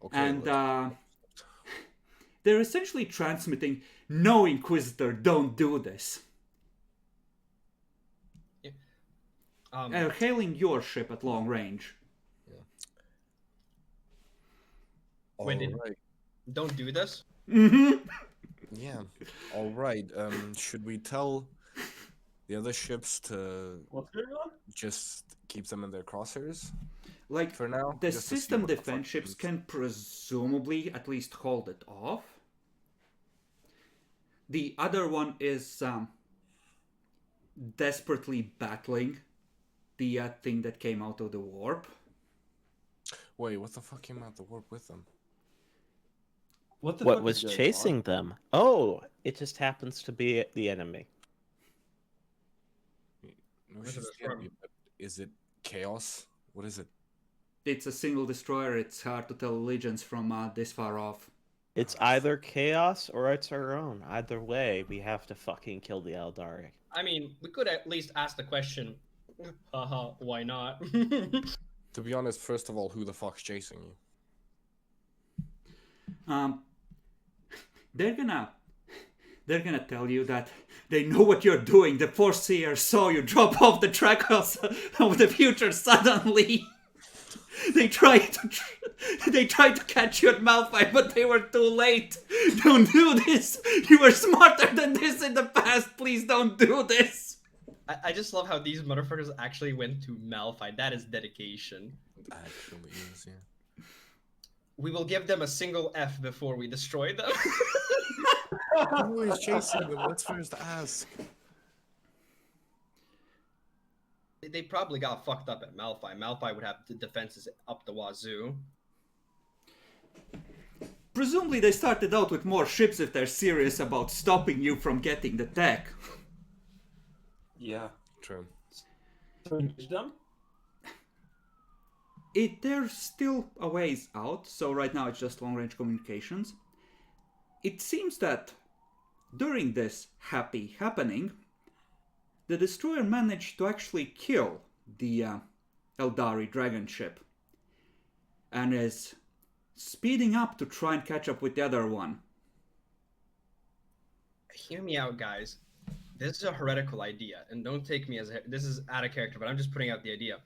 Okay, And let's- they're essentially transmitting, "No, Inquisitor, don't do this." Hailing your ship at long range. Wait, did- Alright. Don't do this. Yeah. All right. Should we tell the other ships to What's going on? just keep them in their crosshairs Like, for now? the just to see system what the defense fuck ships happens? can presumably at least hold it off. The other one is desperately battling the thing that came out of the warp. Wait, what the fuck came out the warp with them? What the What fuck was is going chasing on? them? Oh, it just happens to be the enemy. No, Where's she's it scared from? me, but is it chaos? What is it? It's a single destroyer. It's hard to tell allegiance from this far off. It's either chaos or it's our own. Either way, we have to fucking kill the Eldari. I mean, we could at least ask the question. Haha, why not? To be honest, first of all, who the fuck's chasing you? They're gonna tell you that they know what you're doing. The Foreseer saw you drop off the track of the future suddenly. They tried to catch you at Malphite, but they were too late. Don't do this. You were smarter than this in the past. Please don't do this. I just love how these motherfuckers actually went to Malphite. That is dedication. It actually is, yeah. We will give them a single F before we destroy them. Who is chasing them? Let's first ask. They probably got fucked up at Malphite. Malphite would have the defenses up the wazoo. Presumably they started out with more ships if they're serious about stopping you from getting the tech. Yeah. True. So engage them? They're still a ways out, so right now it's just long-range communications. It seems that during this happy happening, the destroyer managed to actually kill the Eldari dragon ship and is speeding up to try and catch up with the other one. Hear me out, guys. This is a heretical idea, and don't take me as this is out of character, but I'm just putting out the idea.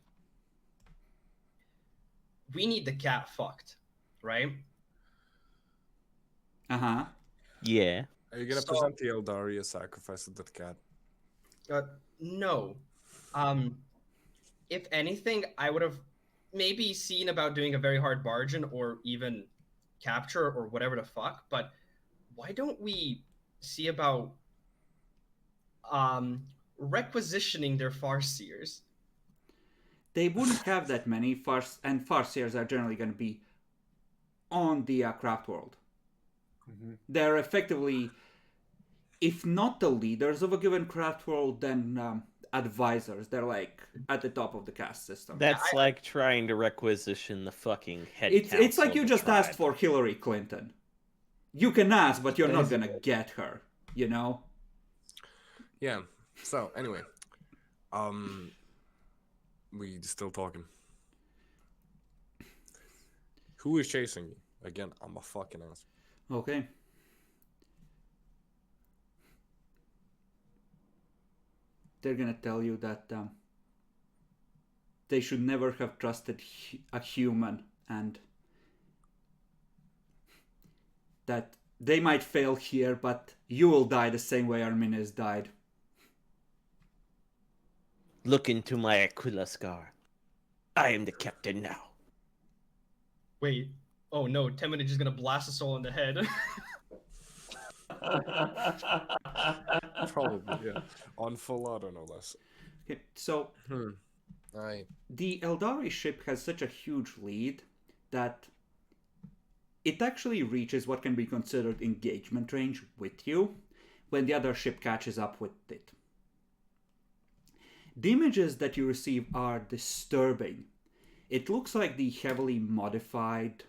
We need the cat fucked, right? Uh-huh. Yeah. Are you gonna present the Eldari as sacrifice of that cat? No. If anything, I would have maybe seen about doing a very hard bargain or even capture or whatever the fuck, but why don't we see about requisitioning their Farseers? They wouldn't have that many, and Farseers are generally going to be on the craft world. Mm-hmm. They're effectively, if not the leaders of a given craft world, then advisors. They're like at the top of the caste system. That's like trying to requisition the fucking head It's like council you of the just asked tribe. for Hillary Clinton. You can ask, but you're not gonna get her, you know? Yeah. So anyway, we still talking. Who is chasing me? Again, I'm a fucking ass. Okay. They're gonna tell you that they should never have trusted a human, and that they might fail here, but you will die the same way Arminus died. Look into my Aquila scar. I am the captain now. Wait. Oh no, Temid is just gonna blast us all in the head. Probably, yeah. On full auto, no less. Okay, so the Eldari ship has such a huge lead that it actually reaches what can be considered engagement range with you when the other ship catches up with it. The images that you receive are disturbing. It looks like the heavily modified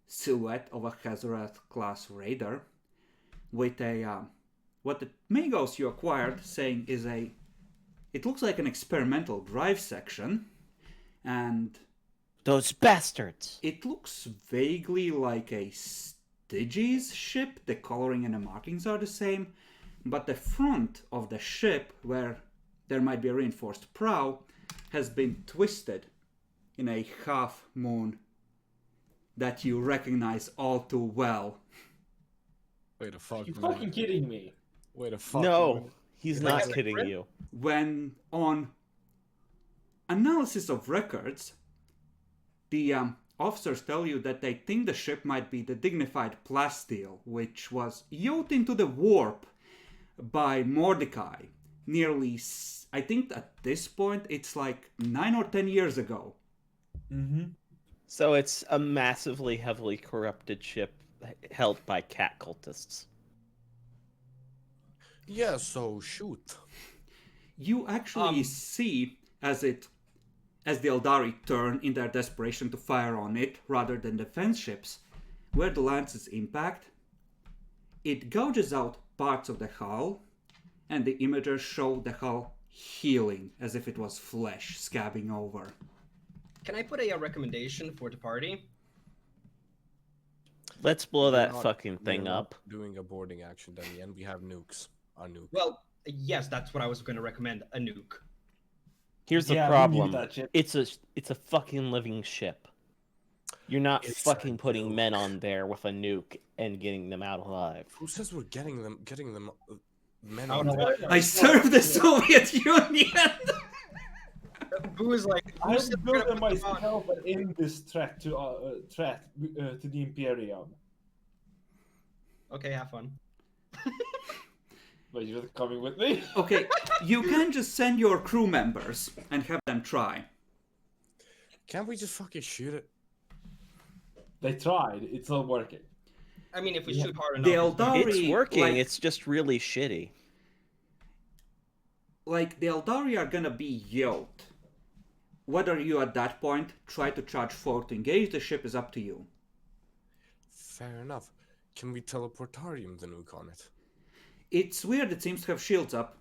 silhouette of a Hazorath class raider with a what the Magos you acquired saying is it looks like an experimental drive section, and Those bastards! it looks vaguely like a Styges ship. The coloring and the markings are the same, but the front of the ship, where there might be a reinforced prow, has been twisted in a half moon that you recognize all too well. Wait a fuck. You fucking kidding me? Wait a fuck. No, he's Is not that kidding different? you. When on analysis of records, the officers tell you that they think the ship might be the dignified Plasteel, which was yoked into the warp by Mordecai nearly, I think at this point, it's like 9 or 10 years ago. Mm-hmm. So it's a massively heavily corrupted ship held by cat cultists. Yeah, so shoot. You actually see as the Eldari turn in their desperation to fire on it rather than defense ships, where the lances impact, it gouges out parts of the hull, and the imagers show the hull healing as if it was flesh scabbing over. Can I put a recommendation for the party? Let's blow We're that not- fucking we're thing not up. Doing a boarding action, Demi, and we have nukes. Our nuke. Well, yes, that's what I was going to recommend. A nuke. Here's the Yeah, we problem. need that ship. It's a fucking living ship. You're not It's a fucking putting nuke. men on there with a nuke and getting them out alive. Who says we're getting them men I on don't know there? what- I served the Soviet Union! Who is like? I who said would we're build gonna them put them on? myself and end this threat to the Imperium. Okay, have fun. But you're coming with me? Okay, you can just send your crew members and have them try. Can't we just fucking shoot it? They tried. It's not working. I mean, if we Yeah. shoot hard The enough, it's gonna- Eldari- It's working. like- It's just really shitty. Like, the Eldari are gonna be yoked. Whether you at that point try to charge forward to engage the ship is up to you. Fair enough. Can we teleportarium the nuke on it? It's weird, it seems to have shields up.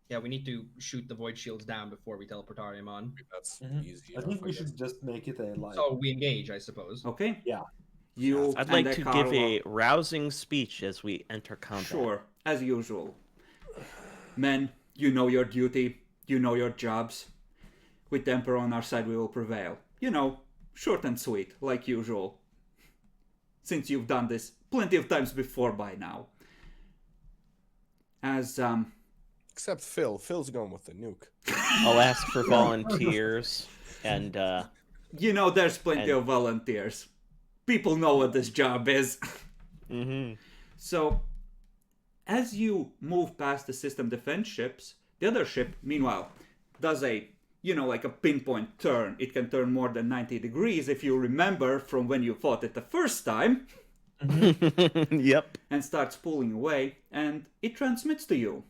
yeah, we need to shoot the void shields down before we teleportarium on. That's Mhm. easy. I enough, think we guess. should just make it a like. So we engage, I suppose. Okay? Yeah. You I'd and like the to Karlov- give a rousing speech as we enter combat. Sure, as usual. Men, you know your duty, you know your jobs. With the Emperor on our side, we will prevail. You know, short and sweet, like usual. Since you've done this plenty of times before by now. As, Except Phil. Phil's going with the nuke. I'll ask for volunteers and you know, there's plenty And- of volunteers. People know what this job is. mhm. So, as you move past the system defense ships, the other ship, meanwhile, does a, like a pinpoint turn. It can turn more than 90 degrees if you remember from when you fought it the first time, Yep. and starts pulling away, and it transmits to you.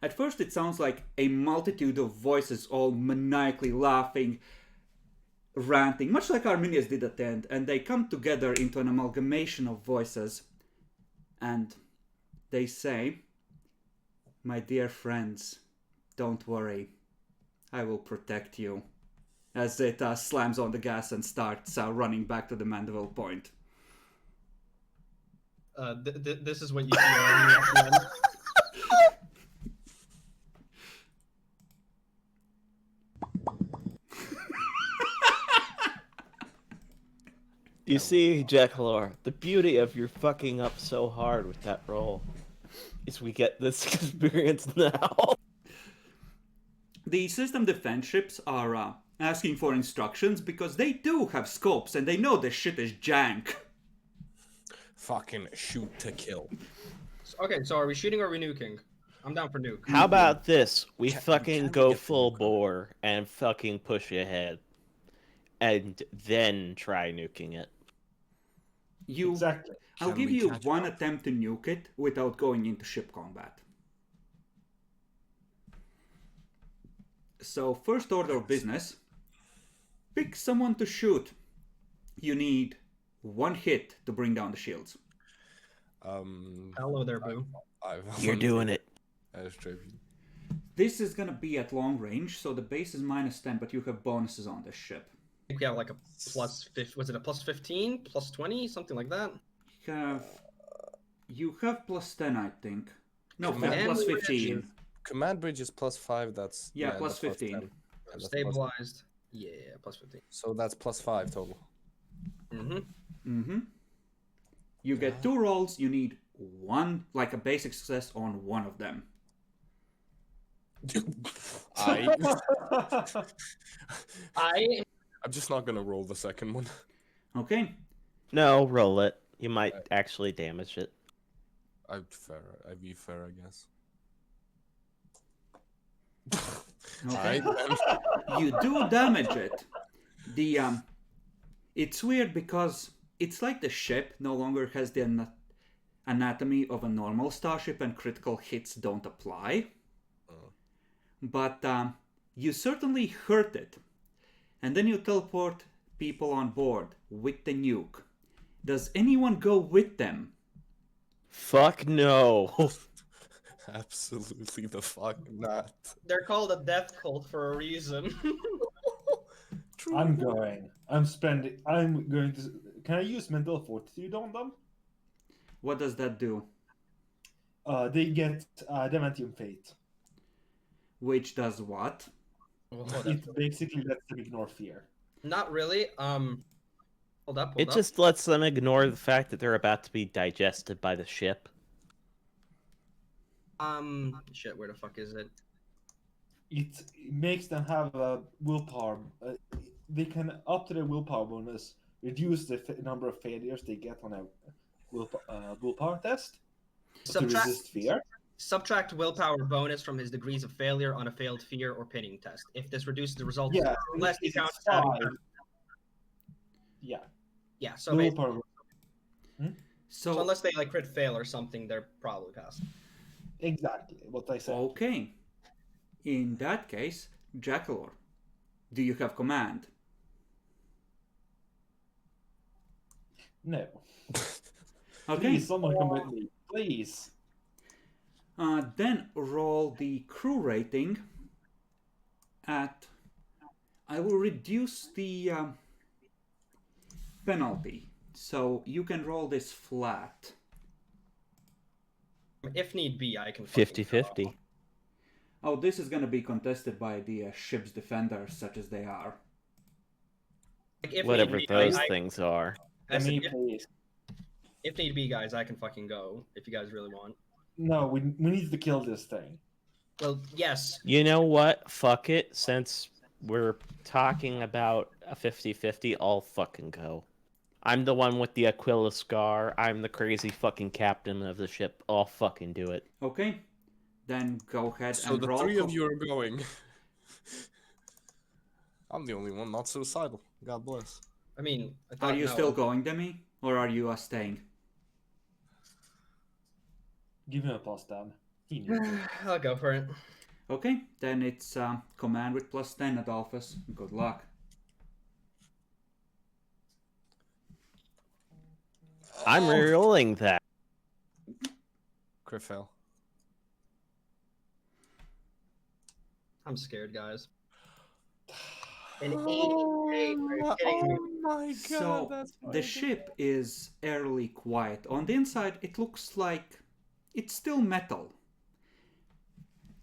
At first, it sounds like a multitude of voices all maniacally laughing, ranting, much like Arminius did at the end, and they come together into an amalgamation of voices, and they say, "My dear friends, don't worry, I will protect you," as it slams on the gas and starts running back to the Mandeville Point. This is what you see. You see, Jackalor, the beauty of your fucking up so hard with that roll is we get this experience now. The system defense ships are asking for instructions because they do have scopes and they know this shit is jank. Fucking shoot to kill. Okay, so are we shooting or are we nuking? I'm down for nuke. How about this? We Can- fucking can we go get the full nuke? bore and fucking push ahead. And then try nuking it. Exactly. I'll Can give we you catch one up? attempt to nuke it without going into ship combat. So, first order of business, pick someone to shoot. You need one hit to bring down the shields. Hello there, boo. You're doing it. As tribute. This is gonna be at long range, so the base is -10, but you have bonuses on this ship. I think we have like a plus 50. Was it a plus 15, plus 20, something like that? You have +10, I think. No, Command plus bridge. 15. Command bridge is +5. That's Yeah, plus that's 15. 10. Yeah, that's plus- Stabilized. Yeah, plus 15. So that's +5 total. Mm-hmm. You get 2 rolls, you need one, like a basic success on one of them. I'm just not gonna roll the second one. Okay? No, roll it. You might actually damage it. I'd be fair, I guess. Okay. Alright then. You do damage it. It's weird because it's like the ship no longer has the anatomy of a normal starship and critical hits don't apply. But you certainly hurt it. And then you teleport people on board with the nuke. Does anyone go with them? Fuck no. Absolutely the fuck not. They're called a death cult for a reason. I'm going. I'm going to Can I use mental fortitude on them? What does that do? They get Adamantium Fate. Which does what? Well, hold up. It basically lets them ignore fear. Not really. Hold up. Hold It up. just lets them ignore the fact that they're about to be digested by the ship. Shit. Where the fuck is it? It makes them have a willpower. They can, up to their willpower bonus, reduce the number of failures they get on a willpower test to resist fear. Subtract willpower bonus from his degrees of failure on a failed fear or pinning test. If this reduces the results Yeah, less, he it's counts as having 5. Yeah. Yeah, so, The basically, willpower. so unless they like crit fail or something, they're probably passing. Exactly what I said. Okay. In that case, Jackalor, do you have command? No. Okay. Please, someone come with me. Please. Then roll the crew rating at... I will reduce the penalty. So you can roll this flat. If need be, I can fucking 50-50. Oh, this is going to be contested by the ship's defenders, such as they are. Like, if Whatever need be, those I- things are. I said, Please. if need be, guys, I can fucking go if you guys really want. No, we need to kill this thing. Well, yes. You know what? Fuck it. Since we're talking about a 50-50, I'll fucking go. I'm the one with the Aquila scar. I'm the crazy fucking captain of the ship. I'll fucking do it. Okay. Then go ahead So and the roll. three of you are going. I'm the only one not suicidal. God bless. I mean, I Are thought you no. still going, Demi? Or are you staying? Give him a plus 10. He needs it. I'll go for it. Okay, then it's command with plus 10, Adolphus. Good luck. I'm rerolling that. Crit fail. I'm scared, guys. An 88. Are you kidding me? my god, So that's the ship is eerily quiet. On the inside, it looks like it's still metal.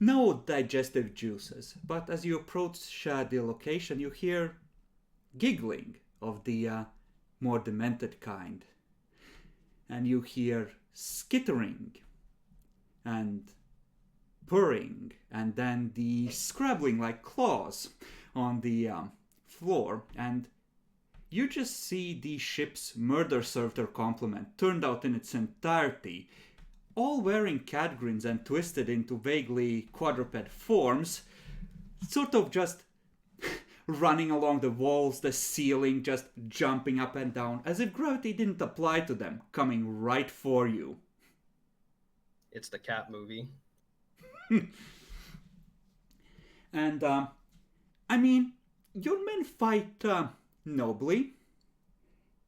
No digestive juices, but as you approach the location, you hear giggling of the more demented kind. And you hear skittering and purring, and then the scrabbling like claws on the floor, and you just see the ship's murder served her complement turned out in its entirety, all wearing cat grins and twisted into vaguely quadruped forms, sort of just running along the walls, the ceiling, just jumping up and down, as if gravity didn't apply to them, coming right for you. It's the cat movie. And, I mean, your men fight nobly.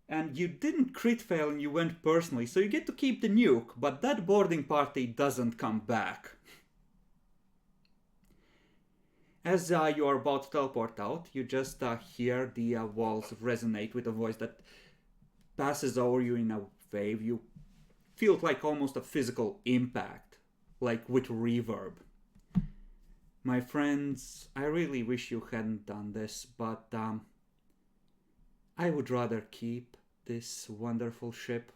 And you didn't crit fail and you went personally, so you get to keep the nuke, but that boarding party doesn't come back. As you are about to teleport out, you just hear the walls resonate with a voice that passes over you in a wave. You feel like almost a physical impact, like with reverb. My friends, I really wish you hadn't done this, but I would rather keep this wonderful ship.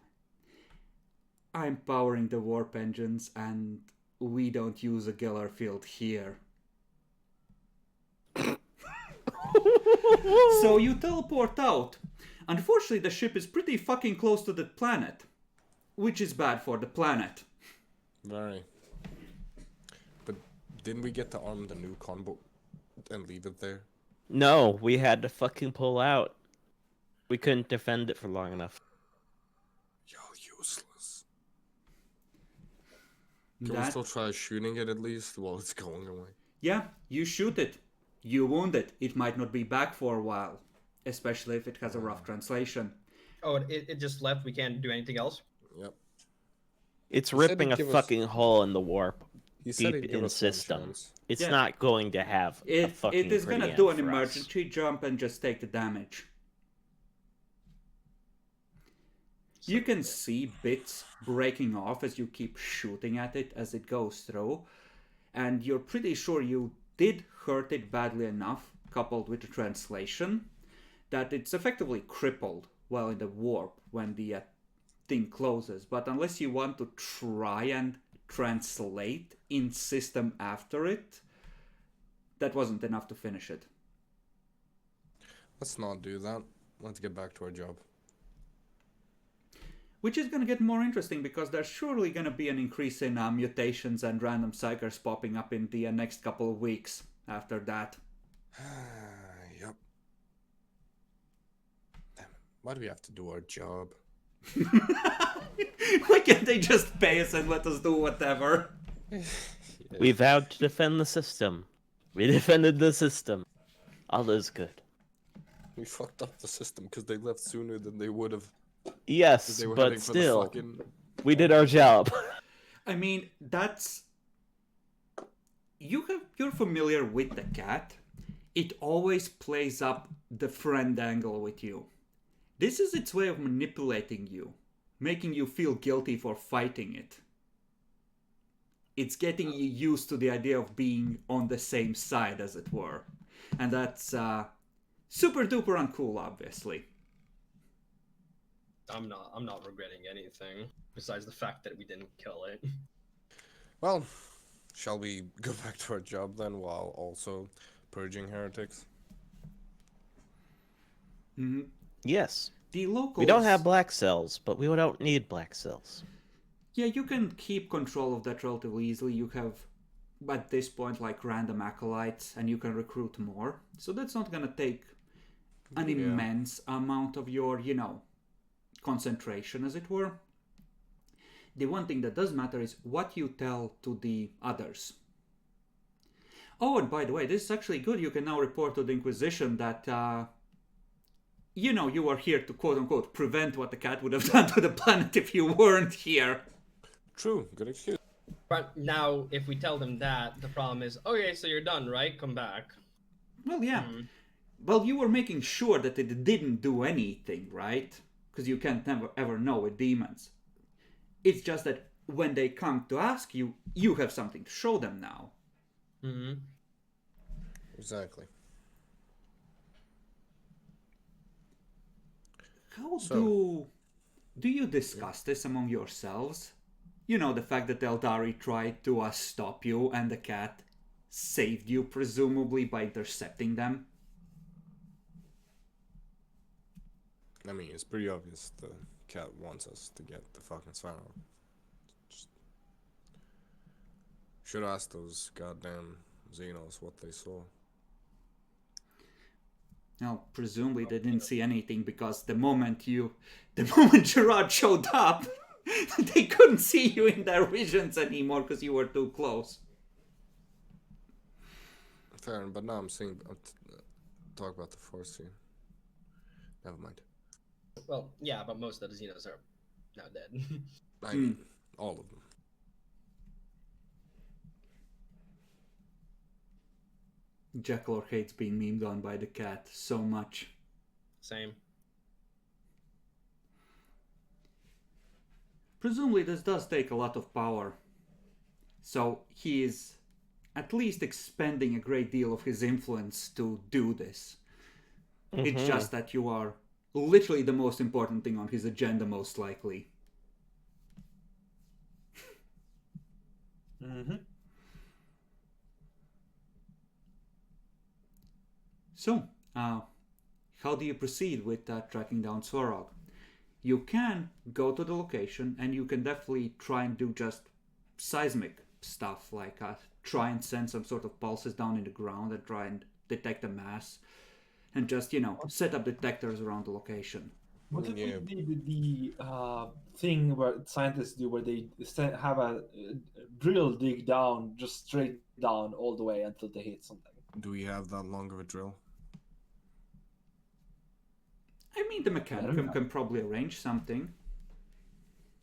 I'm powering the warp engines and we don't use a Geller field here. So you teleport out. Unfortunately, the ship is pretty fucking close to the planet, which is bad for the planet. Very. But didn't we get to arm the new convoy and leave it there? No, we had to fucking pull out. We couldn't defend it for long enough. You're useless. Can we still try shooting it at least while it's going away? Yeah, you shoot it. You wound it. It might not be back for a while, especially if it has a rough translation. Oh, it just left. We can't do anything else. Yep. It's He said ripping he'd a give us- fucking hole in the warp He said deep he'd give in us one system. chance. It's Yeah. not going to have a fucking It is pretty gonna end do an for us. emergency jump and just take the damage. You can see bits breaking off as you keep shooting at it as it goes through, and you're pretty sure you did hurt it badly enough, coupled with the translation, that it's effectively crippled while in the warp when the thing closes. But unless you want to try and translate in system after it, that wasn't enough to finish it. Let's not do that. Let's get back to our job. Which is going to get more interesting because there's surely going to be an increase in mutations and random psychers popping up in the next couple of weeks after that. Yep. Damn, why do we have to do our job? Why can't they just pay us and let us do whatever? We vowed to defend the system. We defended the system. All is good. We fucked up the system because they left sooner than they would have. Yes, They were but heading for the still, fucking... we did our job. I mean, that's... You're familiar with the cat. It always plays up the friend angle with you. This is its way of manipulating you, making you feel guilty for fighting it. It's getting you used to the idea of being on the same side, as it were. And that's super duper uncool, obviously. I'm not regretting anything besides the fact that we didn't kill it. Well, shall we go back to our job then while also purging heretics? Mm-hmm. Yes. The locals... We don't have black cells, but we don't need black cells. Yeah, you can keep control of that relatively easily. You have, at this point, like random acolytes, and you can recruit more. So that's not gonna take an immense amount of your, concentration, as it were. The one thing that does matter is what you tell to the others. Oh, and by the way, this is actually good. You can now report to the Inquisition that, you are here to quote-unquote prevent what the cat would have done to the planet if you weren't here. True, good excuse. But now, if we tell them that, the problem is, okay, so you're done, right? Come back. Well, yeah. Well, you were making sure that it didn't do anything, right? Because you can't ever know with demons. It's just that when they come to ask you, you have something to show them now. Mm-hmm. Exactly. How So- do you discuss this among yourselves? You know, the fact that Eldari tried to stop you and the cat saved you, presumably, by intercepting them. I mean, it's pretty obvious the cat wants us to get the fucking Swarov. Should ask those goddamn Xenos what they saw. Now, presumably they didn't see anything because the moment Gerard showed up, they couldn't see you in their visions anymore because you were too close. Fair, but now I'm seeing... talk about the Force here. Never mind. Well, yeah, but most of the Xenos are now dead. I mean, all of them. Jackalor hates being memed on by the cat so much. Same. Presumably this does take a lot of power. So he is at least expending a great deal of his influence to do this. It's just that you are literally the most important thing on his agenda, most likely. Mm-hmm. So, how do you proceed with tracking down Swarov? You can go to the location and you can definitely try and do just seismic stuff, like try and send some sort of pulses down in the ground and try and detect a mass and just, set up detectors around the location. What if Yeah. we did the thing where scientists do, where they have a drill dig down, just straight down all the way until they hit something? Do we have that long of a drill? I mean, the Mechanicum can probably arrange something.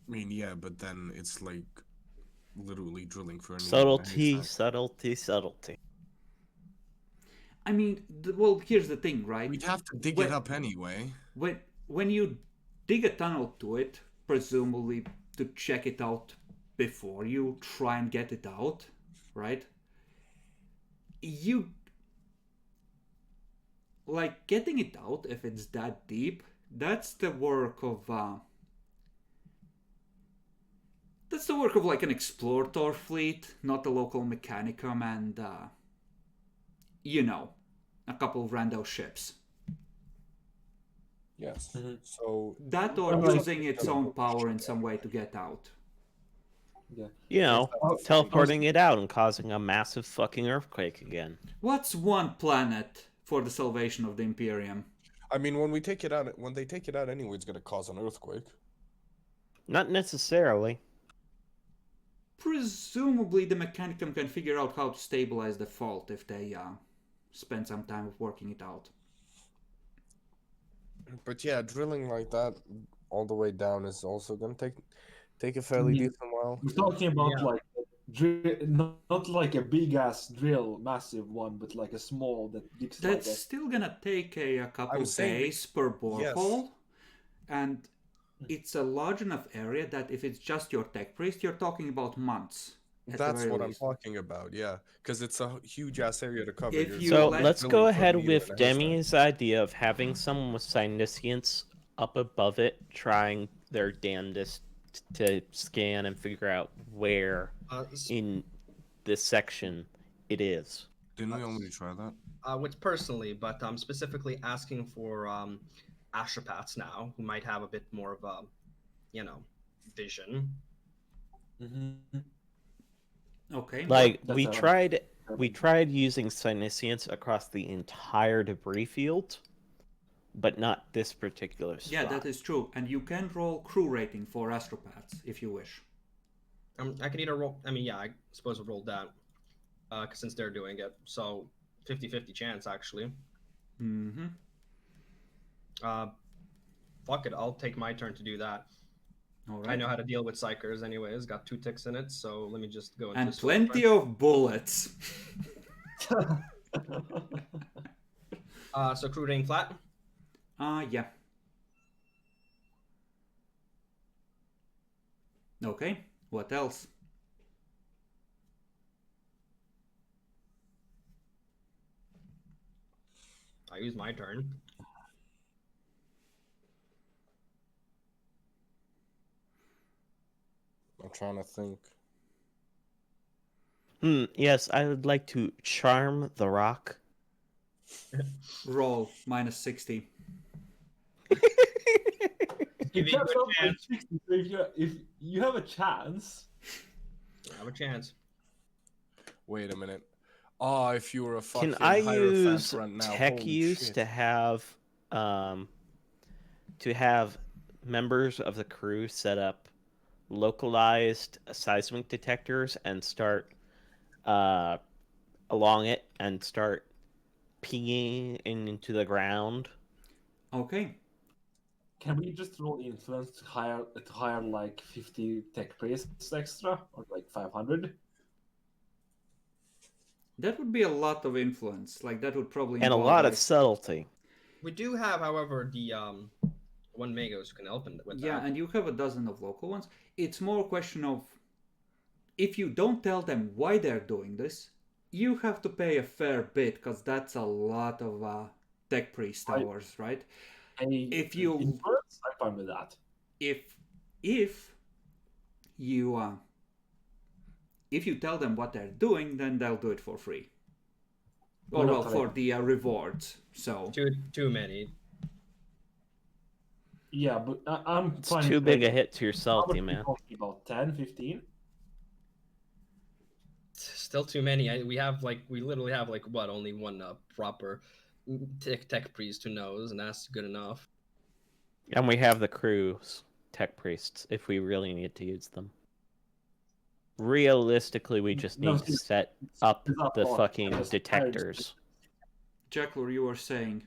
I mean, yeah, but then it's like literally drilling for a needle in a Subtlety, haystack. subtlety, subtlety. I mean, well, here's the thing, right? We'd have to dig When- it up anyway. When you dig a tunnel to it, presumably to check it out before you try and get it out, right? You like getting it out if it's that deep. That's the work of like an explorator fleet, not a local mechanicum, and a couple of rando ships. Yes. Mhm. So That or Like- using its own power in some way to get out. Yeah. You know, First have to find- teleporting it out and causing a massive fucking earthquake again. What's one planet for the salvation of the Imperium? I mean, when they take it out anyway, it's gonna cause an earthquake. Not necessarily. Presumably, the Mechanicum can figure out how to stabilize the fault if they spend some time working it out. But yeah, drilling like that all the way down is also gonna take a fairly Yeah. decent while. We're talking about Yeah. like not like a big ass drill, massive one, but like a small that digs That's like still gonna take a couple I'm saying days per yes. borehole, and it's a large enough area that if it's just your tech priest, you're talking about months. At the That's very what least. I'm talking about. Yeah, because it's a huge ass area to cover. If You're you So let- let's drilling go for ahead you with and a haystack. Demi's idea of having someone with Psyniscience up above it trying their damnedest to scan and figure out where in this section it is. Didn't we already try that? Which personally, but I'm specifically asking for astropaths now who might have a bit more of a, vision. Mm-hmm. Okay. Like That's we a- tried using Psyniscience across the entire debris field, but not this particular spot. Yeah, that is true. And you can roll crew rating for astropaths if you wish. I can either roll. I mean, yeah, I suppose I rolled that, since they're doing it. So 50-50 chance actually. Mm-hmm. Fuck it, I'll take my turn to do that. All I right. know how to deal with psychers anyways. Got 2 ticks in it, so let me just go into And this plenty of bullets. So crew rating flat. Yeah. Okay. What else? I use my turn. I'm trying to think. Yes, I would like to charm the rock. Roll minus 60. Give you a good chance. If you have a chance, I have a chance. Wait a minute. Oh, if you were a fucking Can I Hierophant use right now, tech holy use shit. to have members of the crew set up localized seismic detectors and start along it and start pinging into the ground? Okay. can we just roll influence to hire like 50 tech priests extra or like 500? That would be a lot of influence. Like, that would probably And a involve, lot like- of subtlety. We do have, however, the one Magos who can help with Yeah, that. and you have a dozen of local ones. It's more a question of if you don't tell them why they're doing this, you have to pay a fair bit because that's a lot of tech priest hours, right? If you- influence, I'm fine with that. If you tell them what they're doing, then they'll do it for free. Or No, well, for the rewards. So Too many. Yeah, but I'm It's fine. too with big a paying- hit to your How much salty, are we man. talking about 10, 15? Still too many. We literally have only one proper tech priest who knows, and that's good enough. And we have the crew's tech priests if we really need to use them. Realistically, we just No, need to it's- set up it's not the hard. fucking Just detectors. Jackler, you were saying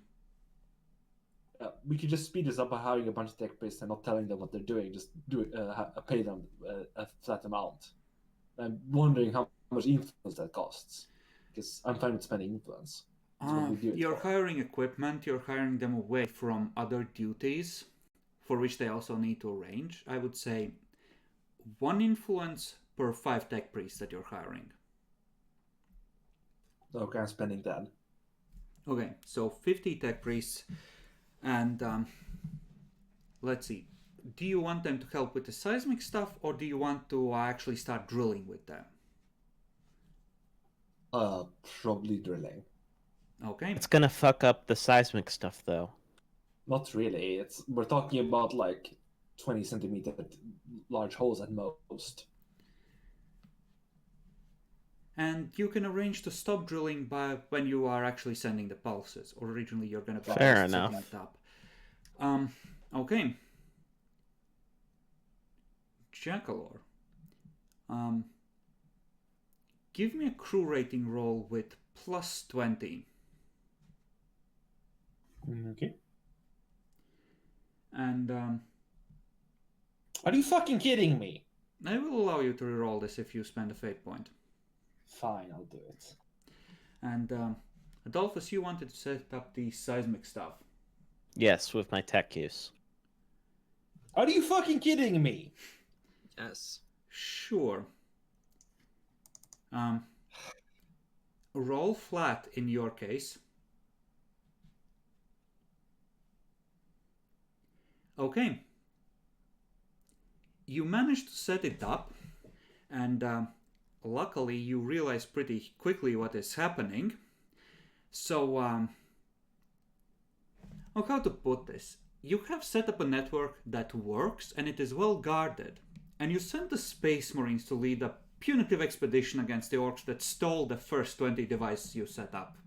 We could just speed this up by hiring a bunch of tech priests and not telling them what they're doing. Just do it, pay them a flat amount. I'm wondering how much influence that costs. Because I'm fine with spending influence. That's what we do it you're for. hiring equipment, you're hiring them away from other duties for which they also need to arrange, I would say 1 influence per 5 tech priests that you're hiring. Okay, I'm spending that. Okay, so 50 tech priests, and let's see. Do you want them to help with the seismic stuff, or do you want to actually start drilling with them? Probably drilling. Okay. It's gonna fuck up the seismic stuff, though. Not really. We're talking about like 20 centimeter large holes at most. And you can arrange to stop drilling by when you are actually sending the pulses. Or originally you're going to be Fair just setting enough. it up. Okay. Jackalor. Give me a crew rating roll with plus 20. Okay. And Are you fucking kidding me? I will allow you to reroll this if you spend a fate point. Fine, I'll do it. And Adolphus, you wanted to set up the seismic stuff. Yes, with my tech use. Are you fucking kidding me? Yes. Sure. Roll flat in your case. Okay. You managed to set it up, and luckily you realize pretty quickly what is happening. So, how to put this? You have set up a network that works, and it is well guarded. And you sent the Space Marines to lead a punitive expedition against the orcs that stole the first 20 devices you set up.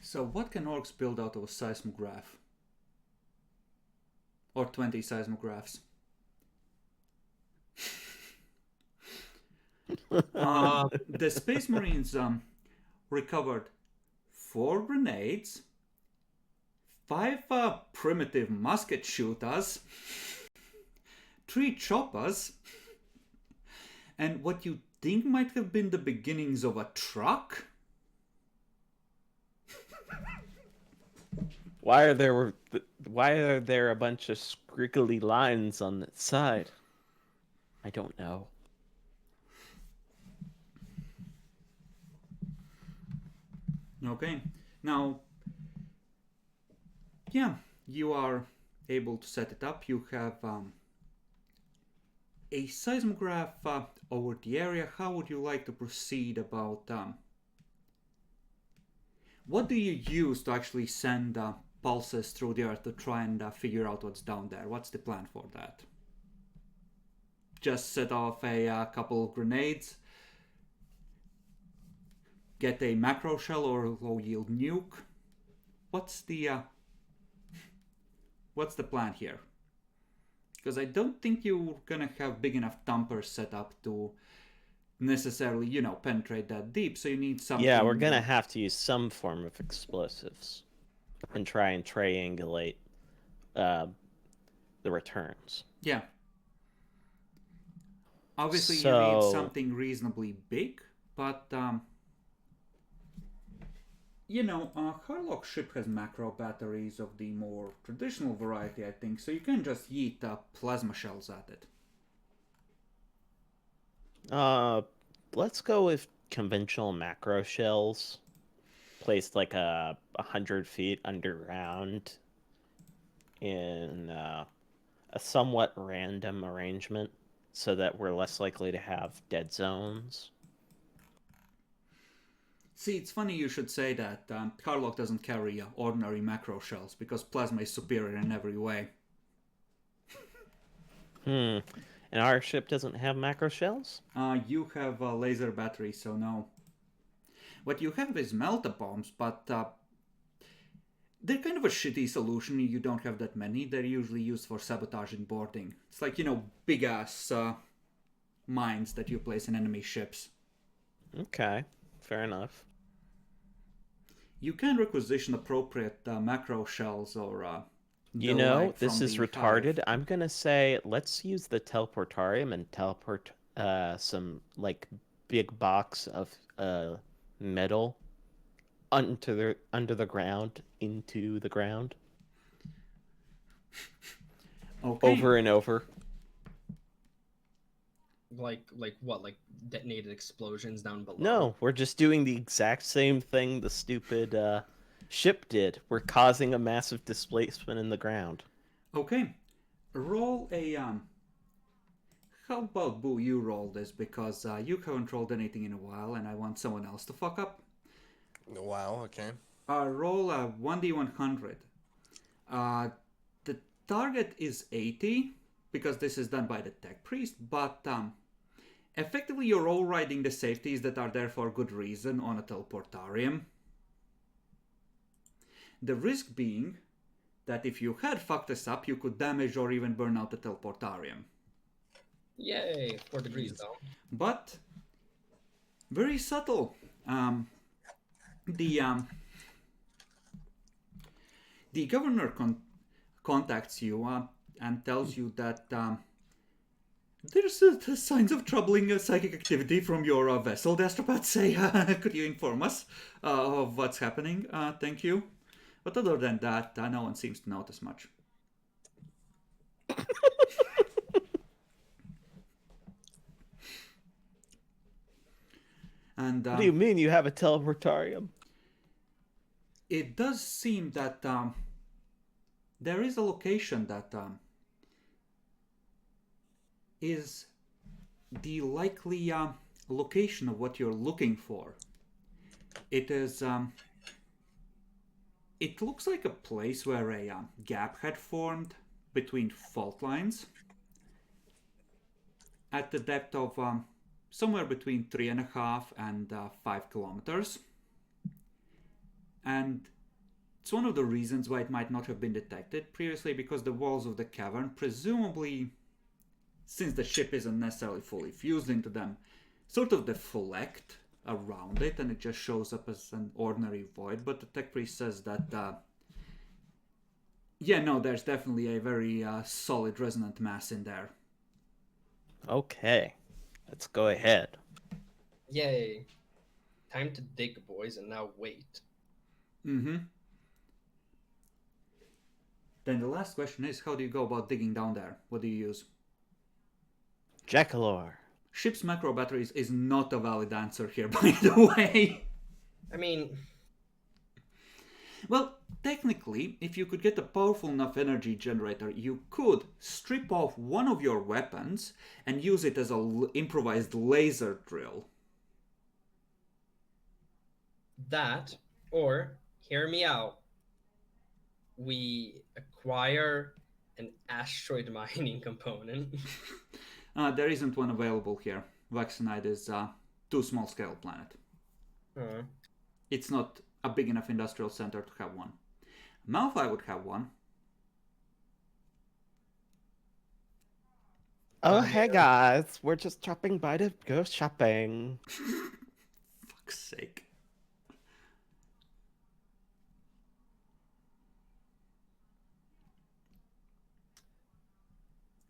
So what can orcs build out of a seismograph? Or 20 seismographs? The Space Marines recovered 4 grenades, 5 primitive musket shooters, 3 choppers, and what you think might have been the beginnings of a truck? Why are there a bunch of squiggly lines on the side? I don't know. Okay, now, yeah, you are able to set it up. You have a seismograph over the area. How would you like to proceed about... what do you use to actually send pulses through the earth to try and figure out what's down there? What's the plan for that? Just set off a couple of grenades, get a macro shell or a low yield nuke. What's the plan here? Because I don't think you're gonna have big enough thumpers set up to necessarily, penetrate that deep. So you need something. Yeah, we're gonna have to use some form of explosives and try and triangulate the returns. Yeah. Obviously, you So- need something reasonably big, but Harlock's ship has macro batteries of the more traditional variety, I think, so you can just yeet plasma shells at it. Let's go with conventional macro shells, placed like 100 feet underground in a somewhat random arrangement, so that we're less likely to have dead zones. See, it's funny you should say that. Harlock doesn't carry ordinary macro shells because plasma is superior in every way. And our ship doesn't have macro shells? You have a laser battery, so no. What you have is melta bombs, but they're kind of a shitty solution. You don't have that many. They're usually used for sabotage and boarding. It's like, big ass mines that you place in enemy ships. Okay, fair enough. You can requisition appropriate macro shells or You the know, light this from is the retarded. hive. I'm gonna say let's use the teleportarium and teleport some like big box of metal under the ground into the ground Okay. over and over. Like what? Like detonated explosions down below? No, we're just doing the exact same thing the stupid ship did. We're causing a massive displacement in the ground. Okay. Roll a How about Boo? You roll this because you haven't rolled anything in a while, and I want someone else to fuck up. Wow. Okay. Roll a 1d100. The target is 80 because this is done by the tech priest, but effectively you're overriding the safeties that are there for good reason on a teleportarium. The risk being that if you had fucked this up, you could damage or even burn out the teleportarium. Yay! 4 degrees though. But very subtle. The governor contacts you and tells you that there's signs of troubling psychic activity from your vessel. The astropaths say, could you inform us of what's happening? Thank you. But other than that, no one seems to notice much. And What do you mean you have a teleportarium? it does seem that there is a location that is the likely location of what you're looking for. It is. It looks like a place where a gap had formed between fault lines at the depth of somewhere between 3.5 and 5 kilometers. And it's one of the reasons why it might not have been detected previously, because the walls of the cavern, presumably, since the ship isn't necessarily fully fused into them, sort of deflect around it and it just shows up as an ordinary void. But the tech priest says that, yeah, no, there's definitely a very solid resonant mass in there. Okay, let's go ahead. Yay! Time to dig, boys, and now wait. Mm-hmm. Then the last question is, how do you go about digging down there? What do you use? Jackalor. Ship's macro batteries is not a valid answer here, by the way. I mean, Well, technically, if you could get a powerful enough energy generator, you could strip off one of your weapons and use it as an improvised laser drill. that, or, hear me out, we acquire an asteroid mining component. There isn't one available here. Vaxenide is a too small scale planet. Huh. It's not a big enough industrial center to have one. Malphite would have one. Oh, hey guys, we're just dropping by to go shopping. Fuck's sake.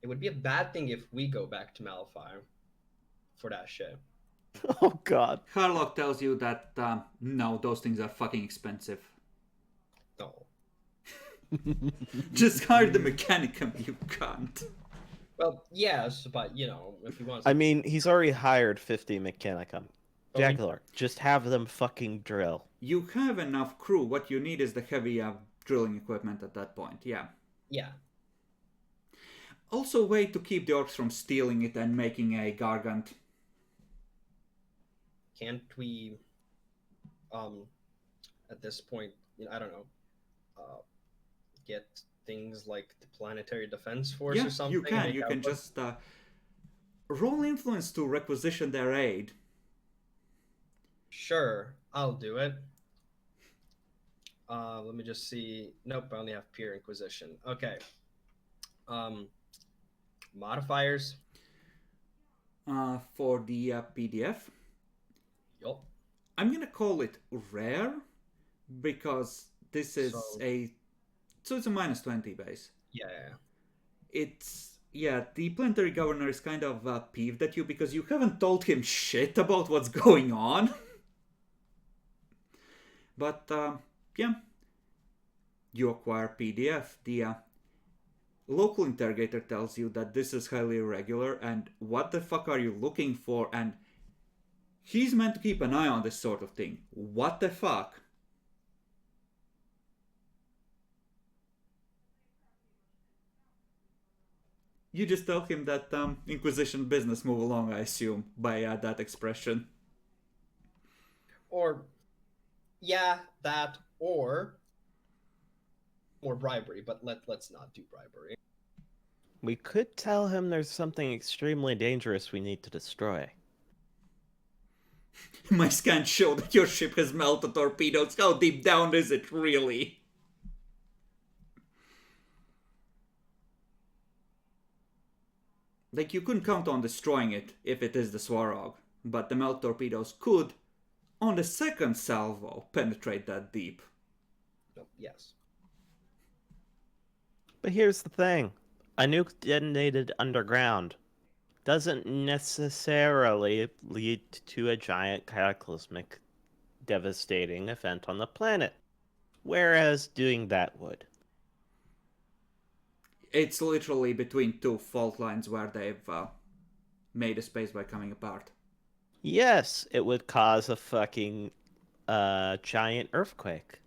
It would be a bad thing if we go back to Malphite for that shit. Oh god. Harlock tells you that, no, those things are fucking expensive. No. Just hire the mechanicum, you can't. Well, yes, but you know, if he wants. I mean, he's already hired 50 Mechanicum. Oh, he- Jackalor, just have them fucking drill. You have enough crew. What you need is the heavy drilling equipment at that point, yeah. Yeah. Also, a way to keep the orcs from stealing it and making a gargant. Can't we? At this point, you know, I don't know. Get things like the Planetary Defense Force Yeah, or something. you can. make You our can book- just roll influence to requisition their aid. Sure, I'll do it. Let me just see. Nope, I only have Pure Inquisition. Okay. Modifiers. For the PDF. Yup. I'm gonna call it rare because this is So- a So it's a -20 base. Yeah, yeah, yeah. The planetary governor is kind of peeved at you because you haven't told him shit about what's going on. But, yeah. You acquire PDF. The local interrogator tells you that this is highly irregular and what the fuck are you looking for, and he's meant to keep an eye on this sort of thing. What the fuck? You just tell him that Inquisition business move along, I assume, by that expression. Or, yeah, that, or bribery, but let's not do bribery. We could tell him there's something extremely dangerous we need to destroy. My scans show that your ship has melted torpedoes. How deep down is it, really? Like, you couldn't count on destroying it if it is the Swarov, but the melt torpedoes could, on the second salvo, penetrate that deep. No, yes. But here's the thing. A nuke detonated underground doesn't necessarily lead to a giant cataclysmic devastating event on the planet, whereas doing that would. It's literally between two fault lines where they've made a space by coming apart. Yes, it would cause a fucking giant earthquake.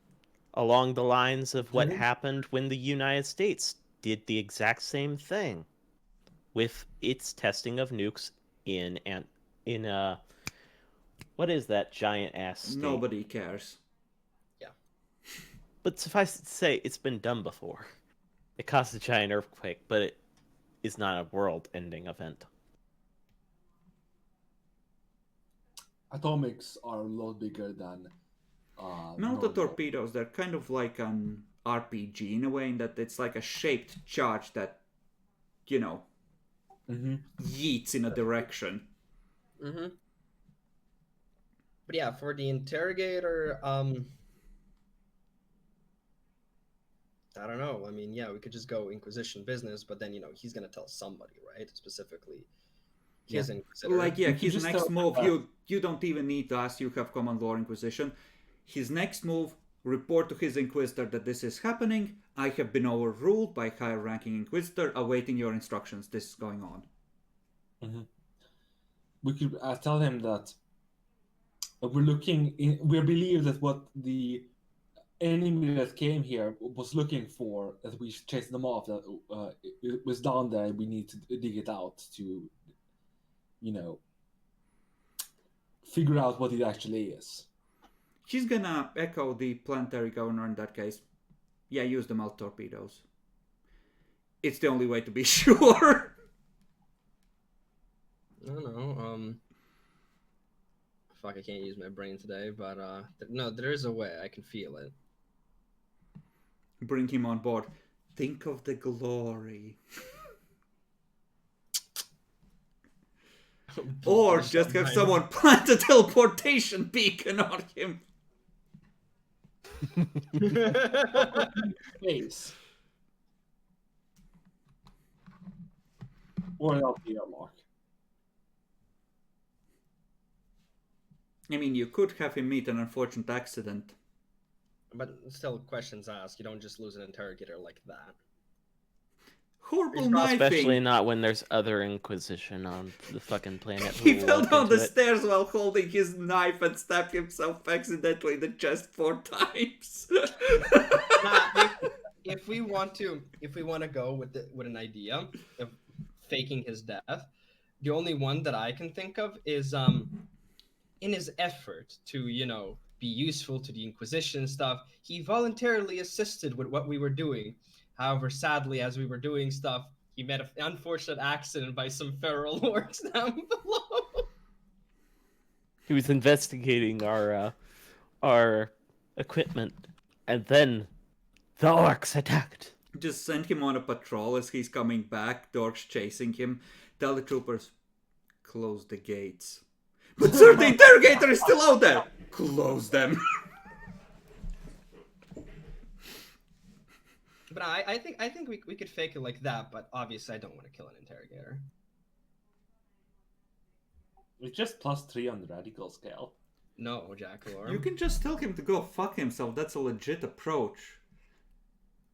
Along the lines of what happened when the United States did the exact same thing with its testing of nukes in what is that giant ass state? Nobody cares. Yeah. But suffice it to say, it's been done before. It caused a giant earthquake, but it is not a world-ending event. Atomics are a lot bigger than Melted normal. torpedoes, they're kind of like an RPG in a way, in that it's like a shaped charge that, you know, yeets in a direction. Mm-hmm. But yeah, for the interrogator, I don't know. I mean, yeah, we could just go Inquisition business, but then, you know, he's gonna tell somebody, right? Specifically, his Inquisitor. Like, yeah, You can his just next tell move, that- you don't even need to ask, you have Command Law Inquisition. His next move, report to his Inquisitor that this is happening. I have been overruled by higher ranking Inquisitor, awaiting your instructions. This is going on. We could tell him that we believe that what the enemy that came here was looking for, that we should chase them off, that it was down there, we need to dig it out to, you know, figure out what it actually is. He's gonna echo the planetary governor in that case. Yeah, use the melt torpedoes. It's the only way to be sure. I don't know. Fuck, I can't use my brain today, but no, there is a way. I can feel it. Bring him on board. Think of the glory. Or just have someone plant a teleportation beacon on him. Space. Or an LP lock. I mean, you could have him meet an unfortunate accident. But still, questions asked. You don't just lose an interrogator like that. Horrible Especially knifing. not when there's other Inquisition on the fucking planet. He who will fell look down the into it. stairs while holding his knife and stabbed himself accidentally in the chest 4 times. Nah, if we want to go with an idea of faking his death, the only one that I can think of is in his effort to, you know, be useful to the Inquisition stuff, he voluntarily assisted with what we were doing. However, sadly, as we were doing stuff, he met an unfortunate accident by some feral lords down below. He was investigating our equipment, and then the orcs attacked. Just send him on a patrol as he's coming back, dorks chasing him. Tell the troopers, close the gates. But sir, the interrogator is still out there! Close them. But I think we could fake it like that, but obviously I don't want to kill an interrogator. It's just +3 on the radical scale. No, Jackalorm. You can just tell him to go fuck himself. That's a legit approach.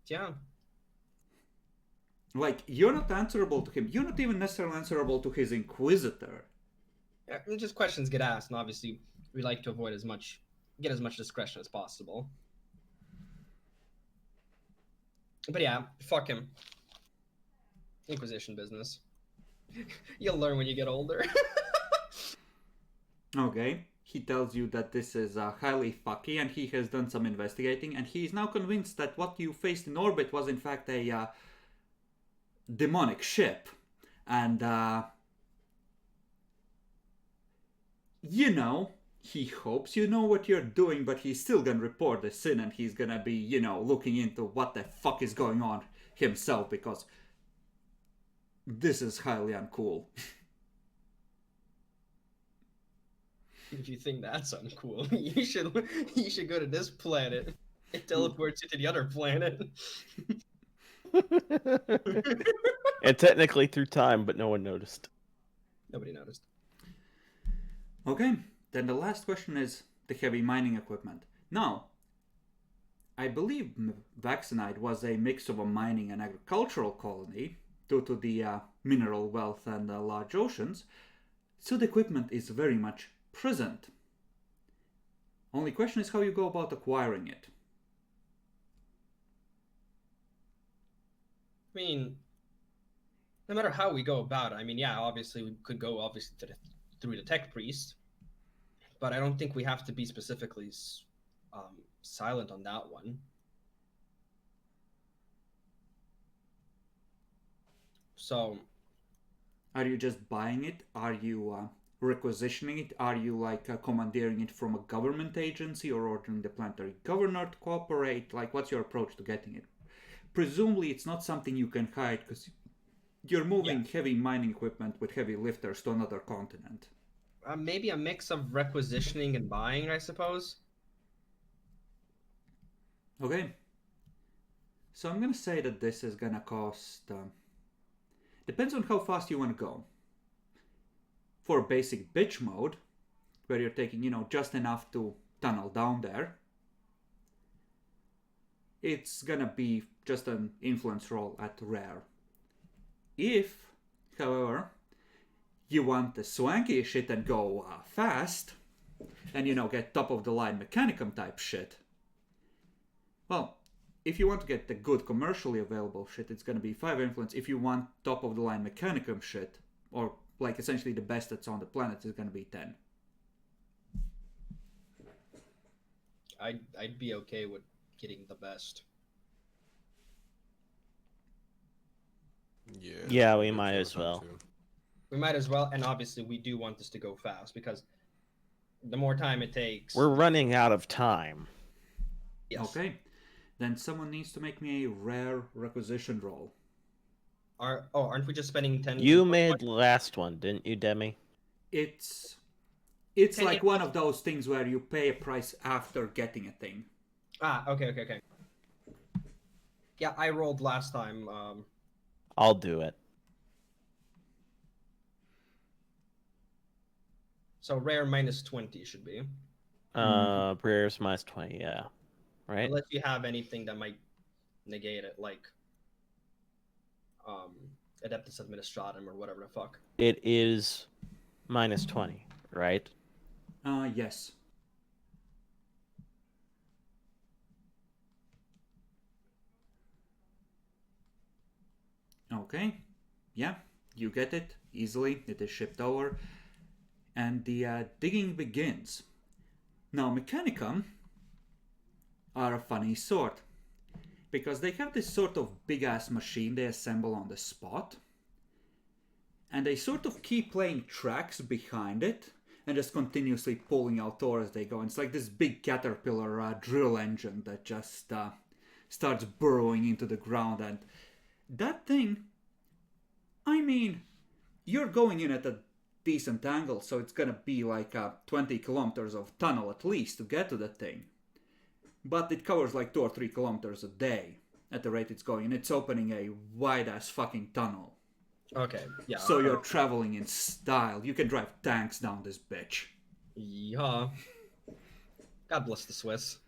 Yeah. Like, you're not answerable to him. You're not even necessarily answerable to his inquisitor. Yeah, just questions get asked, and obviously we like to avoid get as much discretion as possible. But yeah, fuck him. Inquisition business. You'll learn when you get older. Okay. He tells you that this is highly fucky and he has done some investigating and he is now convinced that what you faced in orbit was in fact a demonic ship. And, you know, he hopes you know what you're doing, but he's still gonna report this in and he's gonna be, you know, looking into what the fuck is going on himself because this is highly uncool. If you think that's uncool, you should go to this planet. It teleports you to the other planet. And technically through time, but no one noticed. Nobody noticed. Okay, then the last question is the heavy mining equipment. Now, I believe Vaxenide was a mix of a mining and agricultural colony due to the mineral wealth and large oceans, so the equipment is very much present. Only question is how you go about acquiring it. I mean, no matter how we go about it, I mean, yeah, obviously we could go through the tech priest, but I don't think we have to be specifically silent on that one. So, Are you just buying it? Are you requisitioning it? Are you like commandeering it from a government agency or ordering the planetary governor to cooperate? Like, what's your approach to getting it? Presumably, it's not something you can hide because you're moving heavy mining equipment with heavy lifters to another continent. maybe a mix of requisitioning and buying, I suppose. Okay. So I'm gonna say that this is gonna cost. Depends on how fast you want to go. For basic bitch mode, where you're taking, you know, just enough to tunnel down there, it's gonna be just an influence roll at rare. If, however, you want the swanky shit and go fast, and, you know, get top of the line mechanicum type shit, well, if you want to get the good commercially available shit, it's gonna be 5 influence. If you want top of the line mechanicum shit, or like essentially the best that's on the planet, it's gonna be 10. I'd be okay with getting the best. Yeah, we I'm might okay as with that well. too. We might as well, and obviously we do want this to go fast because the more time it takes. We're running out of time. Yes. Okay. Then someone needs to make me a rare requisition roll. Aren't we just spending 10? You made the last one, didn't you, Demi? It's Can like you- one of those things where you pay a price after getting a thing. Okay. Yeah, I rolled last time. I'll do it. So rare -20 should be. Prayers minus 20, yeah. Right? Unless you have anything that might negate it, like Adeptus Administratum or whatever the fuck. It is minus 20, right? Yes. Okay. Yeah, you get it easily. It is shipped over. And the digging begins. Now, Mechanicum are a funny sort. Because they have this sort of big-ass machine they assemble on the spot. And they sort of keep playing tracks behind it. And just continuously pulling out ore as they go. And it's like this big caterpillar drill engine that just starts burrowing into the ground. And that thing, I mean, you're going in at a decent angle, so it's gonna be like 20 kilometers of tunnel at least to get to that thing. But it covers like 2 or 3 kilometers a day. at the rate it's going, and it's opening a wide-ass fucking tunnel. Okay, yeah. So you're traveling in style. You can drive tanks down this bitch. Yeah. God bless the Swiss.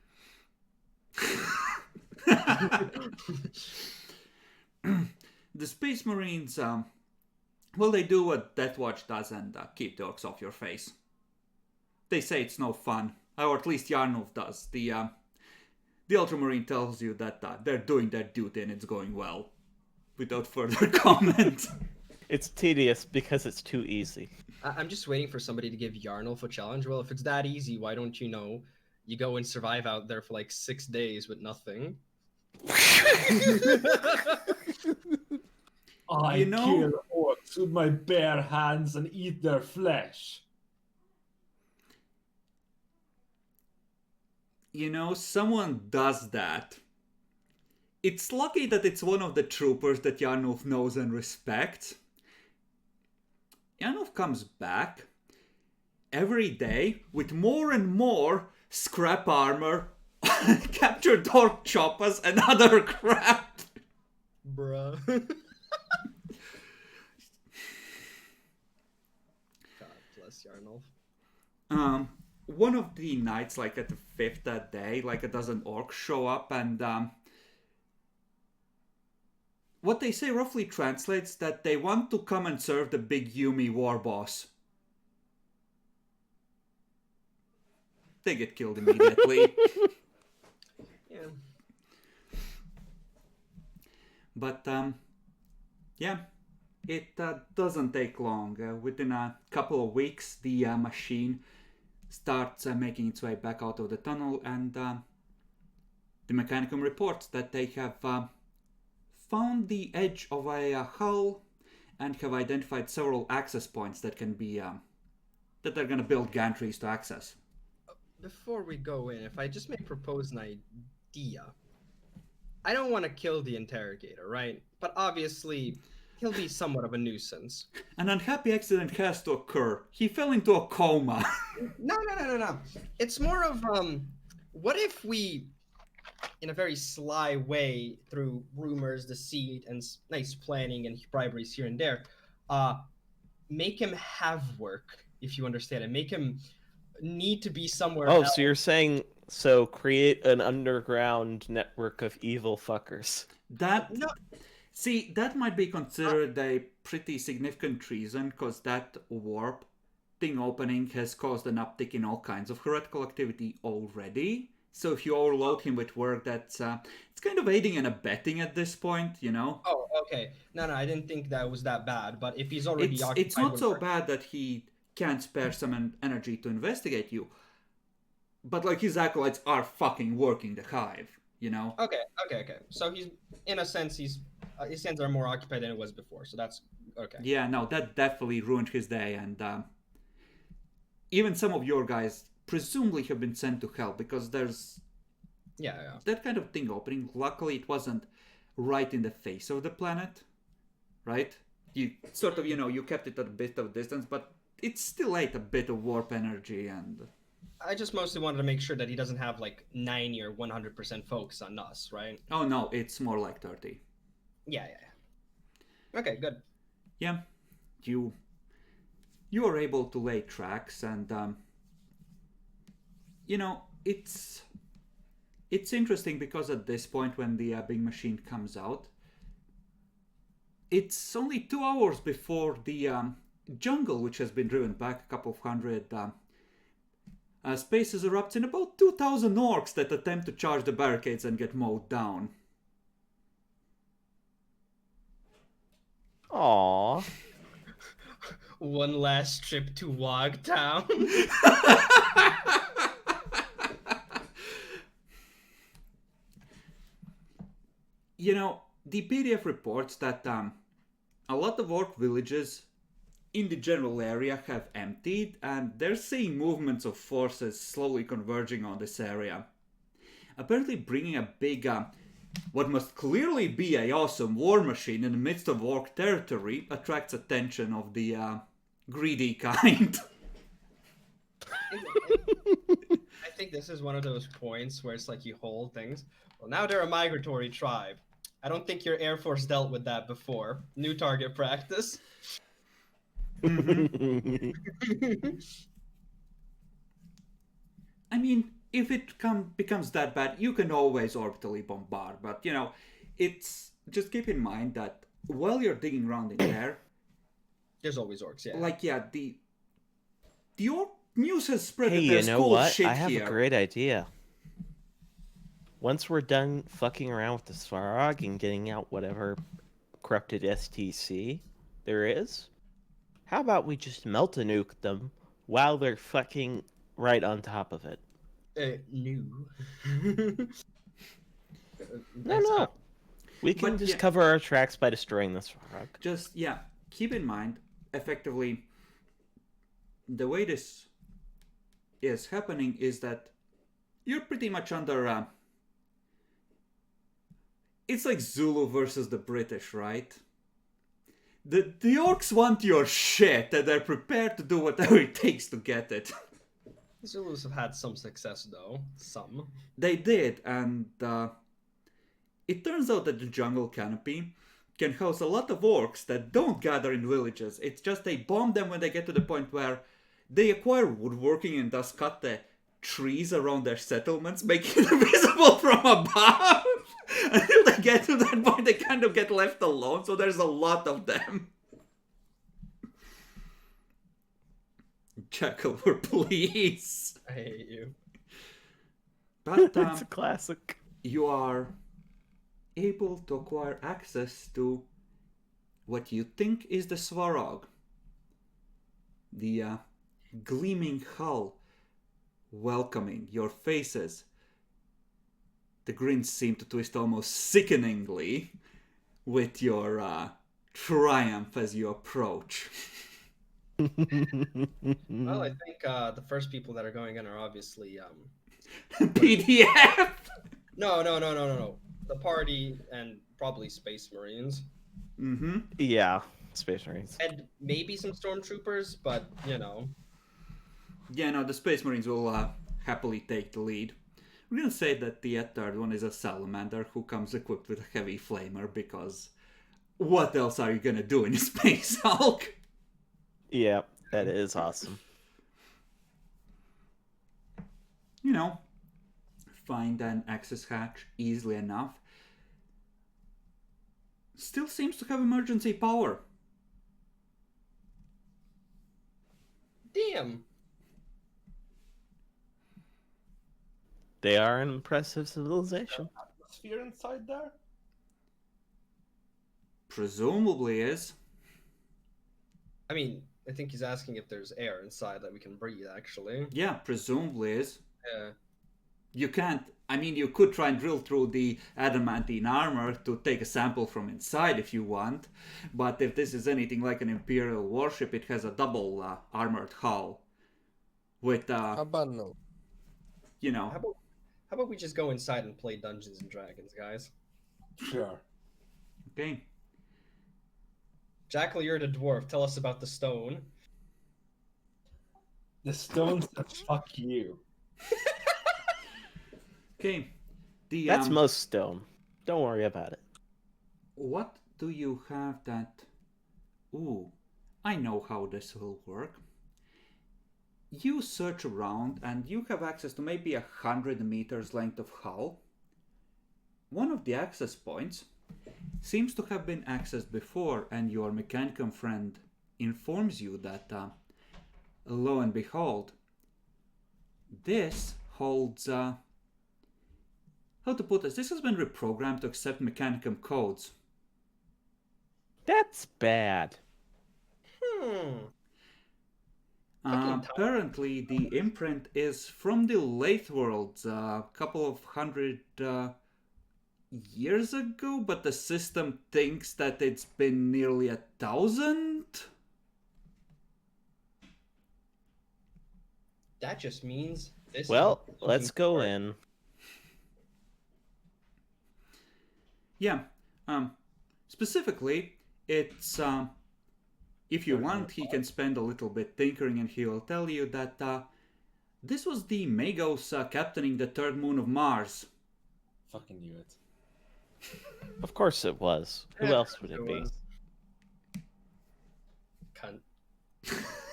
The Space Marines, well, they do what Death Watch does and keep the orcs off your face. They say it's no fun, or at least Yarnulf does. The Ultramarine tells you that they're doing their duty and it's going well, without further comment. It's tedious because it's too easy. I'm just waiting for somebody to give Yarnulf a challenge. Well, if it's that easy, why don't you know? You go and survive out there for like 6 days with nothing. I You know- kill orcs with my bare hands and eat their flesh. You know, someone does that. It's lucky that it's one of the troopers that Yarnulf knows and respects. Yarnulf comes back every day with more and more scrap armor, captured orc choppers, and other crap. Bruh. God bless Yarnulf. One of the nights, like at the 5th that day, like a dozen orcs show up, and what they say roughly translates that they want to come and serve the big Yumi war boss. They get killed immediately. Yeah. But, yeah, it doesn't take long. Within a couple of weeks, the machine starts making its way back out of the tunnel, and the Mechanicum reports that they have found the edge of a hull and have identified several access points that can be that they're going to build gantries to access. Before we go in, if I just may propose an idea. I don't want to kill the interrogator, right? But obviously, he'll be somewhat of a nuisance. An unhappy accident has to occur. He fell into a coma. No. It's more of, what if we, in a very sly way, through rumors, deceit, and nice planning and briberies here and there, make him have work, if you understand it. Make him need to be somewhere Oh, else. so you're saying, so create an underground network of evil fuckers. That No. See, that might be considered a pretty significant reason, because that warp thing opening has caused an uptick in all kinds of heretical activity already. So if you overload him with work, that's it's kind of aiding and abetting at this point, you know? Oh, okay. No, I didn't think that was that bad. But if he's already It's occupied not with so work- bad that he can't spare some energy to investigate you. But, like, his acolytes are fucking working the hive, you know? Okay. So he's, in a sense, his hands are more occupied than it was before. So that's okay. Yeah, no, that definitely ruined his day, and even some of your guys presumably have been sent to help, because there's Yeah. that kind of thing opening. Luckily, it wasn't right in the face of the planet, right? You sort of, you kept it at a bit of distance, but it still ate a bit of warp energy, and I just mostly wanted to make sure that he doesn't have like 90 or 100% focus on us, right? oh no, it's more like 30. Yeah. Okay, good. Yeah, you are able to lay tracks, and it's interesting because at this point, when the big machine comes out, it's only 2 hours before the jungle, which has been driven back a couple of hundred spaces, erupts in about 2,000 orcs that attempt to charge the barricades and get mowed down. Aww. One last trip to Wogtown. The PDF reports that a lot of orc villages in the general area have emptied, and they're seeing movements of forces slowly converging on this area. Apparently bringing a big, what must clearly be a awesome war machine in the midst of orc territory attracts attention of the greedy kind. I think this is one of those points where it's like you hold things. Well, now they're a migratory tribe. I don't think your Air Force dealt with that before. New target practice. I mean, if it becomes that bad, you can always orbitally bombard. But, you know, it's... Just keep in mind that while you're digging around in there... There's always orcs, yeah. Like, yeah, the orc news has spread Hey, that you there's know cool what? shit I have here. a great idea. Once we're done fucking around with the Swarov and getting out whatever corrupted STC there is, how about we just melt a nuke them while they're fucking right on top of it? New. No. We can But, just yeah. cover our tracks by destroying the Swarov. Just, yeah, keep in mind, effectively, the way this is happening is that you're pretty much under... It's like Zulu versus the British, right? The orcs want your shit, and they're prepared to do whatever it takes to get it. The Zulus have had some success, though. Some. They did, and it turns out that the jungle canopy can house a lot of orcs that don't gather in villages. It's just they bomb them when they get to the point where they acquire woodworking and thus cut the trees around their settlements, making them visible from above. Until they get to that point, they kind of get left alone, so there's a lot of them. Jackal, please. I hate you. But It's a classic. you are able to acquire access to what you think is the Swarov. The gleaming hull welcoming your faces. The grins seem to twist almost sickeningly with your triumph as you approach. Well, I think the first people that are going in are obviously PDF! No. The party and probably Space Marines. Mm-hmm. Yeah, Space Marines. And maybe some stormtroopers, but you know. Yeah, no, the Space Marines will happily take the lead. We're gonna say that the third one is a salamander who comes equipped with a heavy flamer, because what else are you gonna do in a Space Hulk? Yeah, that is awesome. You know, find an access hatch easily enough. Still seems to have emergency power. Damn. They are an impressive civilization. Atmosphere inside there? Presumably is. I mean, I think he's asking if there's air inside that we can breathe, actually. Yeah, presumably is. Yeah. You can't... I mean, you could try and drill through the adamantine armor to take a sample from inside if you want. But if this is anything like an Imperial warship, it has a double armored hull. With, How about no? you know... How about we just go inside and play Dungeons and Dragons, guys? Sure. Okay. Jackal, you're the dwarf. Tell us about the stone. The stone said, fuck you. Okay. The, That's most stone. Don't worry about it. what do you have that... Ooh, I know how this will work. You search around and you have access to maybe 100 meters length of hull. One of the access points seems to have been accessed before, and your Mechanicum friend informs you that, lo and behold, this holds... how to put this? This has been reprogrammed to accept Mechanicum codes. That's bad. Apparently, the imprint is from the late worlds, a couple of hundred years ago, but the system thinks that it's been nearly 1,000. That just means this. Well, is let's go in. Yeah, specifically, it's, if you want, he can spend a little bit tinkering and he will tell you that, this was the Magos captaining the third moon of Mars. Fucking knew it. Of course it was. Who else would it be? was. Cunt.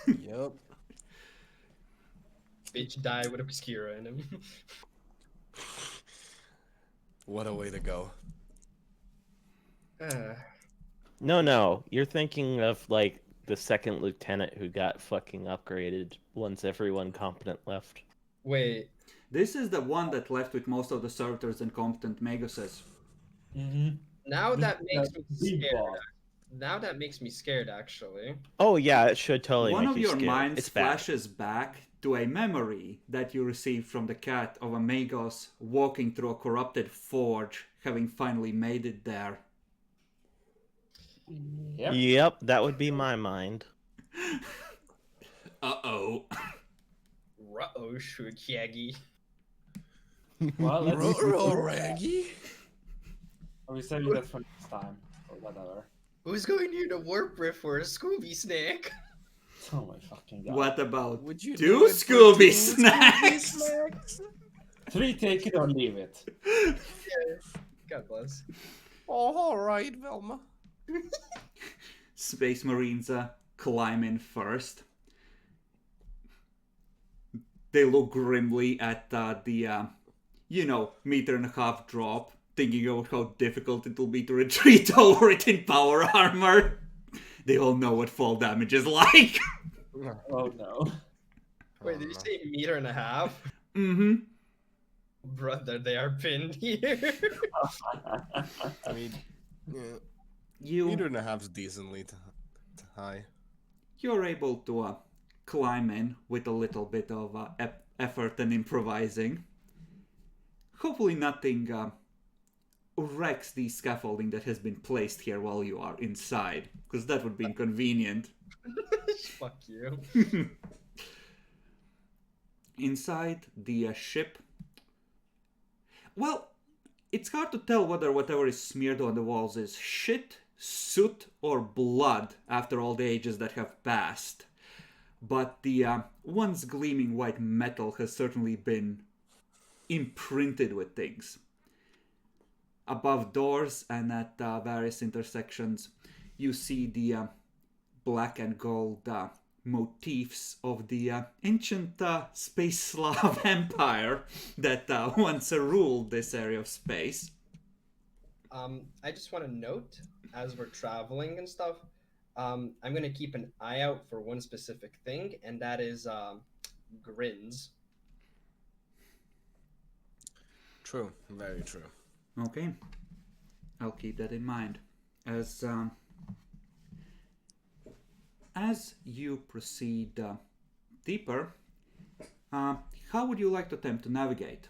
Yep. Bitch die with Obscura in him. What a way to go. No, you're thinking of like the second lieutenant who got fucking upgraded once everyone competent left. Wait, This is the one that left with most of the servitors and competent Maguses. Mm-hmm. now that makes me Big scared. boss. Now that makes me scared, actually. Oh yeah, it should totally One make of you your scared. minds It's bad. flashes back to a memory that you received from the cat of a Magos walking through a corrupted forge, having finally made it there. Yep. Yep, that would be my mind. Uh-oh. Ruh-oh, Shukiagi. Well, let's Raggy? Are we saving that for next time? Or whatever. Who's going near the warp rift for a Scooby Snake? Oh my fucking god. What about Would you two do it for Scooby two snacks? snacks? 3, take it or leave it. God bless. Oh, all right, Velma. Space Marines climb in first. They look grimly at the meter and a half drop, thinking about how difficult it will be to retreat over it in power armor. They all know what fall damage is like. Oh no. Wait, did you say meter and a half? Mm-hmm. Brother, they are pinned here. I mean, yeah, You meter and a half's decently high. you're able to climb in with a little bit of effort and improvising. Hopefully nothing wrecks the scaffolding that has been placed here while you are inside, because that would be inconvenient. Fuck you. Inside the ship, well, it's hard to tell whether whatever is smeared on the walls is shit, soot, or blood after all the ages that have passed. But the once gleaming white metal has certainly been imprinted with things. Above doors and at various intersections, you see the black and gold motifs of the ancient space Slav empire that once ruled this area of space. I just want to note, as we're traveling and stuff, I'm gonna keep an eye out for one specific thing, and that is grins. True, very true. Okay, I'll keep that in mind. As you proceed deeper, how would you like to attempt to navigate?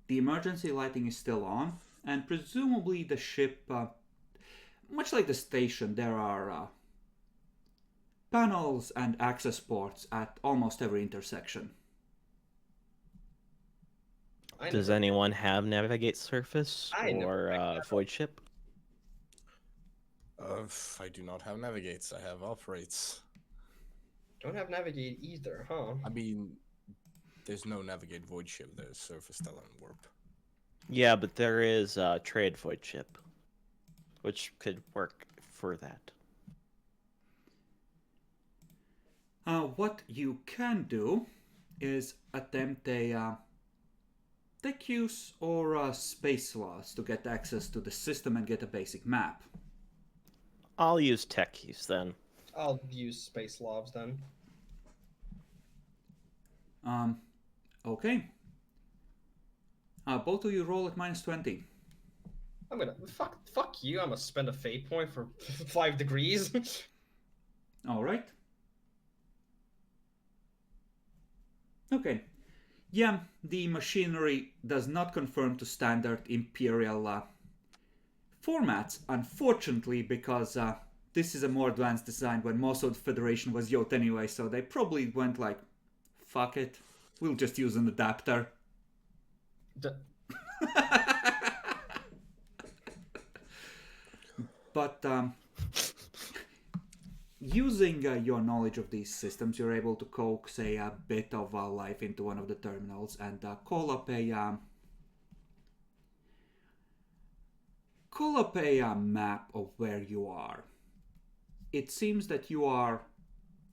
The emergency lighting is still on, and presumably the ship, much like the station, there are panels and access ports at almost every intersection. Does anyone have navigate surface I never or void ship? I do not have navigates. I have operates. Don't have navigate either, huh? I mean, there's no navigate void ship. There's surface stellar and warp. Yeah, but there is trade void ship, which could work for that. What you can do is attempt a tech use or space laws to get access to the system and get a basic map. I'll use tech use then. I'll use space lobs then. Okay. Both of you roll at -20. I'm gonna fuck you. I'm gonna spend a fate point for 5 degrees. All right. Okay. Yeah, the machinery does not conform to standard Imperial formats, unfortunately, because this is a more advanced design when most of the Federation was Yot anyway, so they probably went like, fuck it, we'll just use an adapter. But using your knowledge of these systems, you're able to coax a bit of life into one of the terminals and call up pull up a map of where you are. It seems that you are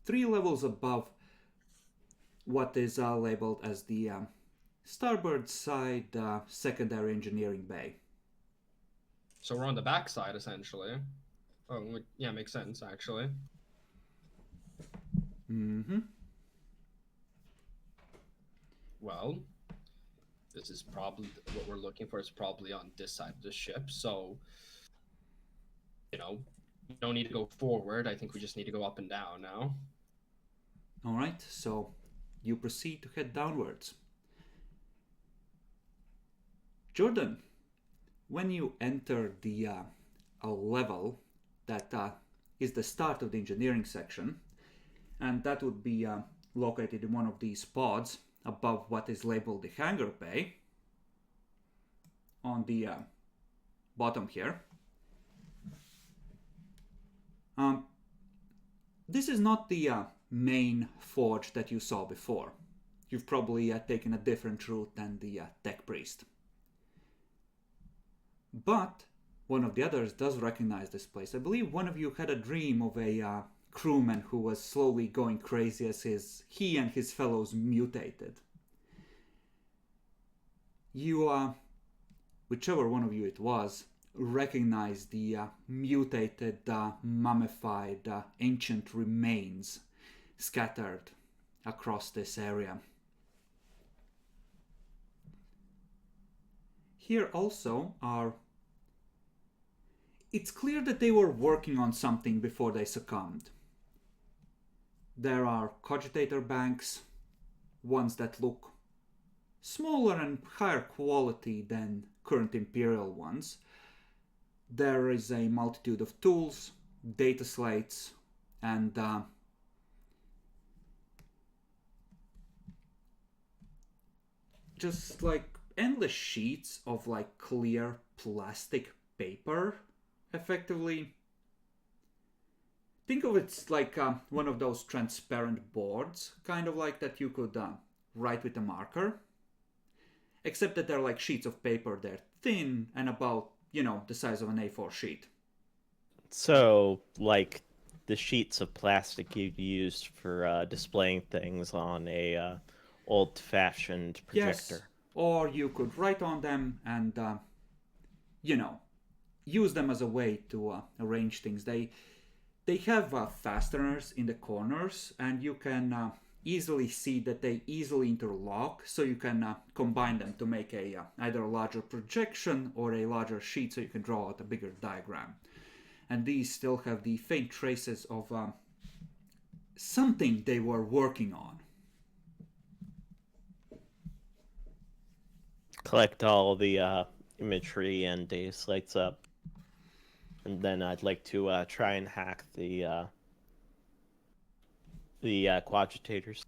3 levels above what is labeled as the starboard side secondary engineering bay. So we're on the back side, essentially. Oh, yeah, makes sense, actually. Mm-hmm. Well, this is probably what we're looking for. Is probably on this side of the ship. So, you know, we don't need to go forward. I think we just need to go up and down now. All right, so you proceed to head downwards. Jordan, when you enter the a level that is the start of the engineering section, and that would be located in one of these pods above what is labeled the hangar bay on the bottom here. This is not the main forge that you saw before. You've probably taken a different route than the tech priest. But one of the others does recognize this place. I believe one of you had a dream of a crewman who was slowly going crazy as he and his fellows mutated. You, whichever one of you it was, recognized the mutated, mummified, ancient remains scattered across this area. Here also are... It's clear that they were working on something before they succumbed. There are cogitator banks, ones that look smaller and higher quality than current Imperial ones. There is a multitude of tools, data slates, and just like endless sheets of like clear plastic paper, effectively. Think of it like one of those transparent boards, kind of like that you could write with a marker. Except that they're like sheets of paper, they're thin and about, you know, the size of an A4 sheet. So, like the sheets of plastic you used for displaying things on a old-fashioned projector. Yes, or you could write on them and, you know, use them as a way to arrange things. They have fasteners in the corners, and you can easily see that they easily interlock, so you can combine them to make a either a larger projection or a larger sheet, so you can draw out a bigger diagram. And these still have the faint traces of something they were working on. Collect all the imagery and data slates up, and then I'd like to try and hack the cogitators.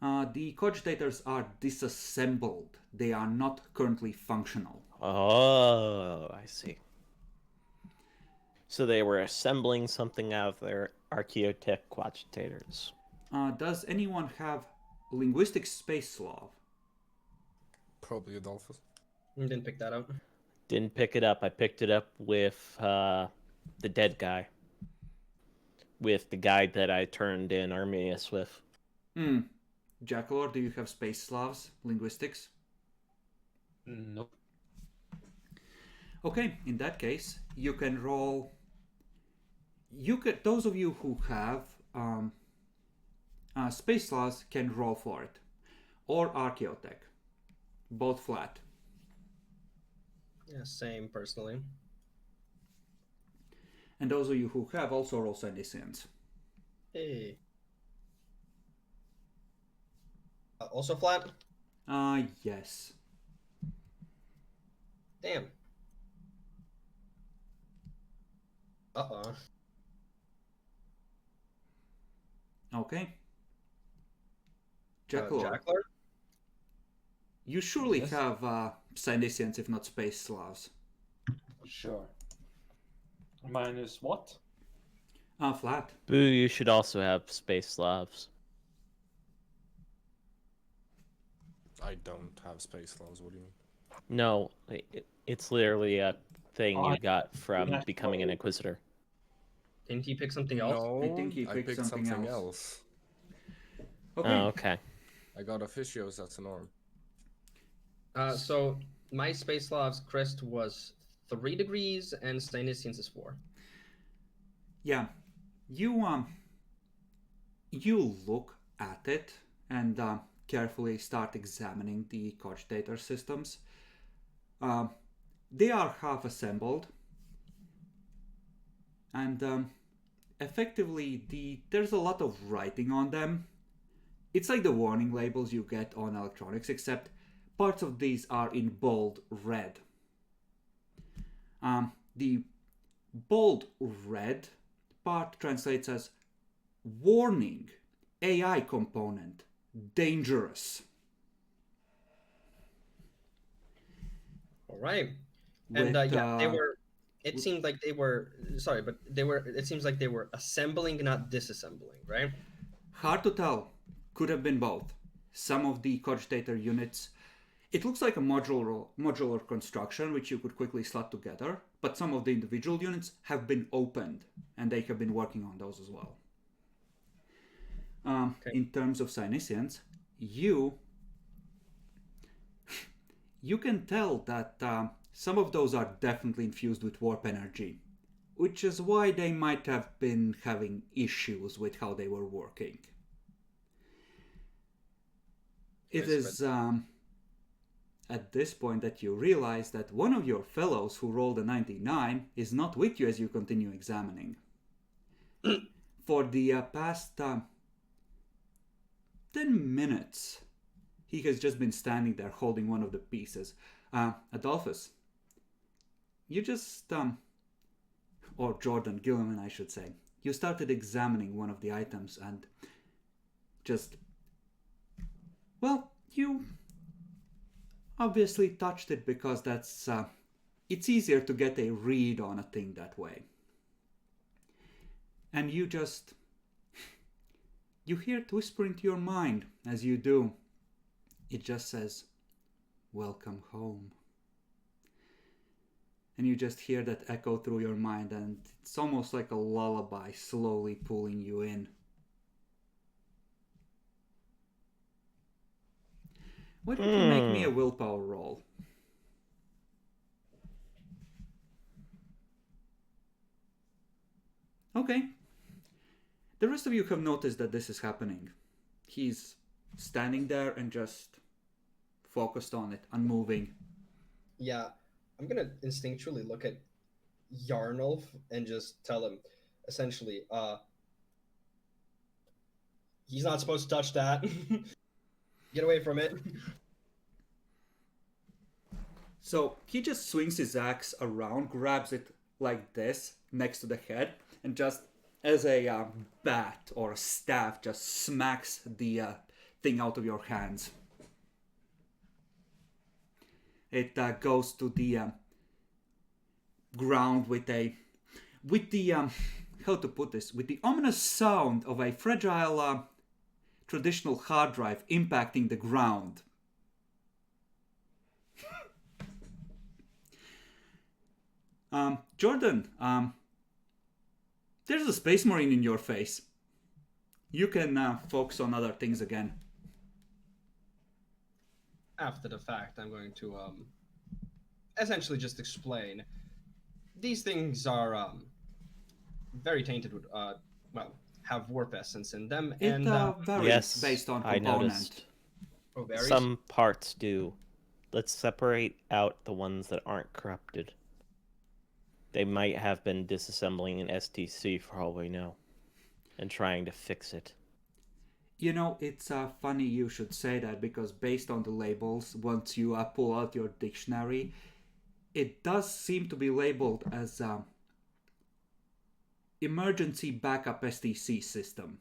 The cogitators are disassembled. They are not currently functional. Oh, I see. So they were assembling something out of their archaeotech cogitators. Does anyone have linguistic space Slav? Probably Adolphus. Didn't pick that up. Didn't pick it up. I picked it up with the dead guy. With the guy that I turned in Arminius with. Jackalor, do you have space Slavs, linguistics? Nope. Okay, in that case, you can roll... Those of you who have space Slavs can roll for it. Or Archaeotech. Both flat. Yeah, same personally. And those of you who have also roll Science. Hey. Also flat? Yes. Damn. Uh-oh. Okay. Jackalor. Jackler? You surely Yes. have Psionics, if not space Slavs. Sure. Minus what? Flat. Boo, you should also have space Slavs. I don't have space laws. What do you mean? No, it's literally thing Oh, you got from that's becoming an right. Inquisitor. Didn't he pick something else? No, I think he I picked picked something something else. else. Okay. Oh, okay. I got Officios at Sonorum. So my Space Slav's crest was 3 degrees and Steinician's is 4. Yeah, you you look at it and carefully start examining the cogitator systems. They are half assembled, and effectively there's a lot of writing on them. It's like the warning labels you get on electronics, except parts of these are in bold red. The bold red part translates as warning, AI component, dangerous. All right. And With, yeah, they were. It seemed like they were. Sorry, but they were. It seems like they were assembling, not disassembling, right? Hard to tell. Could have been both. Some of the cogitator units, it looks like a modular construction which you could quickly slot together, but some of the individual units have been opened and they have been working on those as well. In terms of Cynicians, you can tell that some of those are definitely infused with warp energy, which is why they might have been having issues with how they were working. It is at this point that you realize that one of your fellows who rolled a 99 is not with you as you continue examining. For the past 10 minutes, he has just been standing there holding one of the pieces. Adolphus, you just, or Jordan Gilliman, I should say, you started examining one of the items and just, well, you obviously touched it because that's, it's easier to get a read on a thing that way. And you just, you hear it whisper into your mind as you do. It just says, "Welcome home." And you just hear that echo through your mind, and it's almost like a lullaby slowly pulling you in. Why don't you make me a willpower roll? Okay. The rest of you have noticed that this is happening. He's standing there and just focused on it, unmoving. Yeah, I'm gonna instinctually look at Yarnulf and just tell him, essentially, he's not supposed to touch that. Get away from it. So he just swings his axe around, grabs it like this next to the head, and just as a bat or a staff just smacks the thing out of your hands. It goes to the ground with the how to put this, with the ominous sound of a fragile traditional hard drive impacting the ground. Jordan, there's a Space Marine in your face. You can focus on other things again. After the fact, I'm going to essentially just explain. These things are very tainted with have warp essence in them, It and varies Yes, based on I component. noticed. oh, varies. Some parts do. Let's separate out the ones that aren't corrupted. They might have been disassembling an STC for all we know, and trying to fix it. You know, it's funny you should say that, because based on the labels, once you pull out your dictionary, it does seem to be labeled as emergency backup STC system.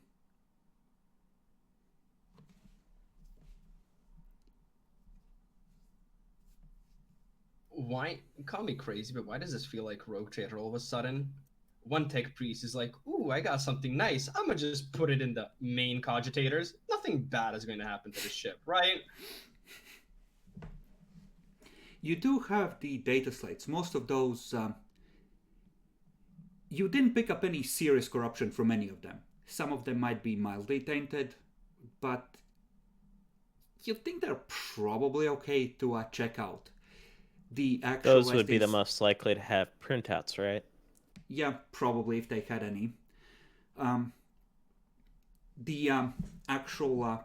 Why? Call me crazy, but why does this feel like Rogue Trader all of a sudden? One tech priest is like, "Ooh, I got something nice. I'm gonna just put it in the main cogitators. Nothing bad is going to happen to the ship, right?" You do have the data slates. Most of those, you didn't pick up any serious corruption from any of them. Some of them might be mildly tainted, but you think they're probably okay to check out. The actual Those would be the STs most likely to have printouts, right? Yeah, probably if they had any. The actual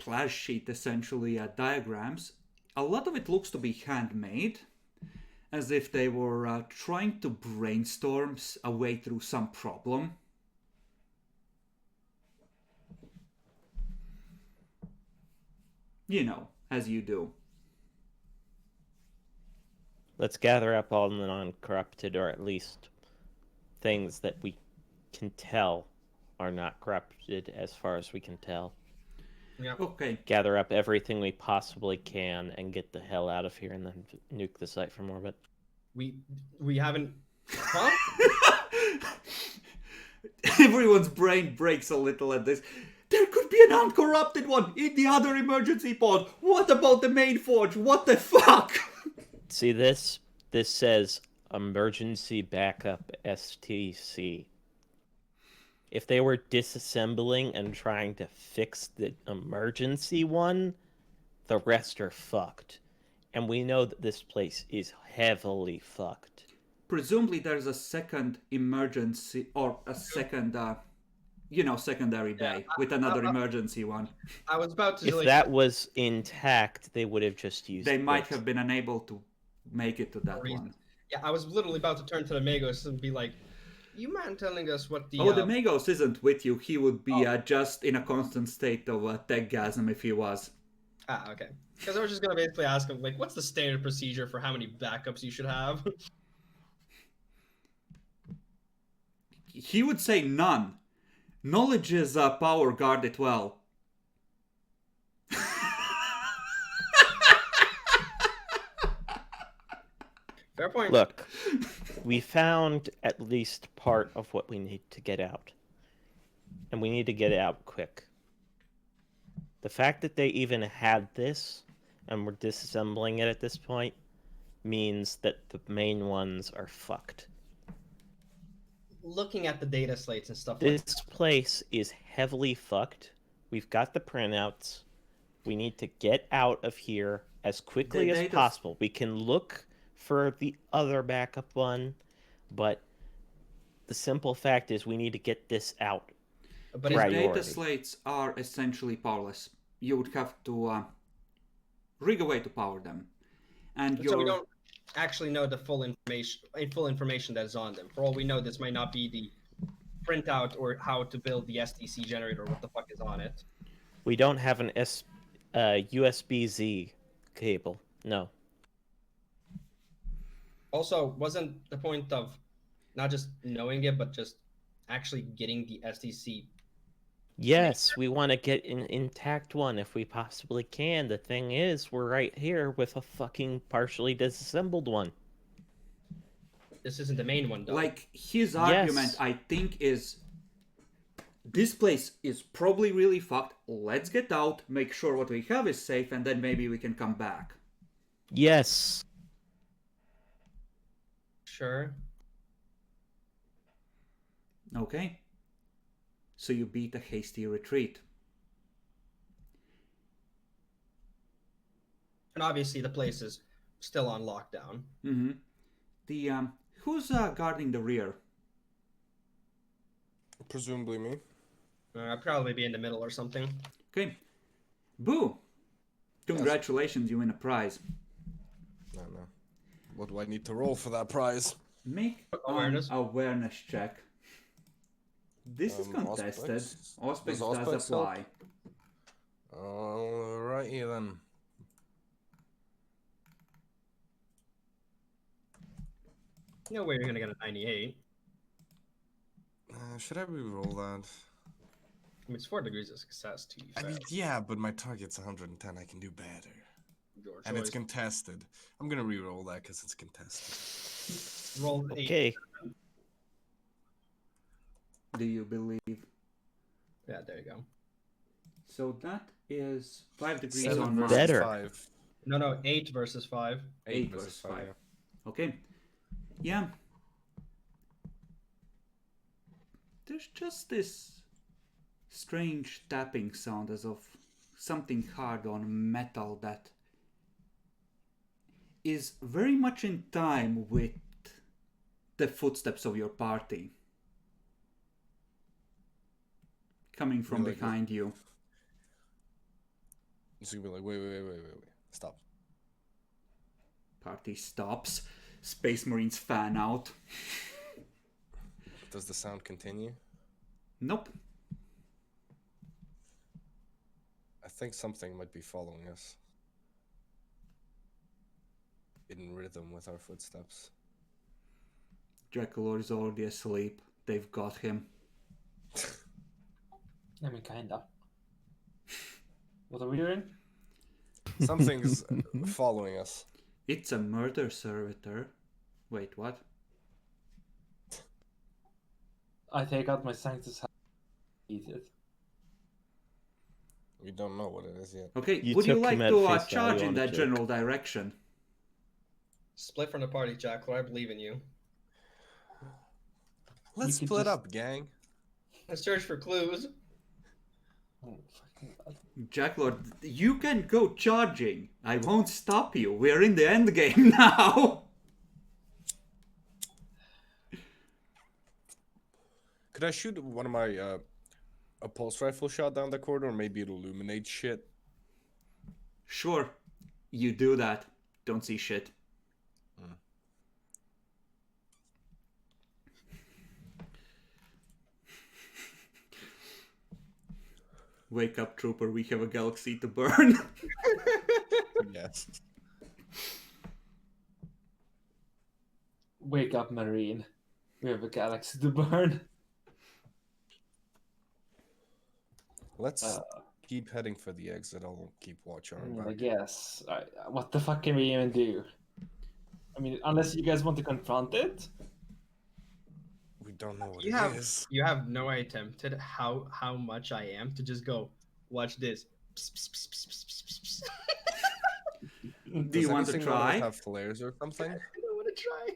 splash sheet, essentially, diagrams, a lot of it looks to be handmade, as if they were trying to brainstorm a way through some problem. You know, as you do. Let's gather up all the non-corrupted, or at least things that we can tell are not corrupted as far as we can tell. Yeah. Okay. Gather up everything we possibly can and get the hell out of here and then nuke the site from orbit. We haven't. Huh? Everyone's brain breaks a little at this. There could be an uncorrupted one in the other emergency pod. What about the main forge? What the fuck? See this? This says emergency backup STC. If they were disassembling and trying to fix the emergency one, the rest are fucked. And we know that this place is heavily fucked. Presumably there's a second emergency, or a second, secondary bay with another emergency one. I was about to. If that was intact, they would have just used They might it. have been unable to make it to that one. Yeah, I was literally about to turn to the Magos and be like, "You mind telling us what the?" The Magos isn't with you. He would be just in a constant state of techgasm if he was. Ah, okay. Because I was just gonna basically ask him, like, what's the standard procedure for how many backups you should have? He would say none. Knowledge is power, guard it well. Fair point. Look, we found at least part of what we need to get out. And we need to get it out quick. The fact that they even had this, and we're disassembling it at this point, means that the main ones are fucked. Looking at the data slates and stuff This like that. place is heavily fucked. We've got the printouts. We need to get out of here as quickly as possible. We can look for the other backup one, but the simple fact is we need to get this out. But His Priority. data slates are essentially powerless. You would have to rig a way to power them. And so we don't actually know the full information that is on them. For all we know, this might not be the printout or how to build the STC generator or what the fuck is on it. We don't have an USB-Z cable. No. Also, wasn't the point of not just knowing it, but just actually getting the STC? Yes, we want to get an intact one if we possibly can. The thing is, we're right here with a fucking partially disassembled one. This isn't the main one, though. Like, his argument, I think, is this place is probably really fucked. Let's get out, make sure what we have is safe, and then maybe we can come back. Yes. Sure. Okay. So you beat a hasty retreat. And obviously the place is still on lockdown. Mm-hmm. The who's guarding the rear? Presumably me. I'd probably be in the middle or something. Okay. Boo! Congratulations, you win a prize. No. What do I need to roll for that prize? Make Awareness. an awareness check. This is contested. Auspex does apply. Alrighty then. No way you're gonna get a 98. Should I re-roll that? I mean, it's 4 degrees of success to you. I mean, yeah, but my target's 110. I can do better. Your And it's choice. contested. I'm gonna re-roll that because it's contested. Roll an 8. Okay. Do you believe? Yeah, there you go. So that is 5 degrees Seven on versus Mars. Better. 5. No, 8 versus 5. 8 versus 5. yeah. Okay. Yeah. There's just this strange tapping sound as of something hard on metal that is very much in time with the footsteps of your party coming from Like behind you. It's gonna be like, wait, stop. Party stops. Space Marines fan out. Does the sound continue? Nope. I think something might be following us. In rhythm with our footsteps. Draculor is already asleep. They've got him. I mean, kinda. What are we doing? Something's following us. It's a murder servitor. Wait, what? I take out my Sanctus hat. Eat it. We don't know what it is yet. Okay, You would you took like him at to face charge value in on a that joke. general direction? Split from the party, Jackler. I believe in you. Let's could split just- up, gang. Let's search for clues. Oh, fucking God. Jacklord, you can go charging. I won't stop you. We're in the end game now. Could I shoot one of my a pulse rifle shot down the corridor? Maybe it illuminates shit. Sure, you do that. Don't see shit. Wake up, trooper. We have a galaxy to burn. Yes. Wake up, Marine. We have a galaxy to burn. Let's keep heading for the exit. I'll keep watch on our I back. guess. What the fuck can we even do? I mean, unless you guys want to confront it. We don't know what You it have is. you have no idea tempted how much I am to just go watch this. Do you want to Does anything one of us try? have flares or something? I don't want to try.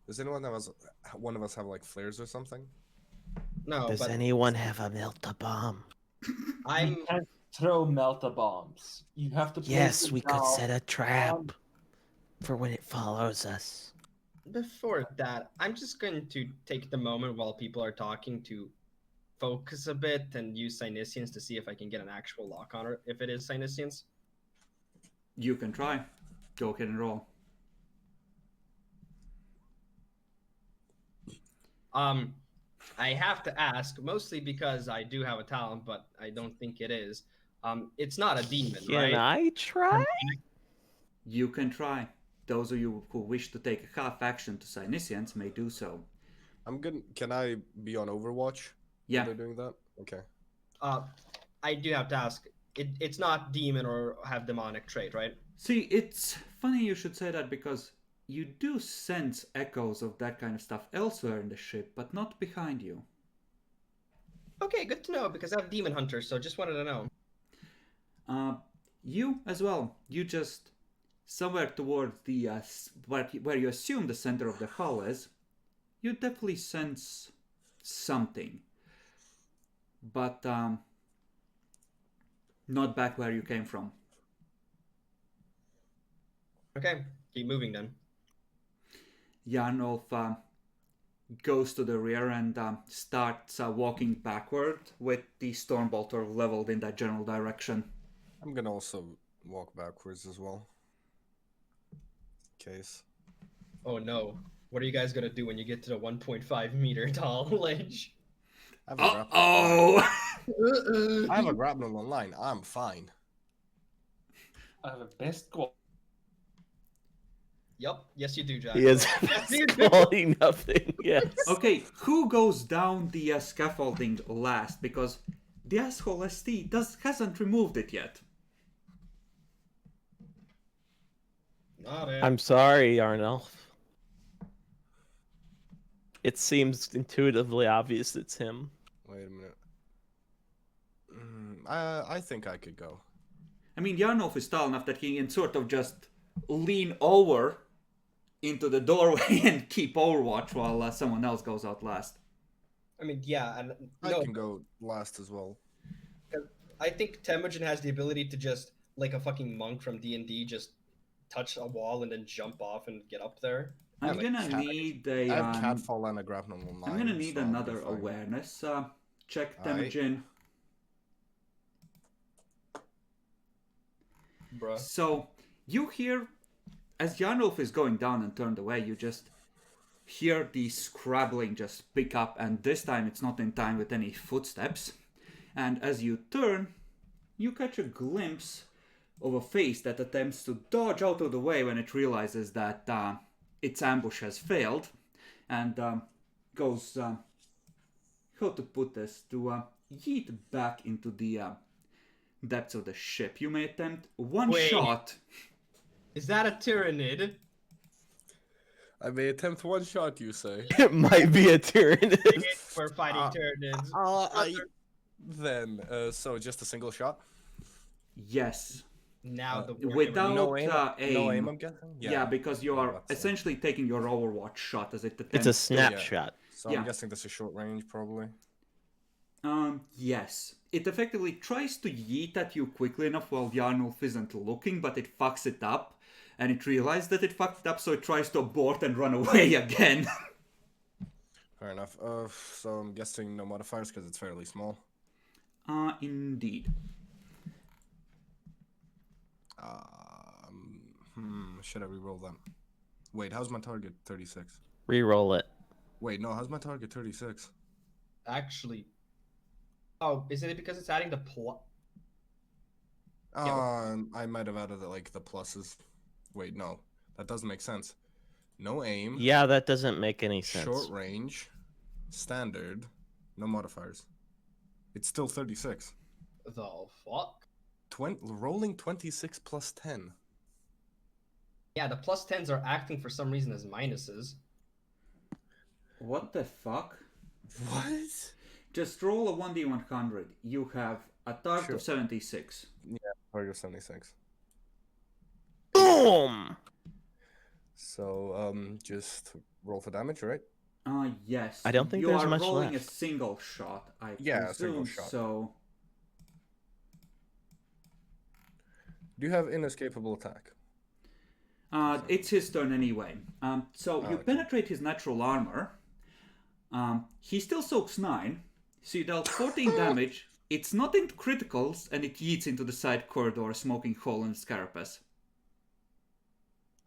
Does one of us have like flares or something? No, Does but anyone have a melta bomb? I'm You can't throw melta bombs. You have to. Place Yes, them we could down. set a trap for when it follows us. before that. I'm just going to take the moment while people are talking to focus a bit and use Cynesians to see if I can get an actual lock on her. If it is Cynesians, You can try. Go ahead and roll. I have to ask, mostly because I do have a talent, but I don't think it is. It's not a demon, Can right? I try? You can try. Those of you who wish to take a half action to Cynesians may do so. I'm good. Can I be on Overwatch? Yeah. When they're doing that? Okay. I do have to ask. It's not demon or have demonic trait, right? See, it's funny you should say that because you do sense echoes of that kind of stuff elsewhere in the ship, but not behind you. Okay, good to know because I have demon hunter, so just wanted to know. You as well. You just somewhere towards the where you assume the center of the hull is. You definitely sense something, but not back where you came from. Okay, keep moving then. Yarnolf goes to the rear and starts walking backward with the Stormbolter leveled in that general direction. I'm gonna also walk backwards as well. Case. Oh no. What are you guys gonna do when you get to the 1.5 meter tall ledge? I have a grapnel Uh-oh! I have a grapnel online. I'm fine. I have a best goal. Yup, yes you do, Jack. He is Yes, you do. calling nothing. Yes. Okay, who goes down the scaffolding last? Because the asshole ST hasn't removed it yet. Not it. I'm sorry, Arnulf. It seems intuitively obvious it's him. Wait a minute. I think I could go. I mean, Yarnov is tall enough that he can sort of just lean over into the doorway and keep overwatch while someone else goes out last. I mean, yeah, and I no, can go last as well. I think Temujin has the ability to just, like a fucking monk from D&D, just touch a wall and then jump off and get up there. I'm have a gonna cat- need I a. have Catfall and a Grapnel 9. I'm gonna need so I'll be another fine. awareness check, Aye. Temujin. Bruh. So you hear, as Yarnov is going down and turned away, you just hear the scrabbling just pick up, and this time it's not in time with any footsteps. And as you turn, you catch a glimpse of a face that attempts to dodge out of the way when it realizes that its ambush has failed, and goes, how to put this, to yeet back into the depths of the ship. You may attempt one Wait. shot. Is that a Tyrannid? I may attempt one shot, you say. It might be a Tyrannid. We're fighting Tyrannids. So just a single shot? Yes. Now the Without No aim, aim. no aim, I'm guessing? Yeah, because you are that's it. essentially taking your Overwatch shot as it attempts. It's a to- snapshot. So Yeah. I'm guessing that's a short range, probably. Yes. It effectively tries to yeet at you quickly enough while Yarnulf isn't looking, but it fucks it up. And it realized that it fucked it up, so it tries to abort and run away again. Fair enough. So I'm guessing no modifiers because it's fairly small. Indeed. Should I reroll that? Wait, how's my target 36? Reroll it. Wait, no, how's my target 36? Actually. Oh, is it because it's adding the plus? I might have added the pluses. Wait, no, that doesn't make sense. No aim. Yeah, that doesn't make any sense. Short range, standard, no modifiers. It's still 36. The fuck? Rolling 26 plus 10. Yeah, the plus 10s are acting for some reason as minuses. What the fuck? What? Just roll a 1d100. You have a target Sure. of 76. Target 76. Boom! So, just roll for damage, right? Yes. I don't think you there's are much rolling left. a single shot, I Yeah, a single presume, shot. so... Do you have inescapable attack? It's his turn anyway. So you okay. penetrate his natural armor. He still soaks 9, so you dealt 14 damage. It's not in criticals, and it yeets into the side corridor, a smoking hole in its carapace.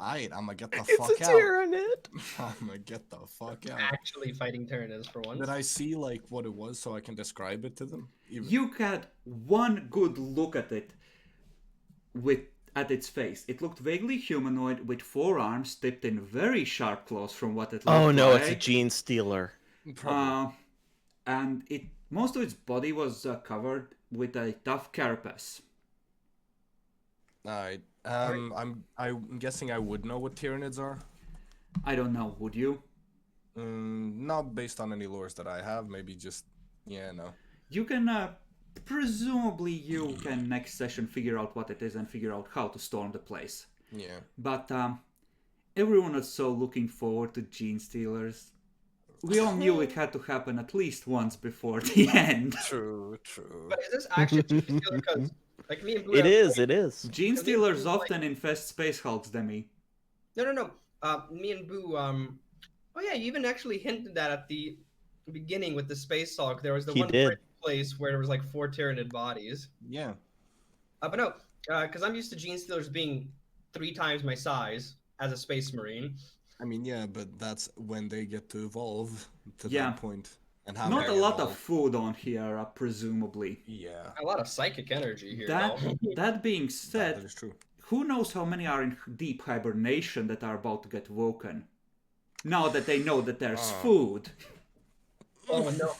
Alright, I'm gonna get the It's fuck a out. Tyrannid! I'm gonna get the fuck out. Actually fighting Tyrannids for once. Did I see what it was so I can describe it to them? You had one good look at it at its face. It looked vaguely humanoid with 4 arms tipped in very sharp claws from what it looked Oh no, like. it's a gene stealer. Probably. And most of its body was covered with a tough carapace. Alright. I'm guessing I would know what Tyranids are. I don't know, would you? Not based on any lores that I have. Maybe just no. You can, presumably you can next session figure out what it is and figure out how to storm the place. Yeah. But everyone was so looking forward to Gene Stealers. We all knew it had to happen at least once before the end. True. But is this actually Gene Stealer? Because, like, me and Blue It have- is. Gene Because Stealers it was often infest Space Hulks, Demi. No. Me and Boo, oh yeah, you even actually hinted that at the beginning with the Space Hulk. There was the He one did. place where there was like 4 Tyrannid bodies. Yeah. But no, because I'm used to Gene Stealers being 3 times my size as a Space Marine. I mean, yeah, but that's when they get to evolve to Yeah. that point. And how Not they a lot of evolve. food on here, presumably. Yeah. A lot of psychic energy here. That though. that being That said, is true. who knows how many are in deep hibernation that are about to get woken? Now that they know that there's food. Oh no,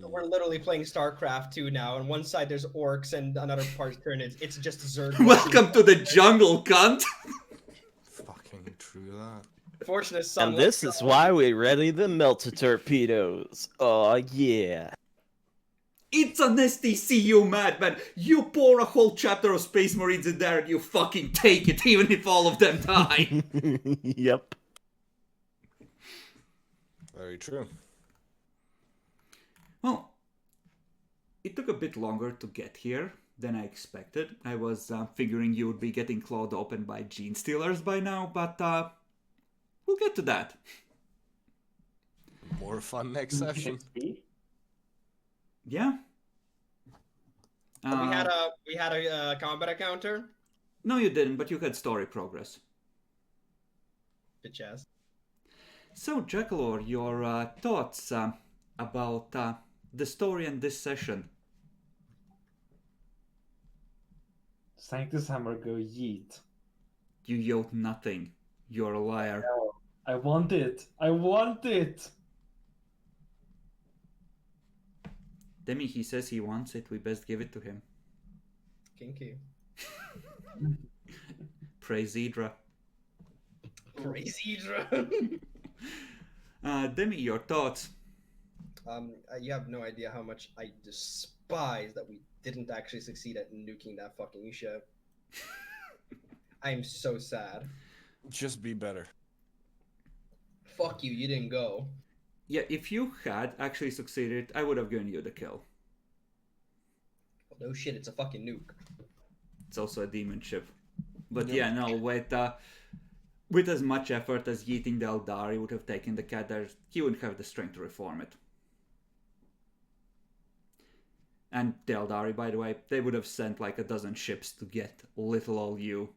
we're literally playing StarCraft 2 now. On one side there's orcs and another part's Tyranids. It's just Zerg. Welcome to the jungle, cunt! Fucking true that. Fortunate son. And this is why we ready the melter torpedoes. Oh yeah. It's an STC, you madman! You pour a whole chapter of Space Marines in there and you fucking take it, even if all of them die! Yep. Very true. Well, it took a bit longer to get here than I expected. I was figuring you would be getting clawed open by gene stealers by now, but we'll get to that. More fun next session. Yeah. We had a combat encounter. No, you didn't, but you had story progress. Bitch ass. So, Jackalor, your thoughts about the story and this session? Sanctus Hammer go yeet. You yelled nothing. You're a liar. No, I want it. I want it. Demi, he says he wants it. We best give it to him. Kinky. Praise Zedra. Crazy. Demi, your thoughts? You have no idea how much I despise that we didn't actually succeed at nuking that fucking ship. I'm so sad. Just be better. Fuck you, you didn't go. Yeah, if you had actually succeeded, I would have given you the kill. Well, no shit, it's a fucking nuke. It's also a demon ship. But Yep. yeah, no, with as much effort as yeeting the Eldari would have taken the cat there, he wouldn't have the strength to reform it. And the Eldari, by the way, they would have sent like a dozen ships to get little old you.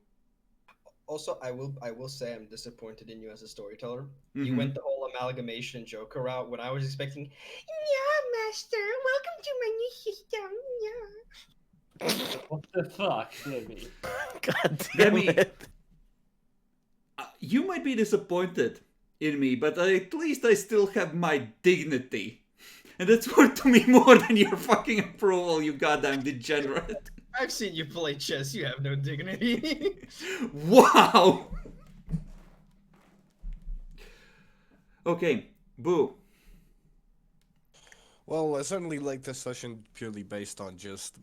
Also, I will say I'm disappointed in you as a storyteller. Mhm. You went the whole amalgamation Joker route when I was expecting, yeah, master, welcome to my new system, yeah. What the fuck, Demi? God damn Demi, it. You might be disappointed in me, but at least I still have my dignity. And that's worth to me more than your fucking approval, you goddamn degenerate. I've seen you play chess, you have no dignity. Wow! Okay, Boo. Well, I certainly like this session purely based on just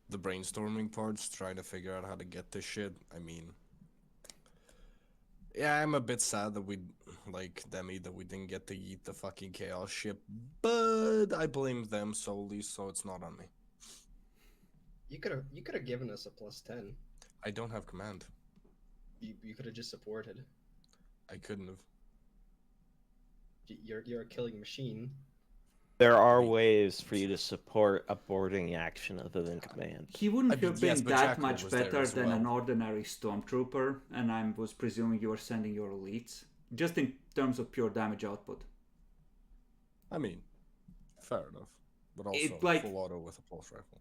the brainstorming parts, trying to figure out how to get this shit. I mean, yeah, I'm a bit sad that we, like Demi, that we didn't get to eat the fucking chaos ship, but I blame them solely, so it's not on me. You could have given us a +10. I don't have command. You could have just supported. I couldn't have. You're a killing machine. There are ways for you to support a boarding action other than command. He wouldn't I mean, have been yes, but that Jackal much was there better as than an well. ordinary stormtrooper, and I was presuming you were sending your elites. Just in terms of pure damage output. I mean, fair enough. But also It, like- full auto with a pulse rifle.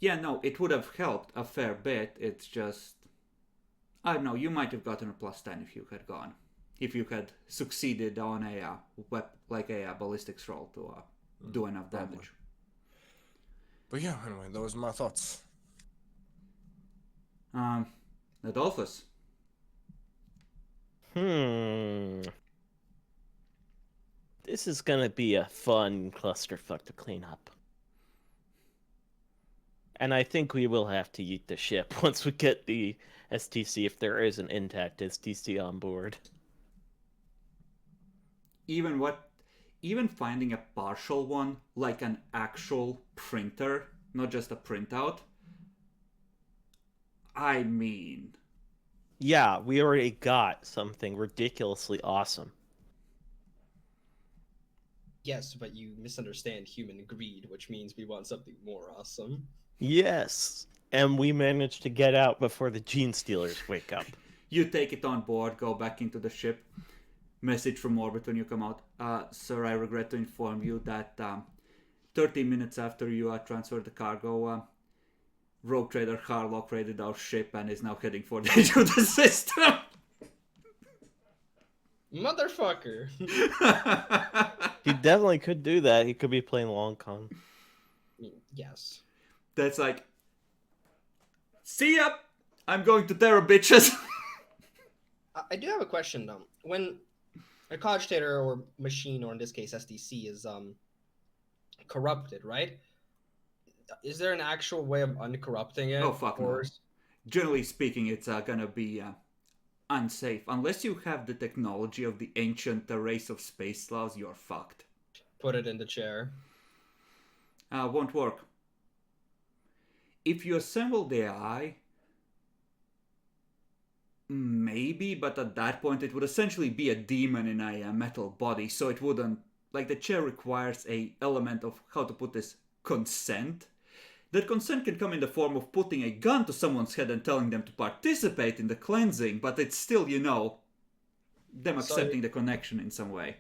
Yeah, no, it would have helped a fair bit. It's just... I don't know, you might have gotten a +10 if you had gone. If you had succeeded on a ballistics roll to do enough Probably. damage. But yeah, anyway, those are my thoughts. Adolphus. This is gonna be a fun clusterfuck to clean up. And I think we will have to eat the ship once we get the STC, if there is an intact STC on board. Even finding a partial one, like an actual printer, not just a printout. I mean... Yeah, we already got something ridiculously awesome. Yes, but you misunderstand human greed, which means we want something more awesome. Yes, and we managed to get out before the gene stealers wake up. You take it on board, go back into the ship. Message from orbit when you come out. Sir, I regret to inform you that 30 minutes after you transferred the cargo, Rogue Trader Harlock raided our ship and is now heading for the edge of the system. Motherfucker! He definitely could do that. He could be playing long con. Yes. That's like, see ya! I'm going to Terra, bitches! I do have a question, though. When a cogitator or machine, or in this case SDC, is corrupted, right? Is there an actual way of uncorrupting it? Oh, fuck no. or... Generally speaking, it's gonna be unsafe. Unless you have the technology of the ancient race of space Slavs, you're fucked. Put it in the chair. Won't work. If you assemble the AI, maybe, but at that point it would essentially be a demon in a metal body, so it wouldn't... Like, the chair requires a element of, how to put this, consent. That consent can come in the form of putting a gun to someone's head and telling them to participate in the cleansing, but it's still, you know, them accepting the connection in some way.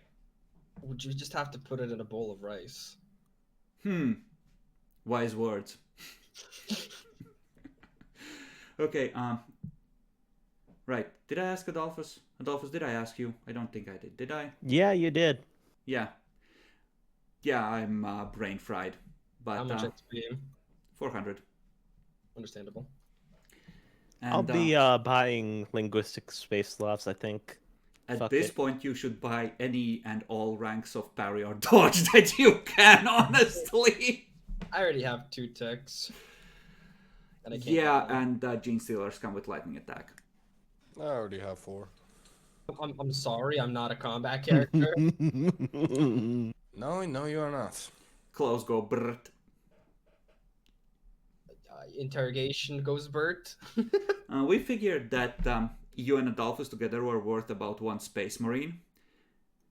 Would you just have to put it in a bowl of rice? Wise words. Okay, right. Did I ask Adolphus? Adolphus, did I ask you? I don't think I did. Did I? Yeah, you did. Yeah. Yeah, I'm brain fried. But How much XP? 400. Understandable. And, I'll be buying linguistic space Slavs, I think. at fuck this it. point, you should buy any and all ranks of parry or dodge that you can, honestly. I already have 2 ticks. And I can't Yeah, get one. and Gene Stealers come with lightning attack. I already have 4. I'm sorry, I'm not a combat character. No, you are not. Close go brrt. Interrogation goes Bert. We figured that you and Adolphus together were worth about 1 Space Marine.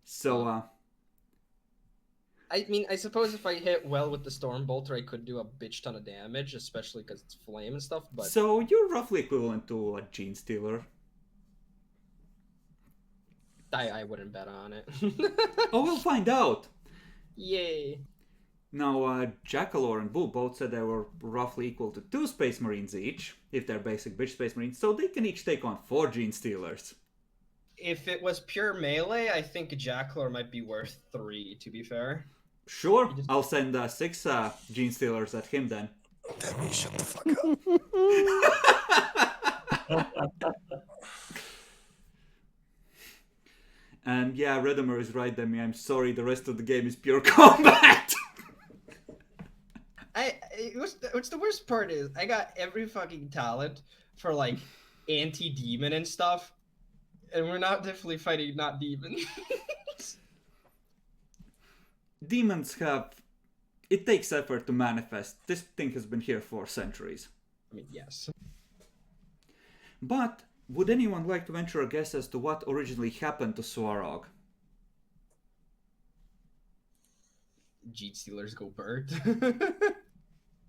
So, I mean, I suppose if I hit well with the Storm Bolter, I could do a bitch ton of damage, especially because it's flame and stuff, but... so you're roughly equivalent to a Gene Stealer. I wouldn't bet on it. Oh, we'll find out! Yay. Now, Jackalor and Boo both said they were roughly equal to 2 Space Marines each, if they're basic bitch Space Marines, so they can each take on 4 Gene Stealers. If it was pure melee, I think Jackalor might be worth 3, to be fair. Sure, I'll send 6 Gene Stealers at him then. Demi, shut the fuck up. And yeah, Redemer is right, Demi. I'm sorry, the rest of the game is pure combat. What's the worst part is I got every fucking talent for like anti-demon and stuff, and we're not definitely fighting not demons. Demons have... It takes effort to manifest. This thing has been here for centuries. I mean, yes. But would anyone like to venture a guess as to what originally happened to Swarov? Gene Stealers go Bert.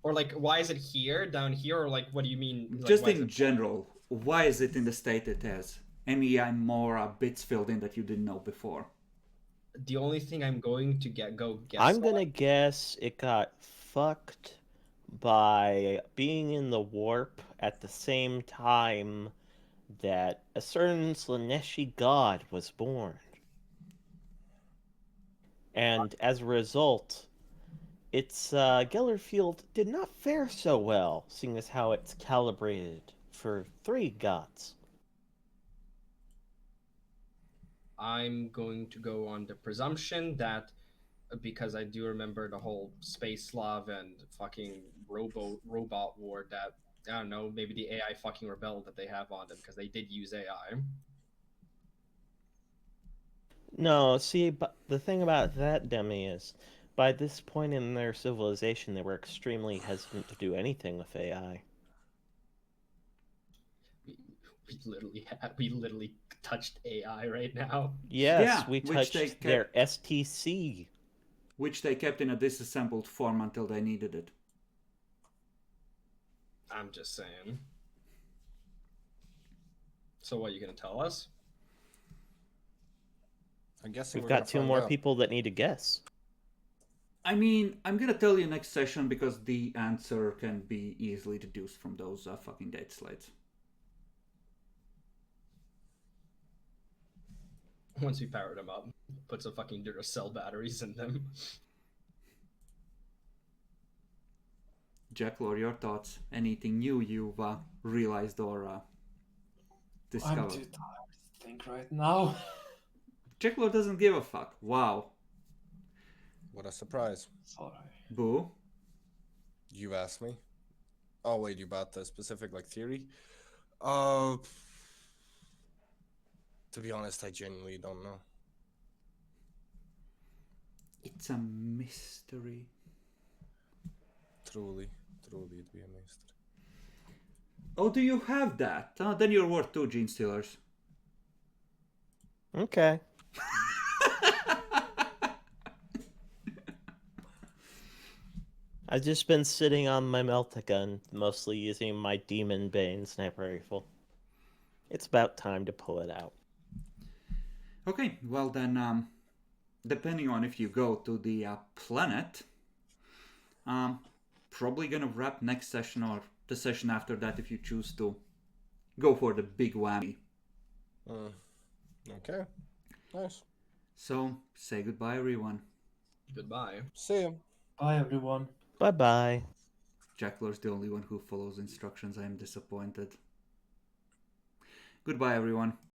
Or like, why is it here, down here, or like, what do you mean? Like, Just why is in it- general, why is it in the state it has? Any more bits filled in that you didn't know before? The only thing I'm going to guess I'm on- gonna guess it got fucked by being in the warp at the same time that a certain Slaneshi god was born. And as a result, its Geller field did not fare so well, seeing as how it's calibrated for 3 gods. I'm going to go on the presumption that, because I do remember the whole Space Slav and fucking robot war, that, I don't know, maybe the AI fucking rebelled that they have on them, because they did use AI. No, see, but the thing about that, Demi, is by this point in their civilization, they were extremely hesitant to do anything with AI. We literally touched AI right now. Yes, Yeah, we which they touched their STC. Which they kept in a disassembled form until they needed it. I'm just saying. So what, you gonna tell us? I guess We've got 2 more people that need to guess. I mean, I'm gonna tell you next session because the answer can be easily deduced from those fucking date slates. Once we powered them up, put some fucking Duracell batteries in them. Jacklor, your thoughts? Anything new you've realized or discovered? I'm too tired to think right now. Jacklor doesn't give a fuck. Wow. What a surprise. Sorry. Boo? You asked me. Oh wait, you bought the specific like theory? To be honest, I genuinely don't know. It's a mystery. Truly, it'd be a mystery. Oh, do you have that? Then you're worth 2 gene stealers. Okay. I've just been sitting on my Meltagun, mostly using my Demon Bane sniper rifle. It's about time to pull it out. Okay, well then, depending on if you go to the planet, probably gonna wrap next session or the session after that if you choose to go for the big whammy. Okay. Nice. So, say goodbye, everyone. Goodbye. See ya. Bye, everyone. Bye-bye. Jacklor's the only one who follows instructions. I am disappointed. Goodbye, everyone.